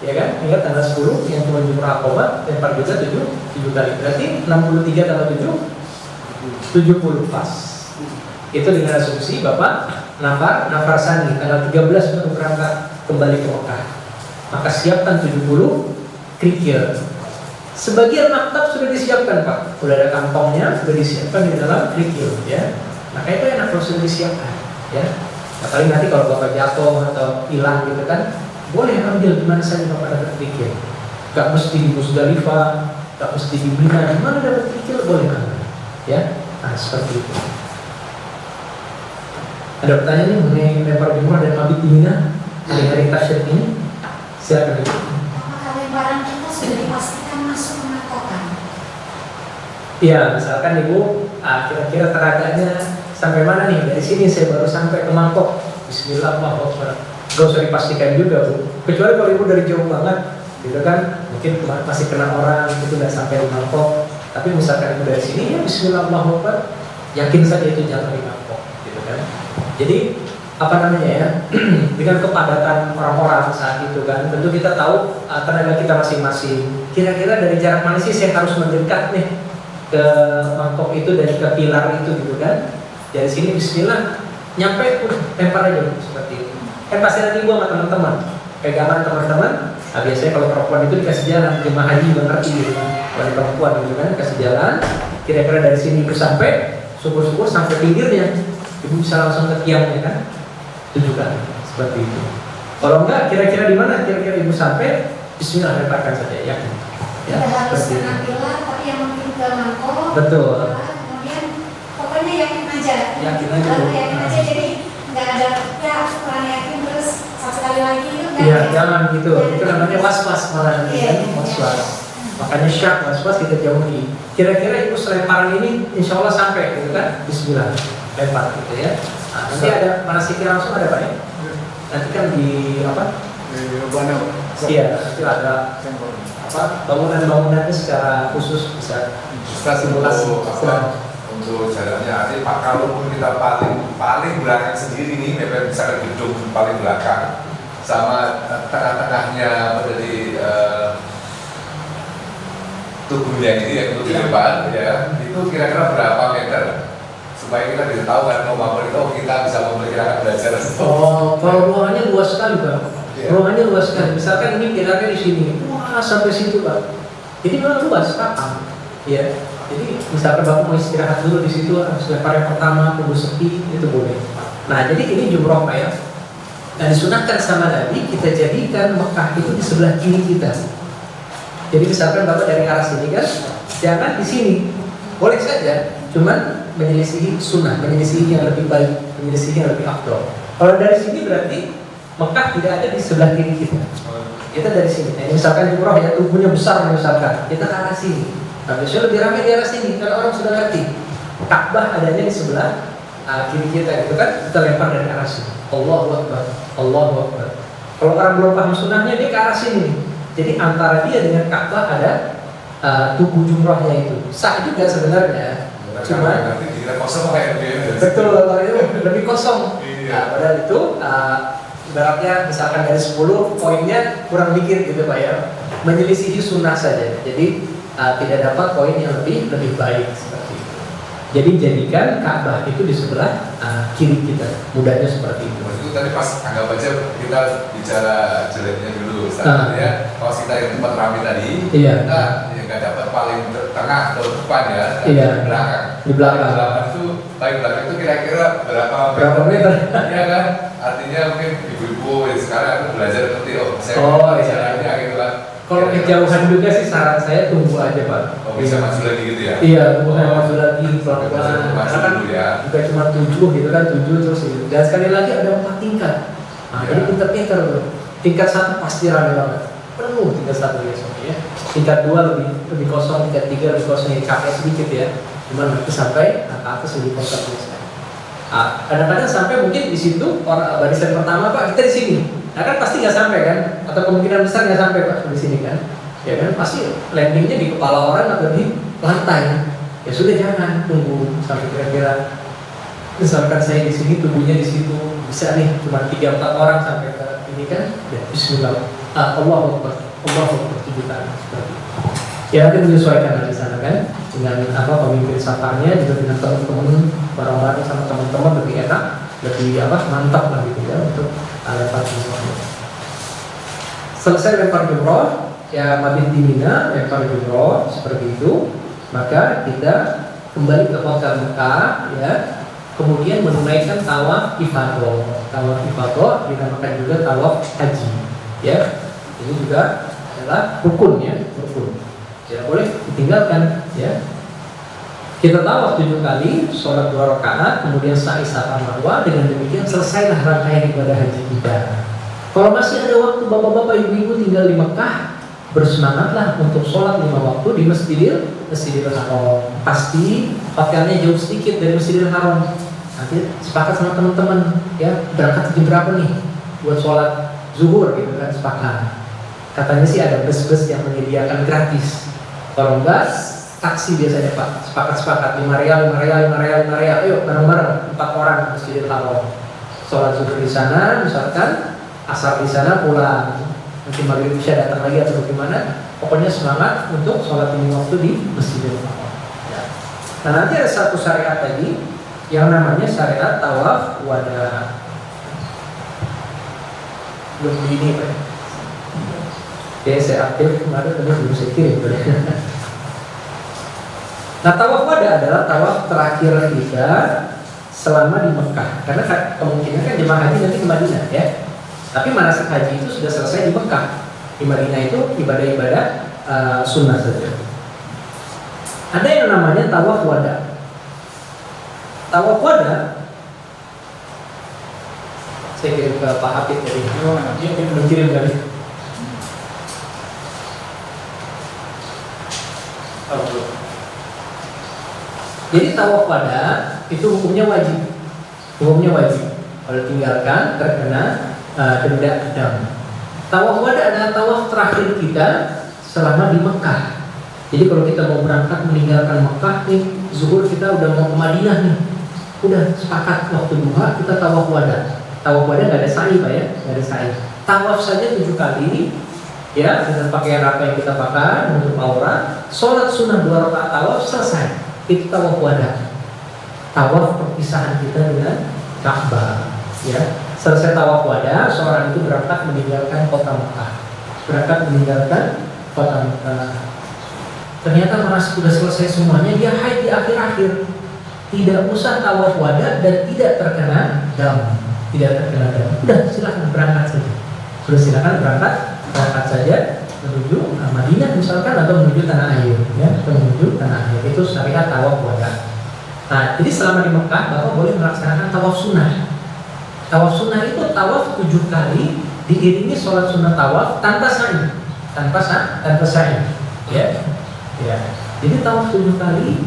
Speaker 1: Ya kan? Ingat tanggal 10 yang cuma jumrah aqabah, lempar juga 7 kali. Berarti 63 tambah 70 pas. Itu dengan asumsi Bapak nafar sani tanggal 13 baru berangkat kembali ke Mekah. Maka siapkan 70 kerikil. Sebagian maktab sudah disiapkan Pak, sudah ada kantongnya, sudah disiapkan di dalam kerikil, ya. Maka itu enak kalau sudah disiapkan, ya. Nah, paling nanti kalau Bapak jatuh atau hilang gitu kan, boleh ambil di mana saja Bapak dapat kerikil. Gak mesti di Musdalifah, gak mesti di Mina, di mana dapat kerikil boleh ambil, ya. Nah, seperti itu. Ada pertanyaan nih mengenai lempar jumrah dan mabit di Mina hari-hari tasyrik ini? Silakan.
Speaker 5: Apakah lemparan kita sudah dipastikan masuk ke Makkah?
Speaker 1: Iya, misalkan Ibu kira-kira teragaknya sampai mana nih? Dari sini saya baru sampai ke Mangkok. Bismillah, Allahu Akbar. Gak usah dipastikan juga, Bu. Kecuali kalau Ibu dari jauh banget, gitu kan? Mungkin masih kena orang, itu udah sampai di Mangkok. Tapi misalkan Ibu dari sini, ya Bismillah, Allahu Akbar. Yakin saja itu jalan di Mangkok, gitu kan? Jadi apa namanya ya, dengan kepadatan orang-orang saat itu kan, tentu kita tahu tenaga kita masing-masing. Kira-kira dari jarak mana sih saya harus mendekat nih ke mangkok itu dan ke pilar itu gitu kan? Dari sini Bismillah, nyampe udah lempar aja seperti itu. Kan pasti nanti gua sama teman-teman, pegangan teman-teman. Nah, biasanya kalau perempuan itu dikasih jalan, jemaah haji mengerti gitu kan? Kalau perempuan gitu kan, kasih jalan. Kira-kira dari sini Ibu sampai syukur-syukur sampai pinggirnya, Ibu bisa langsung ke tiangnya kan? Tunjukkan seperti itu. Kalau enggak, kira-kira di mana? Kira-kira Ibu sampai, Bismillah lemparkan saja, ya.
Speaker 5: Tidak harus kena pilar, tapi yang penting ke mangkok.
Speaker 1: Betul.
Speaker 5: Kemudian pokoknya yakin aja.
Speaker 1: Yakin aja.
Speaker 5: Yakin aja, jadi nggak ada ya aku kurang yakin terus satu kali lagi itu nggak.
Speaker 1: Iya, jangan gitu. Itu namanya was-was malah nanti kan, was-was. Makanya syak, was-was kita jauhi. Kira-kira Ibu selemparan ini, insya Allah sampai, gitu kan? Bismillah, lempar gitu ya. Nah, nanti ada manasiknya langsung ada Pak ya? Nanti kan di apa?
Speaker 3: Di Rebana.
Speaker 1: Iya, nanti ada apa bangunan-bangunannya secara khusus bisa simulasi.
Speaker 2: Untuk jalannya artinya Pak, kalau kita paling belakang sendiri nih, memang bisa ke gedung paling belakang sama tengah-tengahnya menjadi tubuhnya ini yang untuk di depan ya, itu kira-kira berapa meter? Supaya kita bisa tahu kan kita bisa memperkirakan belajar.
Speaker 1: Oh, kalau ruangannya luas sekali Pak.
Speaker 2: Yeah.
Speaker 1: Ruangannya luas sekali. Misalkan ini pilarnya di sini, wah sampai situ Pak. Jadi memang luas Pak. Ya. Jadi misalkan Bapak mau istirahat dulu di situ, harus lempar yang pertama, tunggu sepi, itu boleh. Nah, jadi ini jumroh Pak ya. Nah, disunahkan sama Nabi kita jadikan Mekah itu di sebelah kiri kita. Jadi misalkan Bapak dari arah sini kan, jangan di sini. Boleh saja, cuman menyelisihi sunnah, menyelisihi yang lebih baik, menyelisihi yang lebih afdol. Kalau dari sini berarti Mekah tidak ada di sebelah kiri kita. Kita dari sini. Nah, misalkan jumroh ya tubuhnya besar misalkan, kita ke arah sini. Nah, biasanya lebih ramai di arah sini karena orang sudah ngerti. Ka'bah adanya di sebelah kiri kita, itu kan kita lempar dari arah sini. Allahu Akbar, Allahu Akbar. Kalau orang belum paham sunnahnya dia ke arah sini. Jadi antara dia dengan Ka'bah ada tubuh jumrohnya itu. Sah juga sebenarnya. Cuma
Speaker 2: nanti dikira kosong kayak dia.
Speaker 1: betul, kalau itu lebih kosong. Nah, padahal itu ibaratnya misalkan dari 10 poinnya kurang dikit gitu Pak ya. Menyelisihi sunnah saja. Jadi tidak dapat poin yang lebih baik seperti itu. Jadi jadikan Ka'bah itu di sebelah kiri kita. Mudahnya seperti itu.
Speaker 2: Itu tadi pas anggap aja kita bicara jeleknya dulu. Ya, kalau kita yang tempat ramai tadi,
Speaker 1: iya.
Speaker 2: kita nggak dapat paling tengah atau depan ya,
Speaker 1: iya.
Speaker 2: di belakang.
Speaker 1: Di belakang.
Speaker 2: Di belakang itu paling belakang itu kira-kira berapa
Speaker 1: meter?
Speaker 2: Iya kan? Artinya mungkin ibu-ibu sekarang aku belajar seperti saya
Speaker 1: Iya.
Speaker 2: gitu kan.
Speaker 1: Kalau kejauhan juga sih saran saya tunggu aja Pak.
Speaker 2: Bisa maju lagi gitu ya?
Speaker 1: Iya, tunggu maju lagi pelan-pelan.
Speaker 2: Maju
Speaker 1: Karena
Speaker 2: dulu ya.
Speaker 1: juga cuma 7 gitu kan, 7 terus gitu. Dan sekali lagi ada 4 tingkat. Nah,
Speaker 2: Iya.
Speaker 1: jadi pinter-pinter tuh. Tingkat 1 pasti rame banget. Penuh tingkat 1 biasanya ya. Tingkat 2 lebih kosong, tingkat 3 lebih kosong, ya capek sedikit ya. Cuman nanti sampai ke atas lebih kosong biasanya. Nah, kadang-kadang sampai mungkin di situ orang barisan pertama Pak, kita di sini. Nah kan pasti nggak sampai kan? Atau kemungkinan besar nggak sampai Pak di sini kan? Ya kan pasti landingnya di kepala orang atau di lantai. Ya sudah jangan tunggu sampai kira-kira misalkan saya di sini tubuhnya di situ bisa nih cuma 3-4 orang sampai ke ini kan? Ya Bismillah. Allahu Akbar. Allahu Akbar 7 kali seperti itu. Ya nanti menyesuaikan di sana kan dengan pemimpin safarnya juga dengan teman-teman bareng-bareng sama teman-teman lebih enak, lebih mantap lah gitu ya untuk lempar jumroh. Selesai lempar jumroh, ya mabit di Mina, lempar jumroh seperti itu, maka kita kembali ke kota Mekah, ya, kemudian menunaikan tawaf ifadah. Tawaf ifadah dinamakan juga tawaf haji, ya. Ini juga adalah rukun ya, rukun. Tidak boleh ditinggalkan, ya. Kita tawaf 7 kali, sholat 2 rakaat, kemudian sa'i Safa Marwah. Dengan demikian selesailah rangkaian ibadah haji kita. Kalau masih ada waktu bapak-bapak ibu-ibu tinggal di Mekah, bersemangatlah untuk sholat 5 waktu di Masjidil Haram. Pasti hotelnya jauh sedikit dari Masjidil Haram. Nanti sepakat sama teman-teman, ya berangkat jam berapa nih buat sholat zuhur gitu kan, sepakat. Katanya sih ada bus-bus yang menyediakan gratis. Kalau enggak, taksi biasanya Pak, sepakat 5 rial, ayo bareng-bareng 4 orang ke Masjidil Haram. Sholat zuhur di sana, misalkan asar di sana, pulang. Nanti maghrib bisa datang lagi atau bagaimana? Pokoknya semangat untuk sholat 5 waktu di Masjidil Haram. Ya. Nah nanti ada satu syariat tadi yang namanya syariat tawaf wada. Belum ini Pak. Ya saya aktif kemarin tapi belum saya kirim. Nah tawaf wada adalah tawaf terakhir kita selama di Mekah. Karena kemungkinan kan jemaah haji nanti ke Madinah ya. Tapi manasik haji itu sudah selesai di Mekah. Di Madinah itu ibadah-ibadah sunnah saja. Ada yang namanya tawaf wada. Tawaf wada saya kirim ke Pak Habib tadi. Dia mengirim kali. Jadi tawaf wada itu hukumnya wajib. Hukumnya wajib. Kalau tinggalkan terkena denda dam. Tawaf wada adalah tawaf terakhir kita selama di Mekah. Jadi kalau kita mau berangkat meninggalkan Mekah nih, zuhur kita udah mau ke Madinah nih, udah sepakat waktu duha kita tawaf wada. Tawaf wada nggak ada sa'i Pak ya, nggak ada sa'i. Tawaf saja 7 kali, ya dengan pakaian apa yang kita pakai, menutup aurat. Sholat sunnah 2 rakaat tawaf selesai. Itu tawaf wada. Tawaf perpisahan kita dengan Ka'bah, ya. Selesai tawaf wada, seorang itu berangkat meninggalkan kota Mekah. Berangkat meninggalkan kota Mekah. Ternyata merasa sudah selesai semuanya, dia haid di akhir-akhir. Tidak usah tawaf wada dan tidak terkena dam. Tidak terkena dam. Udah silakan berangkat saja. Sudah silakan berangkat saja menuju Madinah misalkan atau menuju tanah air, ya, atau menuju tanah air. Itu syariat tawaf wada. Nah, jadi selama di Mekah Bapak boleh melaksanakan tawaf sunnah. Tawaf sunnah itu tawaf 7 kali diiringi sholat sunnah tawaf tanpa sa'i, tanpa sa'i, ya. Ya. Jadi tawaf 7 kali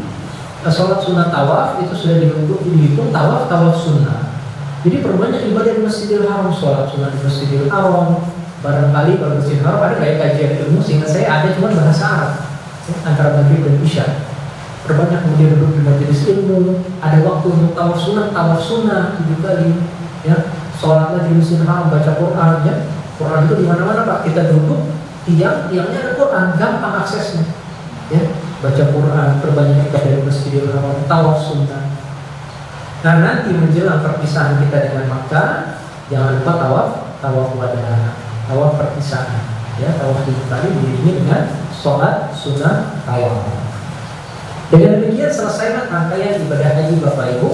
Speaker 1: sholat sunnah tawaf itu sudah dihitung tawaf sunnah. Jadi perbanyak ibadah di Masjidil Haram, sholat sunnah di Masjidil Haram. Barangkali kalau Masjidil Haram ada kayak kajian ilmu, sehingga saya ada cuma bahasa Arab ya, antara maghrib dan isya. Perbanyak kemudian duduk di majelis ilmu, ada waktu untuk tawaf sunnah 7 kali. Ya, sholatlah di Masjidil Haram, baca Quran ya. Quran itu di mana-mana Pak. Kita duduk, tiangnya ada Quran, gampang aksesnya. Ya, baca Quran, perbanyak kita dari Masjidil Haram, tawaf sunnah. Nah nanti menjelang perpisahan kita dengan Makkah, jangan lupa tawaf wada, tawaf perpisahan. Ya, tawaf 7 kali diiringi dengan sholat sunnah tawaf. Dengan demikian selesailah rangkaian ibadah haji Bapak Ibu.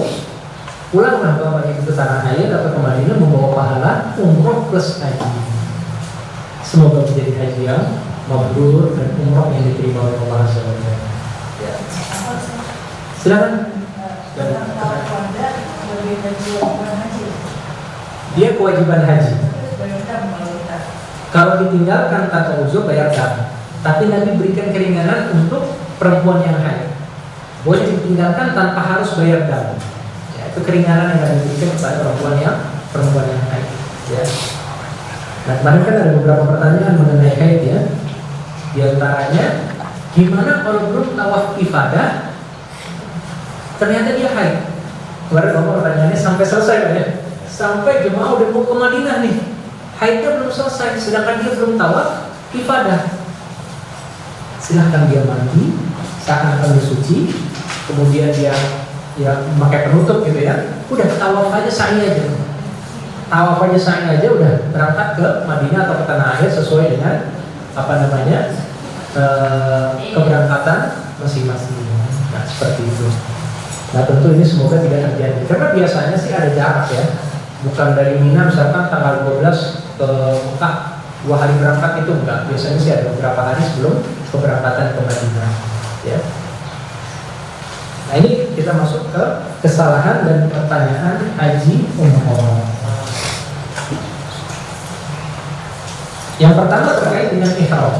Speaker 1: Pulanglah Bapak Ibu ke tanah air atau ke Madinah membawa pahala umroh plus haji. Semoga menjadi haji yang mabrur dan umroh yang diterima oleh Allah SWT. Ya. Silakan. Dia kewajiban haji. Kalau ditinggalkan tanpa uzur bayar dam. Tapi Nabi berikan keringanan untuk perempuan yang haid. Boleh ditinggalkan tanpa harus bayar dam. Ya, itu keringanan yang Nabi berikan kepada perempuan yang haid. Ya. Nah, kemarin kan ada beberapa pertanyaan mengenai haid ya. Di antaranya, gimana kalau belum tawaf ifadah ternyata dia haid? Kemarin Bapak pertanyaannya sampai selesai kan ya? Sampai jemaah udah mau ke Madinah nih, haidnya belum selesai, sedangkan dia belum tawaf ifadah. Silahkan dia mandi, seakan-akan bersuci, kemudian dia memakai penutup gitu ya. Udah tawaf aja sa'i aja. Tawaf aja sa'i aja udah berangkat ke Madinah atau ke tanah air sesuai dengan keberangkatan masing-masing. Nah, seperti itu. Nah, tentu ini semoga tidak terjadi. Karena biasanya sih ada jarak ya. Bukan dari Mina misalkan tanggal 12 ke Mekah 2 hari berangkat itu enggak. Biasanya sih ada beberapa hari sebelum keberangkatan ke Madinah. Ya. Nah, ini kita masuk ke kesalahan dan pertanyaan haji umroh. Yang pertama terkait dengan ihram.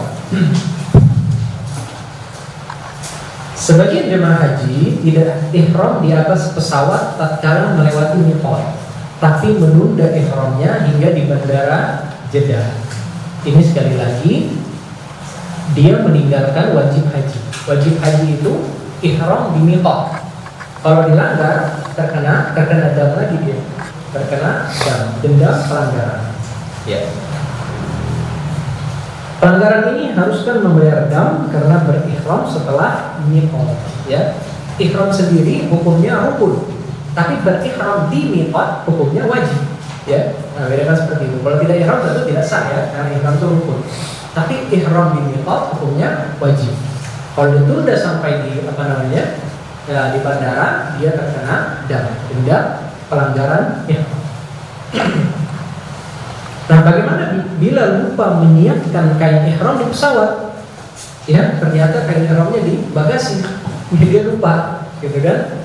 Speaker 1: Sebagian jemaah haji tidak ihram di atas pesawat tatkala melewati miqat, tapi menunda ihramnya hingga di bandara Jeddah. Ini sekali lagi dia meninggalkan wajib haji. Wajib haji itu ihram di miqat. Kalau dilanggar terkena dam lagi dia. Terkena denda pelanggaran. Ya. Pelanggaran ini haruskan membayar dam karena berihram setelah miqat. Ya, ihram sendiri hukumnya rukun, tapi berihram di miqat hukumnya wajib. Ya, nah bedakan seperti itu. Kalau tidak ihram tentu tidak sah ya, karena ihram itu rukun. Tapi ihram di miqat hukumnya wajib. Kalau ditunda sampai di di bandara, dia terkena denda pelanggaran ihram. Nah, bagaimana bila lupa menyiapkan kain ihram di pesawat? Ya, ternyata kain ihramnya di bagasi, dia lupa, gitu kan?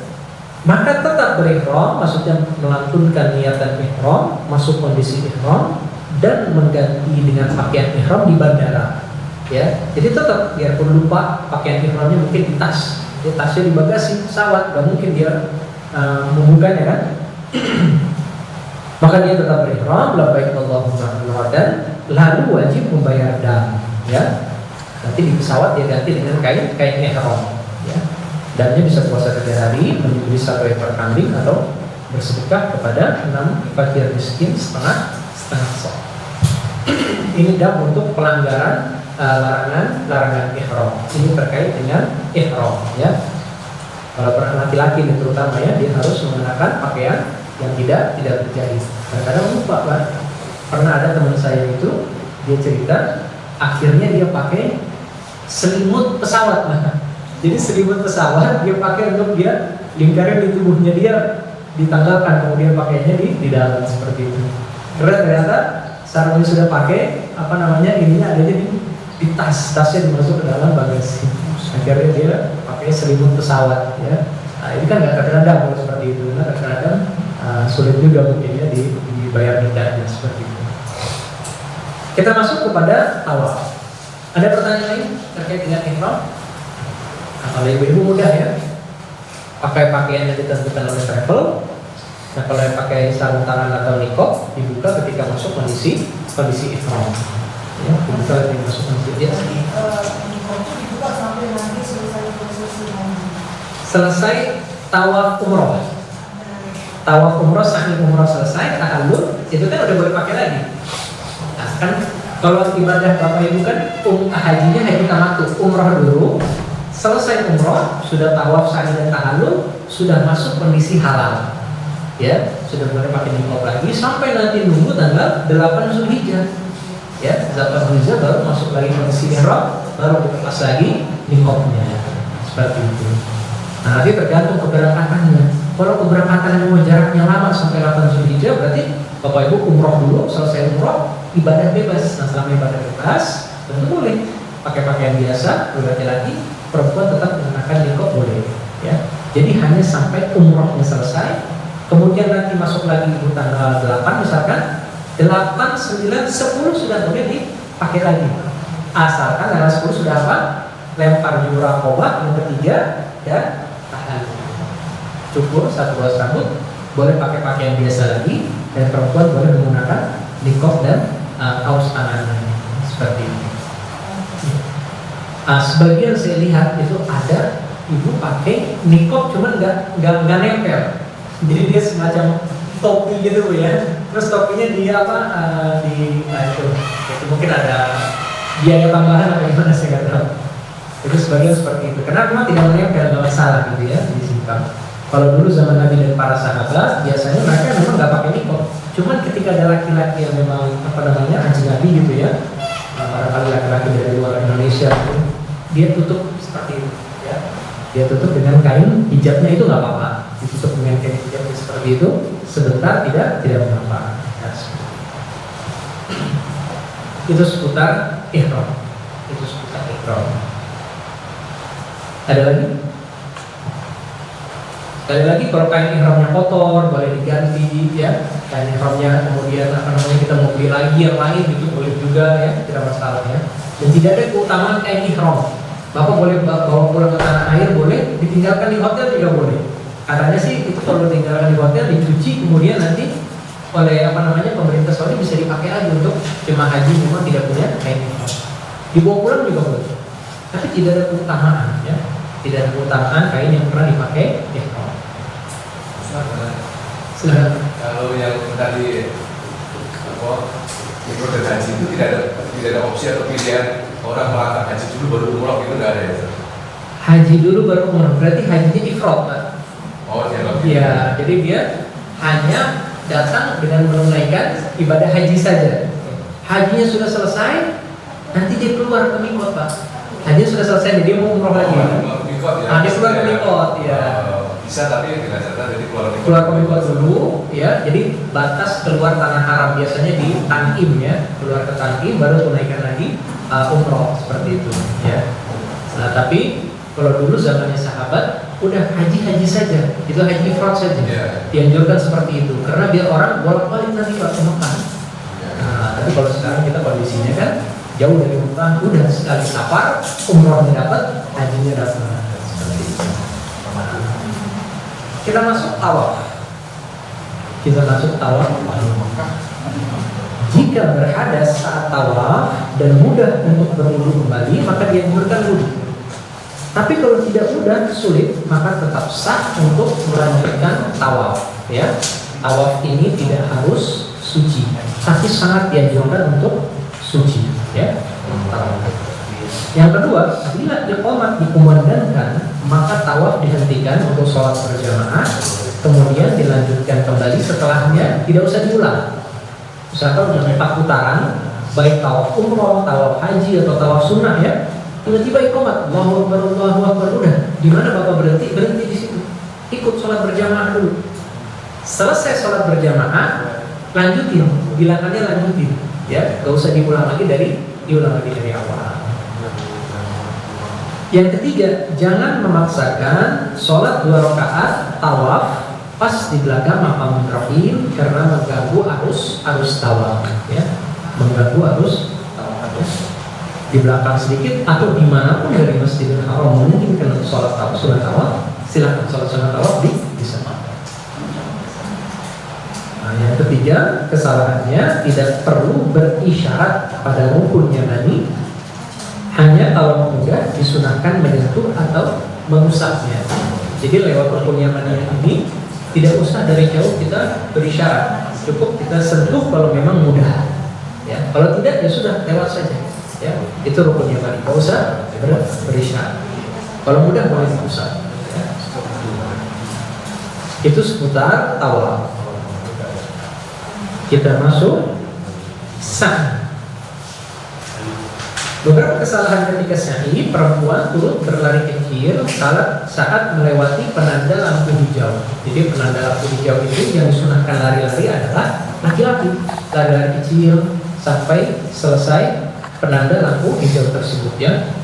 Speaker 1: Maka tetap berihram, maksudnya melantunkan niatan ihram, masuk kondisi ihram dan mengganti dengan pakaian ihram di bandara. Ya, jadi tetap biarpun lupa pakaian ihramnya mungkin di tas, tasnya di bagasi pesawat, gak mungkin dia membukanya kan? Maka dia tetap berihram, labbaik Allahumma umratan, lalu wajib membayar dam. Ya, nanti di pesawat dia ganti dengan kain ihram. Ya, damnya bisa puasa 3 hari, menyembelih 1 ekor kambing atau bersedekah kepada 6 fakir miskin setengah sok. Ini dam untuk pelanggaran larangan ihram. Ini terkait dengan ihram. Ya, kalau laki-laki terutama ya, dia harus mengenakan pakaian yang tidak berjahit. Kadang-kadang lupa kan. Pernah ada teman saya itu, dia cerita akhirnya dia pakai selimut pesawat. Jadi selimut pesawat dia pakai untuk dia lingkaran di tubuhnya dia ditanggalkan, kemudian pakainya di dalam seperti itu. Karena ternyata sarungnya sudah pakai ininya adanya di tasnya dimasuk ke dalam bagasi. Akhirnya dia pakai selimut pesawat ya. Nah, ini kan nggak terkena dam kalau seperti itu. Nah, terkena dam sulit juga mungkin ya dibayar dendanya seperti itu. Kita masuk kepada tawaf. Ada pertanyaan lain terkait dengan ihram? Nah, kalau ibu-ibu mudah ya, pakai pakaian yang ditentukan oleh travel. Nah, kalau yang pakai sarung tangan atau niqab dibuka ketika masuk kondisi ihram. Ya, dibuka ketika masuk kondisi dia.
Speaker 5: Dibuka sampai nanti
Speaker 1: selesai tawaf umroh. Tawaf umroh, sa'i umroh selesai, tahallul, itu kan udah boleh pakai lagi. Nah, kan kalau ibadah Bapak Ibu kan hajinya haji tamattu, umroh dulu, selesai umroh, sudah tawaf, sa'i dan tahallul, sudah masuk kondisi halal. Ya, sudah boleh pakai niqab lagi sampai nanti nunggu tanggal 8 Zulhijjah. Ya, 8 Zulhijjah baru masuk lagi kondisi ihram, baru dilepas lagi niqabnya. Seperti itu. Nah, nanti tergantung keberangkatannya. Kalau keberangkatan yang jaraknya lama sampai 8 Zulhijjah, berarti Bapak Ibu umroh dulu, selesai umroh, ibadah bebas. Nah, selama ibadah bebas, tentu boleh pakai pakaian biasa, laki-laki, perempuan tetap mengenakan niqab boleh. Ya. Jadi hanya sampai umrohnya selesai, kemudian nanti masuk lagi di tanggal 8 misalkan, 8, 9, 10 sudah boleh dipakai lagi. Asalkan tanggal 10 sudah apa? Lempar jumrah Aqabah, yang ketiga, ya tahan. Cukur 1 ruas rambut, boleh pakai pakaian biasa lagi, dan perempuan boleh menggunakan niqab dan kaos tangan seperti ini. Sebagian saya lihat itu ada ibu pakai niqab cuman nggak nempel, jadi dia semacam topi gitu ya. Terus topinya dia itu mungkin ada biaya tambahan atau gimana saya nggak tahu. Itu sebagian seperti itu. Karena memang tidak menempel, nggak masalah gitu ya, disimpan. Kalau dulu zaman Nabi dan para sahabat, biasanya mereka memang nggak pakai niqab. Cuman ketika ada laki-laki yang memang ajnabi gitu ya, barangkali laki-laki dari luar Indonesia, dia tutup seperti itu. Ya. Dia tutup dengan kain hijabnya itu nggak apa-apa. Ditutup dengan kain hijabnya seperti itu, sebentar tidak mengapa. Ya, itu seputar ihram. Itu seputar ihram. Ada lagi? Sekali lagi, kalau kain ihramnya kotor boleh diganti ya. Kain ihramnya kemudian kita mau beli lagi yang lain itu boleh juga ya, tidak masalah ya. Dan tidak ada keutamaan kain ihram. Bapak boleh bawa pulang ke tanah air, boleh ditinggalkan di hotel juga boleh. Katanya sih itu kalau ditinggalkan di hotel dicuci kemudian nanti oleh pemerintah Saudi bisa dipakai lagi untuk jemaah haji memang tidak punya kain ihram. Dibawa pulang juga boleh. Tapi tidak ada keutamaan ya. Tidak ada keutamaan kain yang pernah dipakai ihram. Silakan.
Speaker 2: Kalau yang tadi ikut haji itu tidak ada opsi atau pilihan orang melakukan haji dulu baru umroh, itu nggak ada ya?
Speaker 1: Haji dulu baru umroh, berarti hajinya ifrad, Pak.
Speaker 2: Oh
Speaker 1: ya, jadi dia hanya datang dengan menunaikan ibadah haji saja. Hajinya sudah selesai, nanti dia keluar ke mikot, Pak. Hajinya sudah selesai, dia mau umroh lagi. Dia keluar ke mikot, ya.
Speaker 2: Bisa, tapi dengan catatan jadi
Speaker 1: keluar ke mikot dulu, ya. Jadi batas keluar tanah haram biasanya di Tan'im ya, keluar ke Tan'im baru tunaikan lagi umroh seperti itu, ya. Nah, tapi kalau dulu zamannya sahabat udah haji saja, itu haji ifrad saja. Dianjurkan seperti itu karena biar orang bolak-balik nanti ke Mekah. Nah, tapi kalau sekarang kita kondisinya kan jauh dari Mekah, udah sekali safar, umrohnya dapat, hajinya dapat. Seperti itu. Kita masuk tawaf. Jika berhadas saat tawaf dan mudah untuk berwudu kembali, maka dianjurkan wudu. Tapi kalau tidak mudah, sulit, maka tetap sah untuk melanjutkan tawaf. Ya, tawaf ini tidak harus suci, tapi sangat dianjurkan untuk suci. Ya. Yang kedua, bila iqamah dikumandangkan, maka tawaf dihentikan untuk sholat berjamaah, kemudian dilanjutkan kembali setelahnya, tidak usah diulang. Misalkan udah 4 putaran, baik tawaf umroh, tawaf haji atau tawaf sunnah ya, tiba-tiba iqamah, Allahu Akbar, udah. Di mana Bapak berhenti di situ. Ikut sholat berjamaah dulu. Selesai sholat berjamaah, lanjutin, bilangannya lanjutin, ya, gak usah diulang lagi dari awal. Yang ketiga, jangan memaksakan sholat 2 rakaat tawaf pas di belakang maqam Ibrahim karena mengganggu arus tawaf, ya, mengganggu arus tawaf. Di belakang sedikit atau dimanapun dari Masjidil Haram memungkinkan untuk sholat tawaf, sunat tawaf, silakan sholat sunat tawaf di sana. Nah, yang ketiga, kesalahannya tidak perlu berisyarat pada rukun yamani. Hanya kalau mudah disunahkan menyentuh atau mengusapnya. Jadi lewat rukun yamani ini tidak usah dari jauh kita berisyarat, cukup kita sentuh kalau memang mudah. Ya, kalau tidak ya sudah lewat saja. Ya, itu rukun yamani. Tidak usah berisyarat. Kalau mudah boleh diusap. Ya. Itu seputar tawaf. Kita masuk sa'i. Beberapa kesalahan ketika sa'i, perempuan turut berlari kecil saat melewati penanda lampu hijau. Jadi penanda lampu hijau itu yang disunahkan lari-lari adalah laki-laki, lari-lari kecil sampai selesai penanda lampu hijau tersebut ya.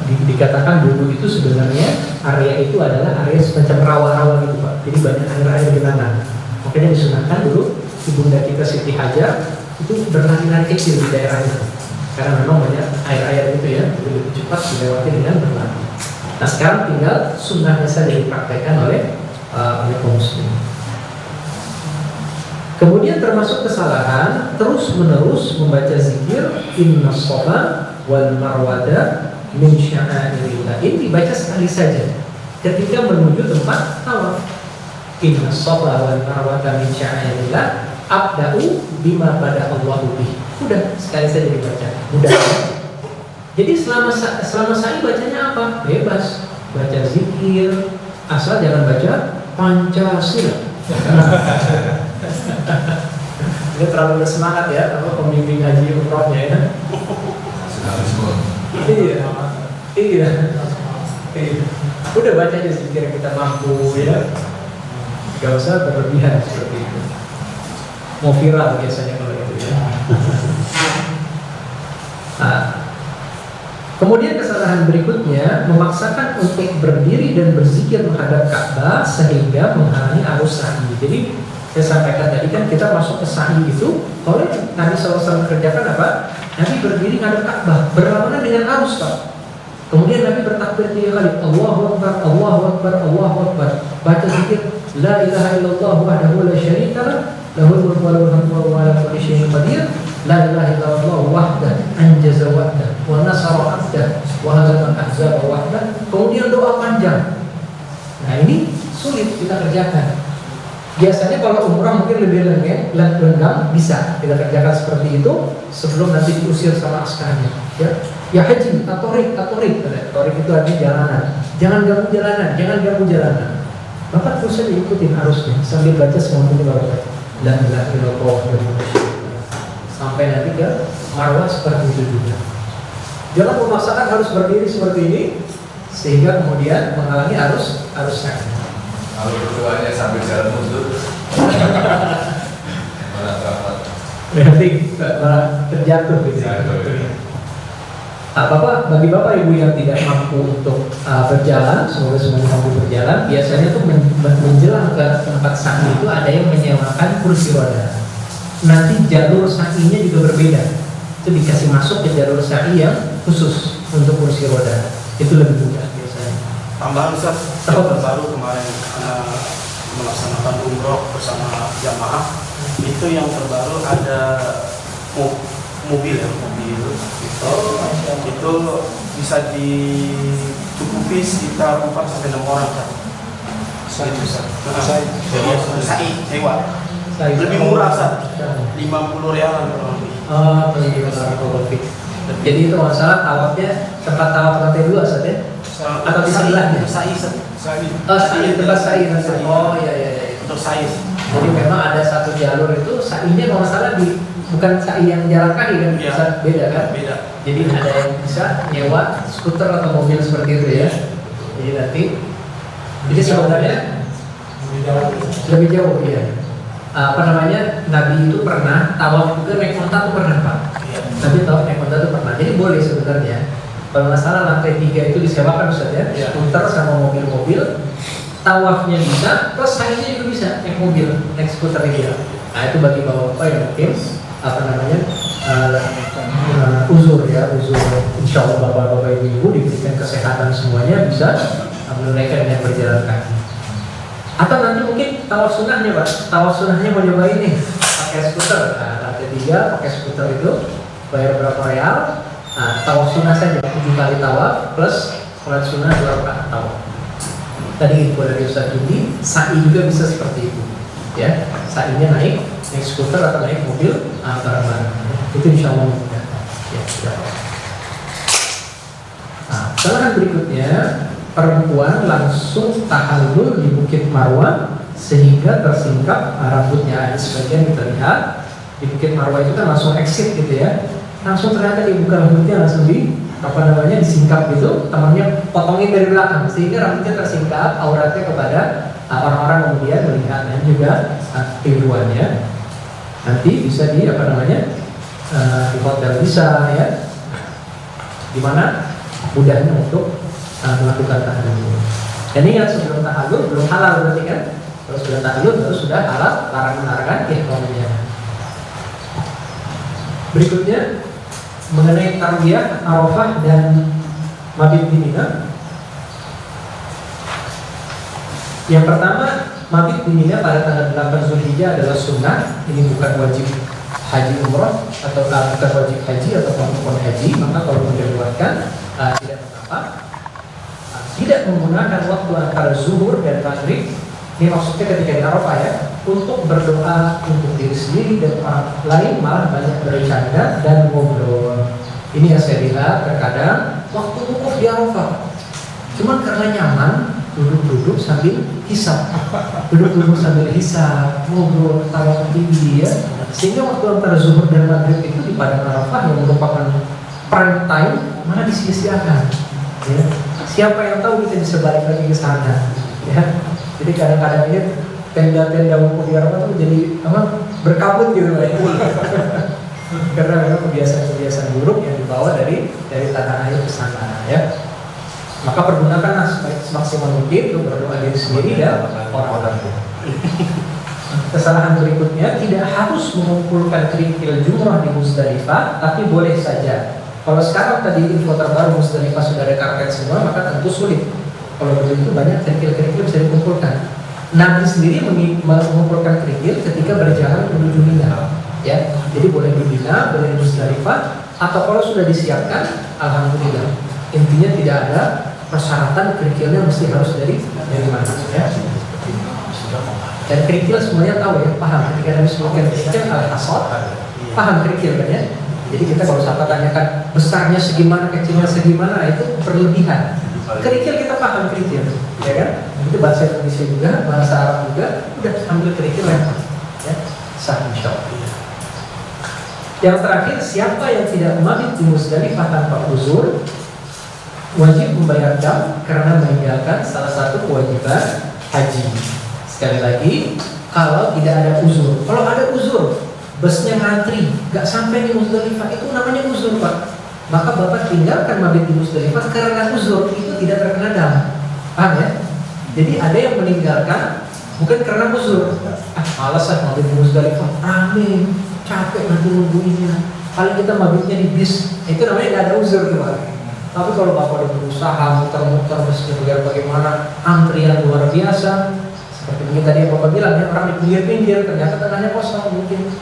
Speaker 1: Dikatakan dulu itu sebenarnya area itu adalah area semacam rawa-rawa gitu Pak. Jadi banyak air-air genangan. Makanya disunahkan dulu ibunda kita Siti Hajar itu berlari-lari kecil di daerah itu. Karena memang banyak air-air itu ya, lebih cepat dilewati dengan berlari. Nah sekarang tinggal sunnahnya saja dipraktekkan oleh kaum muslim. Kemudian termasuk kesalahan terus-menerus membaca zikir Inna Shafa wal Marwada min sya'airillah. Ini dibaca sekali saja ketika menuju tempat tawaf. Inna Shafa wal Marwada min sya'airillah abda'u bima pada Allahu bih. Udah sekali saja dibaca. Mudah. Jadi selama sa'i bacanya apa? Bebas. Baca zikir, asal jangan baca Pancasila. Ini terlalu bersemangat ya, apa pembimbing haji umrohnya ya. Iya. Udah baca aja zikir kita mampu ya. Gak usah berlebihan seperti itu. Mau viral biasanya kalau itu ya. Nah, kemudian kesalahan berikutnya memaksakan untuk berdiri dan berzikir menghadap Ka'bah sehingga menghalangi arus sa'i. Jadi saya sampaikan tadi kan kita masuk ke sa'i itu oleh Nabi SAW kerjakan apa? Nabi berdiri menghadap Ka'bah berlawanan dengan arus Pak. Kemudian Nabi bertakbir 3 kali, Allahu Akbar, Allahu Akbar, Allahu Akbar. Baca zikir La ilaha illallah wahdahu la syarika lah, lahul mulku wa lahul hamdu wa huwa ala kulli syai'in qadir. La ilaha illallah wahdahu anjaza wahdahu wa nasara abdahu wa hazama ahzaba wahdahu. Kemudian doa panjang. Nah ini sulit kita kerjakan. Biasanya kalau umrah mungkin lebih lenggang bisa kita kerjakan seperti itu sebelum nanti diusir sama askarnya. Ya haji, atorik itu artinya jalanan. Jangan ganggu jalanan. Maka terus saja ikutin arusnya sambil baca semua ini bapak. La ilaha illallah sampai nanti ke Marwah seperti itu juga. Jangan memaksakan harus berdiri seperti ini sehingga kemudian menghalangi arus sa'i.
Speaker 2: Kalau berdoanya sambil jalan mundur,
Speaker 1: berarti terjatuh gitu. Bapak, bagi bapak ibu yang tidak mampu untuk berjalan, semoga semuanya mampu berjalan. Biasanya tuh menjelang ke tempat sa'i itu ada yang menyewakan kursi roda. Nanti jalur sa'inya juga berbeda. Itu dikasih masuk ke jalur sa'i yang khusus untuk kursi roda. Itu lebih mudah biasanya.
Speaker 6: Tambahan Ustaz, yang terbaru kemarin melaksanakan umroh bersama jamaah. Itu yang terbaru ada mobil itu bisa dicukupi sekitar 4-6 orang kan. Sa'i sewa. Lebih murah Ustaz. 50 rialan kurang lebih.
Speaker 1: Jadi itu masalah tawafnya tempat tawaf lantai 2 Ustaz ya? Atau di sebelahnya?
Speaker 6: Sa'i.
Speaker 1: Tempat sa'i. Oh iya.
Speaker 6: Untuk sa'i.
Speaker 1: Jadi memang ada satu jalur itu sa'inya kalau salah bukan sa'i yang jalan kaki kan, bisa beda kan? Beda. Jadi ada yang bisa nyewa skuter atau mobil seperti itu ya. Jadi nanti, jadi sebenarnya lebih jauh ya. Nabi itu pernah tawaf juga naik onta tuh pernah Pak. Nabi tawaf naik onta tuh pernah. Jadi boleh sebenarnya. Kalau nggak salah lantai 3 itu disewakan Ustaz ya, skuter sama mobil-mobil. Tawafnya bisa, plus sa'inya juga bisa naik mobil, naik skuter dia. Nah itu bagi bapak-bapak yang mungkin uzur. Insya Allah bapak-bapak ibu diberikan kesehatan semuanya bisa menunaikan dengan berjalan kaki. Atau nanti mungkin tawaf sunnahnya Pak, tawaf sunnahnya mau nyobain nih pakai skuter. Nah lantai 3 pakai skuter itu bayar berapa real? Nah tawaf sunnah saja 7 kali tawaf plus sholat sunnah 2 rakaat tawaf. Tadi info dari Ustaz Judi, sa'i juga bisa seperti itu ya, sa'inya naik skuter atau naik mobil bareng-bareng. Itu insya Allah mudah ya, sudah. Nah, kesalahan berikutnya, perempuan langsung tahallul di Bukit Marwah sehingga tersingkap rambutnya. Ada sebagian kita lihat di Bukit Marwah itu kan langsung exit gitu ya, langsung ternyata dibuka rambutnya, langsung disingkap gitu, temannya potongin dari belakang sehingga rambutnya tersingkap, auratnya kepada orang-orang kemudian melihat dan juga kehidupannya. Nanti bisa di di hotel bisa ya, dimana mudahnya untuk melakukan tahallul. Dan ingat sebelum tahallul belum halal berarti kan? Kalau sudah tahallul baru sudah halal, larangan ihramnya. Berikutnya mengenai tarbiyah Arafah dan mabit di Mina. Yang pertama, mabit di Mina pada tanggal 8 Zulhijjah adalah sunnah. Ini bukan wajib haji umrah atau bukan wajib haji atau rukun haji. Maka kalau dilewatkan tidak mengapa. Tidak menggunakan waktu antara zuhur dan maghrib. Ini maksudnya ketika di Arafah ya, untuk berdoa untuk diri sendiri dan orang lain, malah banyak bercanda dan ngobrol. Ini yang saya lihat terkadang waktu wukuf di Arafah. Cuman karena nyaman, duduk-duduk sambil hisab, ngobrol, ketawa ke TV ya. Sehingga waktu antara zuhur dan maghrib itu di padang Arafah yang merupakan prime time mana disia-siakan. Ya. Siapa yang tahu kita bisa balik lagi ke sana? Ya. Jadi kadang-kadang ini tenda-tenda wukuf di Arafah itu jadi berkabut gitu ya. Karena memang kebiasaan-kebiasaan buruk yang dibawa dari tanah air ke sana ya. Maka pergunakanlah semaksimal mungkin untuk berdoa diri sendiri dan orang-orang. Kesalahan berikutnya, tidak harus mengumpulkan kerikil jumrah di Muzdalifah, tapi boleh saja. Kalau sekarang tadi info terbaru Muzdalifah sudah ada karpet semua, maka tentu sulit. Kalau begitu banyak kerikil-kerikil bisa dikumpulkan. Nabi sendiri mengumpulkan kerikil ketika berjalan menuju Mina. Ya, jadi boleh di Mina, boleh di Muzdalifah, atau kalau sudah disiapkan, alhamdulillah. Intinya tidak ada persyaratan kerikilnya mesti harus dari mana ya. Dan kerikil semuanya tahu ya, paham. Ketika Nabi sebutkan kerikil al-hasad, paham kerikil kan ya. Jadi kita kalau sahabat tanyakan besarnya segimana, kecilnya segimana, itu berlebihan. Kerikil kita paham kerikil, ya kan? Itu bahasa Indonesia juga, bahasa Arab juga, udah ambil kerikil lempar, ya, sah insyaallah. Yang terakhir, siapa yang tidak mabit di Muzdalifah tanpa uzur, wajib membayar dam karena meninggalkan salah satu kewajiban haji. Sekali lagi, kalau tidak ada uzur, kalau ada uzur, busnya ngantri, nggak sampai di Muzdalifah, itu namanya uzur Pak. Maka Bapak tinggalkan mabit di Muzdalifah karena uzur, itu tidak terkena dam. Paham ya? Jadi ada yang meninggalkan bukan karena uzur. Malas mabit di Muzdalifah, rame, capek nanti nungguinnya. Paling kita mabitnya di bis, itu namanya nggak ada uzur tuh Pak. Tapi kalau Bapak udah berusaha muter-muter meski biar bagaimana antrian luar biasa, seperti mungkin tadi yang Bapak bilang ya, orang di pinggir-pinggir ternyata tengahnya kosong mungkin.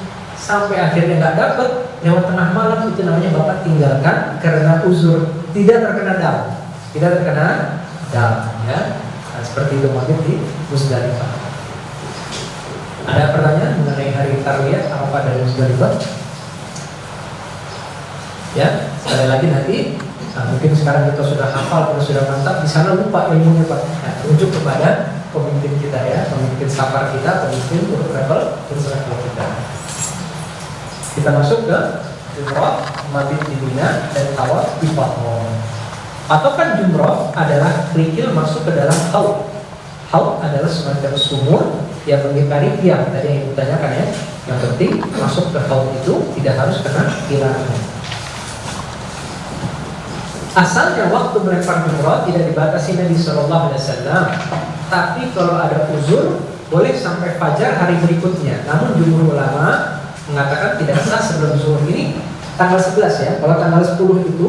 Speaker 1: Sampai akhirnya nggak dapat lewat tengah malam, itu namanya Bapak tinggalkan karena uzur, tidak terkena dam, ya. Nah, seperti itu mabit di Muzdalifah. Ada pertanyaan mengenai hari Tarwiyah Arafah dan Muzdalifah? Ya, sekali lagi nanti. Mungkin sekarang kita sudah hafal, kita sudah mantap, di sana lupa ilmunya Pak. Nah, rujuk kepada pemimpin kita ya, pemimpin safar kita, pemimpin tour travel kita. Kita masuk ke jumrah, mabit di Mina, dan tawaf ifadah. Patokan jumrah adalah kerikil masuk ke dalam haud. Haud adalah semacam sumur yang mengitari tiang. Tadi yang Ibu tanyakan ya. Yang penting masuk ke haud itu tidak harus kena kilangan. Asalnya waktu melempar jumrah tidak dibatasi Nabi Sallallahu Alaihi Wasallam. Tapi kalau ada uzur boleh sampai fajar hari berikutnya. Namun jumhur ulama mengatakan tidak sah sebelum zuhur. Ini tanggal 11 ya. Kalau tanggal 10 itu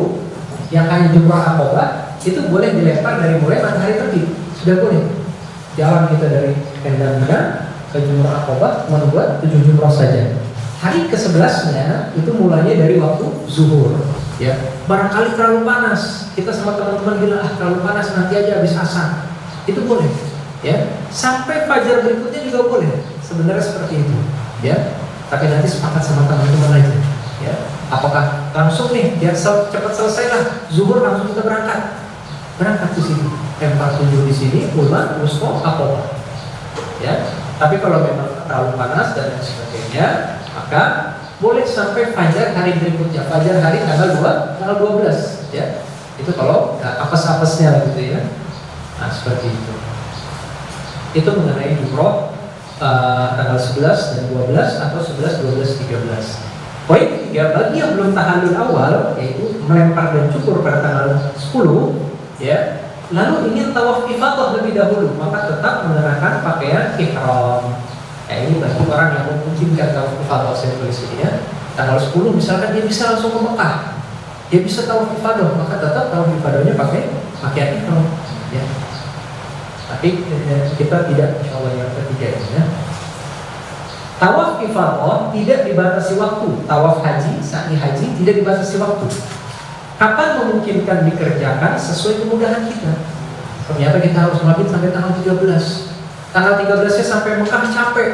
Speaker 1: yang hanya jumrah Aqabah itu boleh dilempar dari mulai matahari terbit. Sudah boleh. Jalan kita dari tenda Mina ke jumrah Aqabah membuat 7 jumrah saja. Hari ke-11-nya itu mulanya dari waktu zuhur. Ya, barangkali terlalu panas. Kita sama teman-teman bilang terlalu panas, nanti aja habis asar. Itu boleh. Ya, sampai fajar berikutnya juga boleh. Sebenarnya seperti itu. Ya. Tapi nanti sepakat sama teman-teman aja, ya. Apakah langsung nih biar cepat selesai lah zuhur langsung kita berangkat ke sini, lempar 7 di sini, ulang, wusta, Aqabah, ya. Tapi kalau memang terlalu panas dan lain sebagainya, maka boleh sampai fajar hari berikutnya. Fajar hari tanggal 12 ya. Itu kalau apes-apesnya gitu ya. Nah, seperti itu. Itu mengenai jumroh tanggal 11 dan 12 atau 11, 12, 13. Poin ketiga, bagi yang belum tahallul awal, yaitu melempar dan cukur pada tanggal 10 ya, lalu ingin tawaf ifadah lebih dahulu, maka tetap mengenakan pakaian ihram. Ya, ini bagi orang yang memungkinkan tawaf ifadah, saya tulis ini ya. Tanggal 10 misalkan dia bisa langsung ke Mekah, dia bisa tawaf ifadah, maka tetap tawaf ifadahnya pakai pakaian ihram ya. Tapi kita tidak, insyaallah yang ketiga ini ya. Tawaf ifadah tidak dibatasi waktu. Tawaf haji, sa'i haji tidak dibatasi waktu. Kapan memungkinkan dikerjakan sesuai kemudahan kita. Ternyata kita harus mabit sampai tanggal 13. Tanggal 13-nya sampai Mekah capek,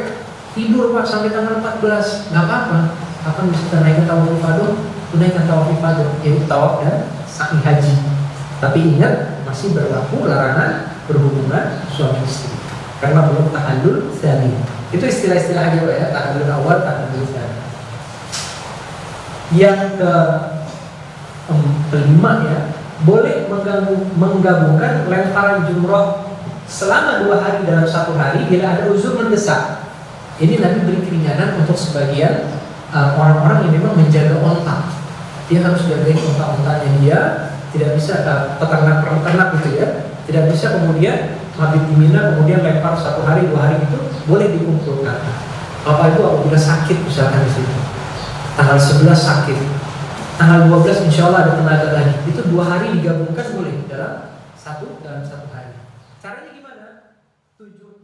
Speaker 1: tidur Pak sampai tanggal 14, nggak apa-apa. Kapan bisa kita naikkan tawaf ifadah? Tunaikan tawaf ifadah, yaitu tawaf dan sa'i haji. Tapi ingat, masih berlaku larangan berhubungan suami istri karena belum tahallul tsani. Itu istilah-istilah aja Pak ya, tahallul awal, tahallul tsani. Yang kelima ya, boleh menggabungkan lemparan jumroh selama 2 hari dalam 1 hari bila ada uzur mendesak. Ini Nabi beri keringanan untuk sebagian orang-orang yang memang menjaga onta. Dia harus jagain onta-ontanya dia, tidak bisa peternak gitu ya, tidak bisa kemudian mabit di Mina kemudian lempar 1 hari 2 hari itu boleh dikumpulkan. Bapak Ibu apabila sakit misalkan di situ, tanggal 11 sakit, tanggal 12 insya Allah ada tenaga lagi, itu 2 hari digabungkan boleh dalam satu hari. Caranya gimana? 7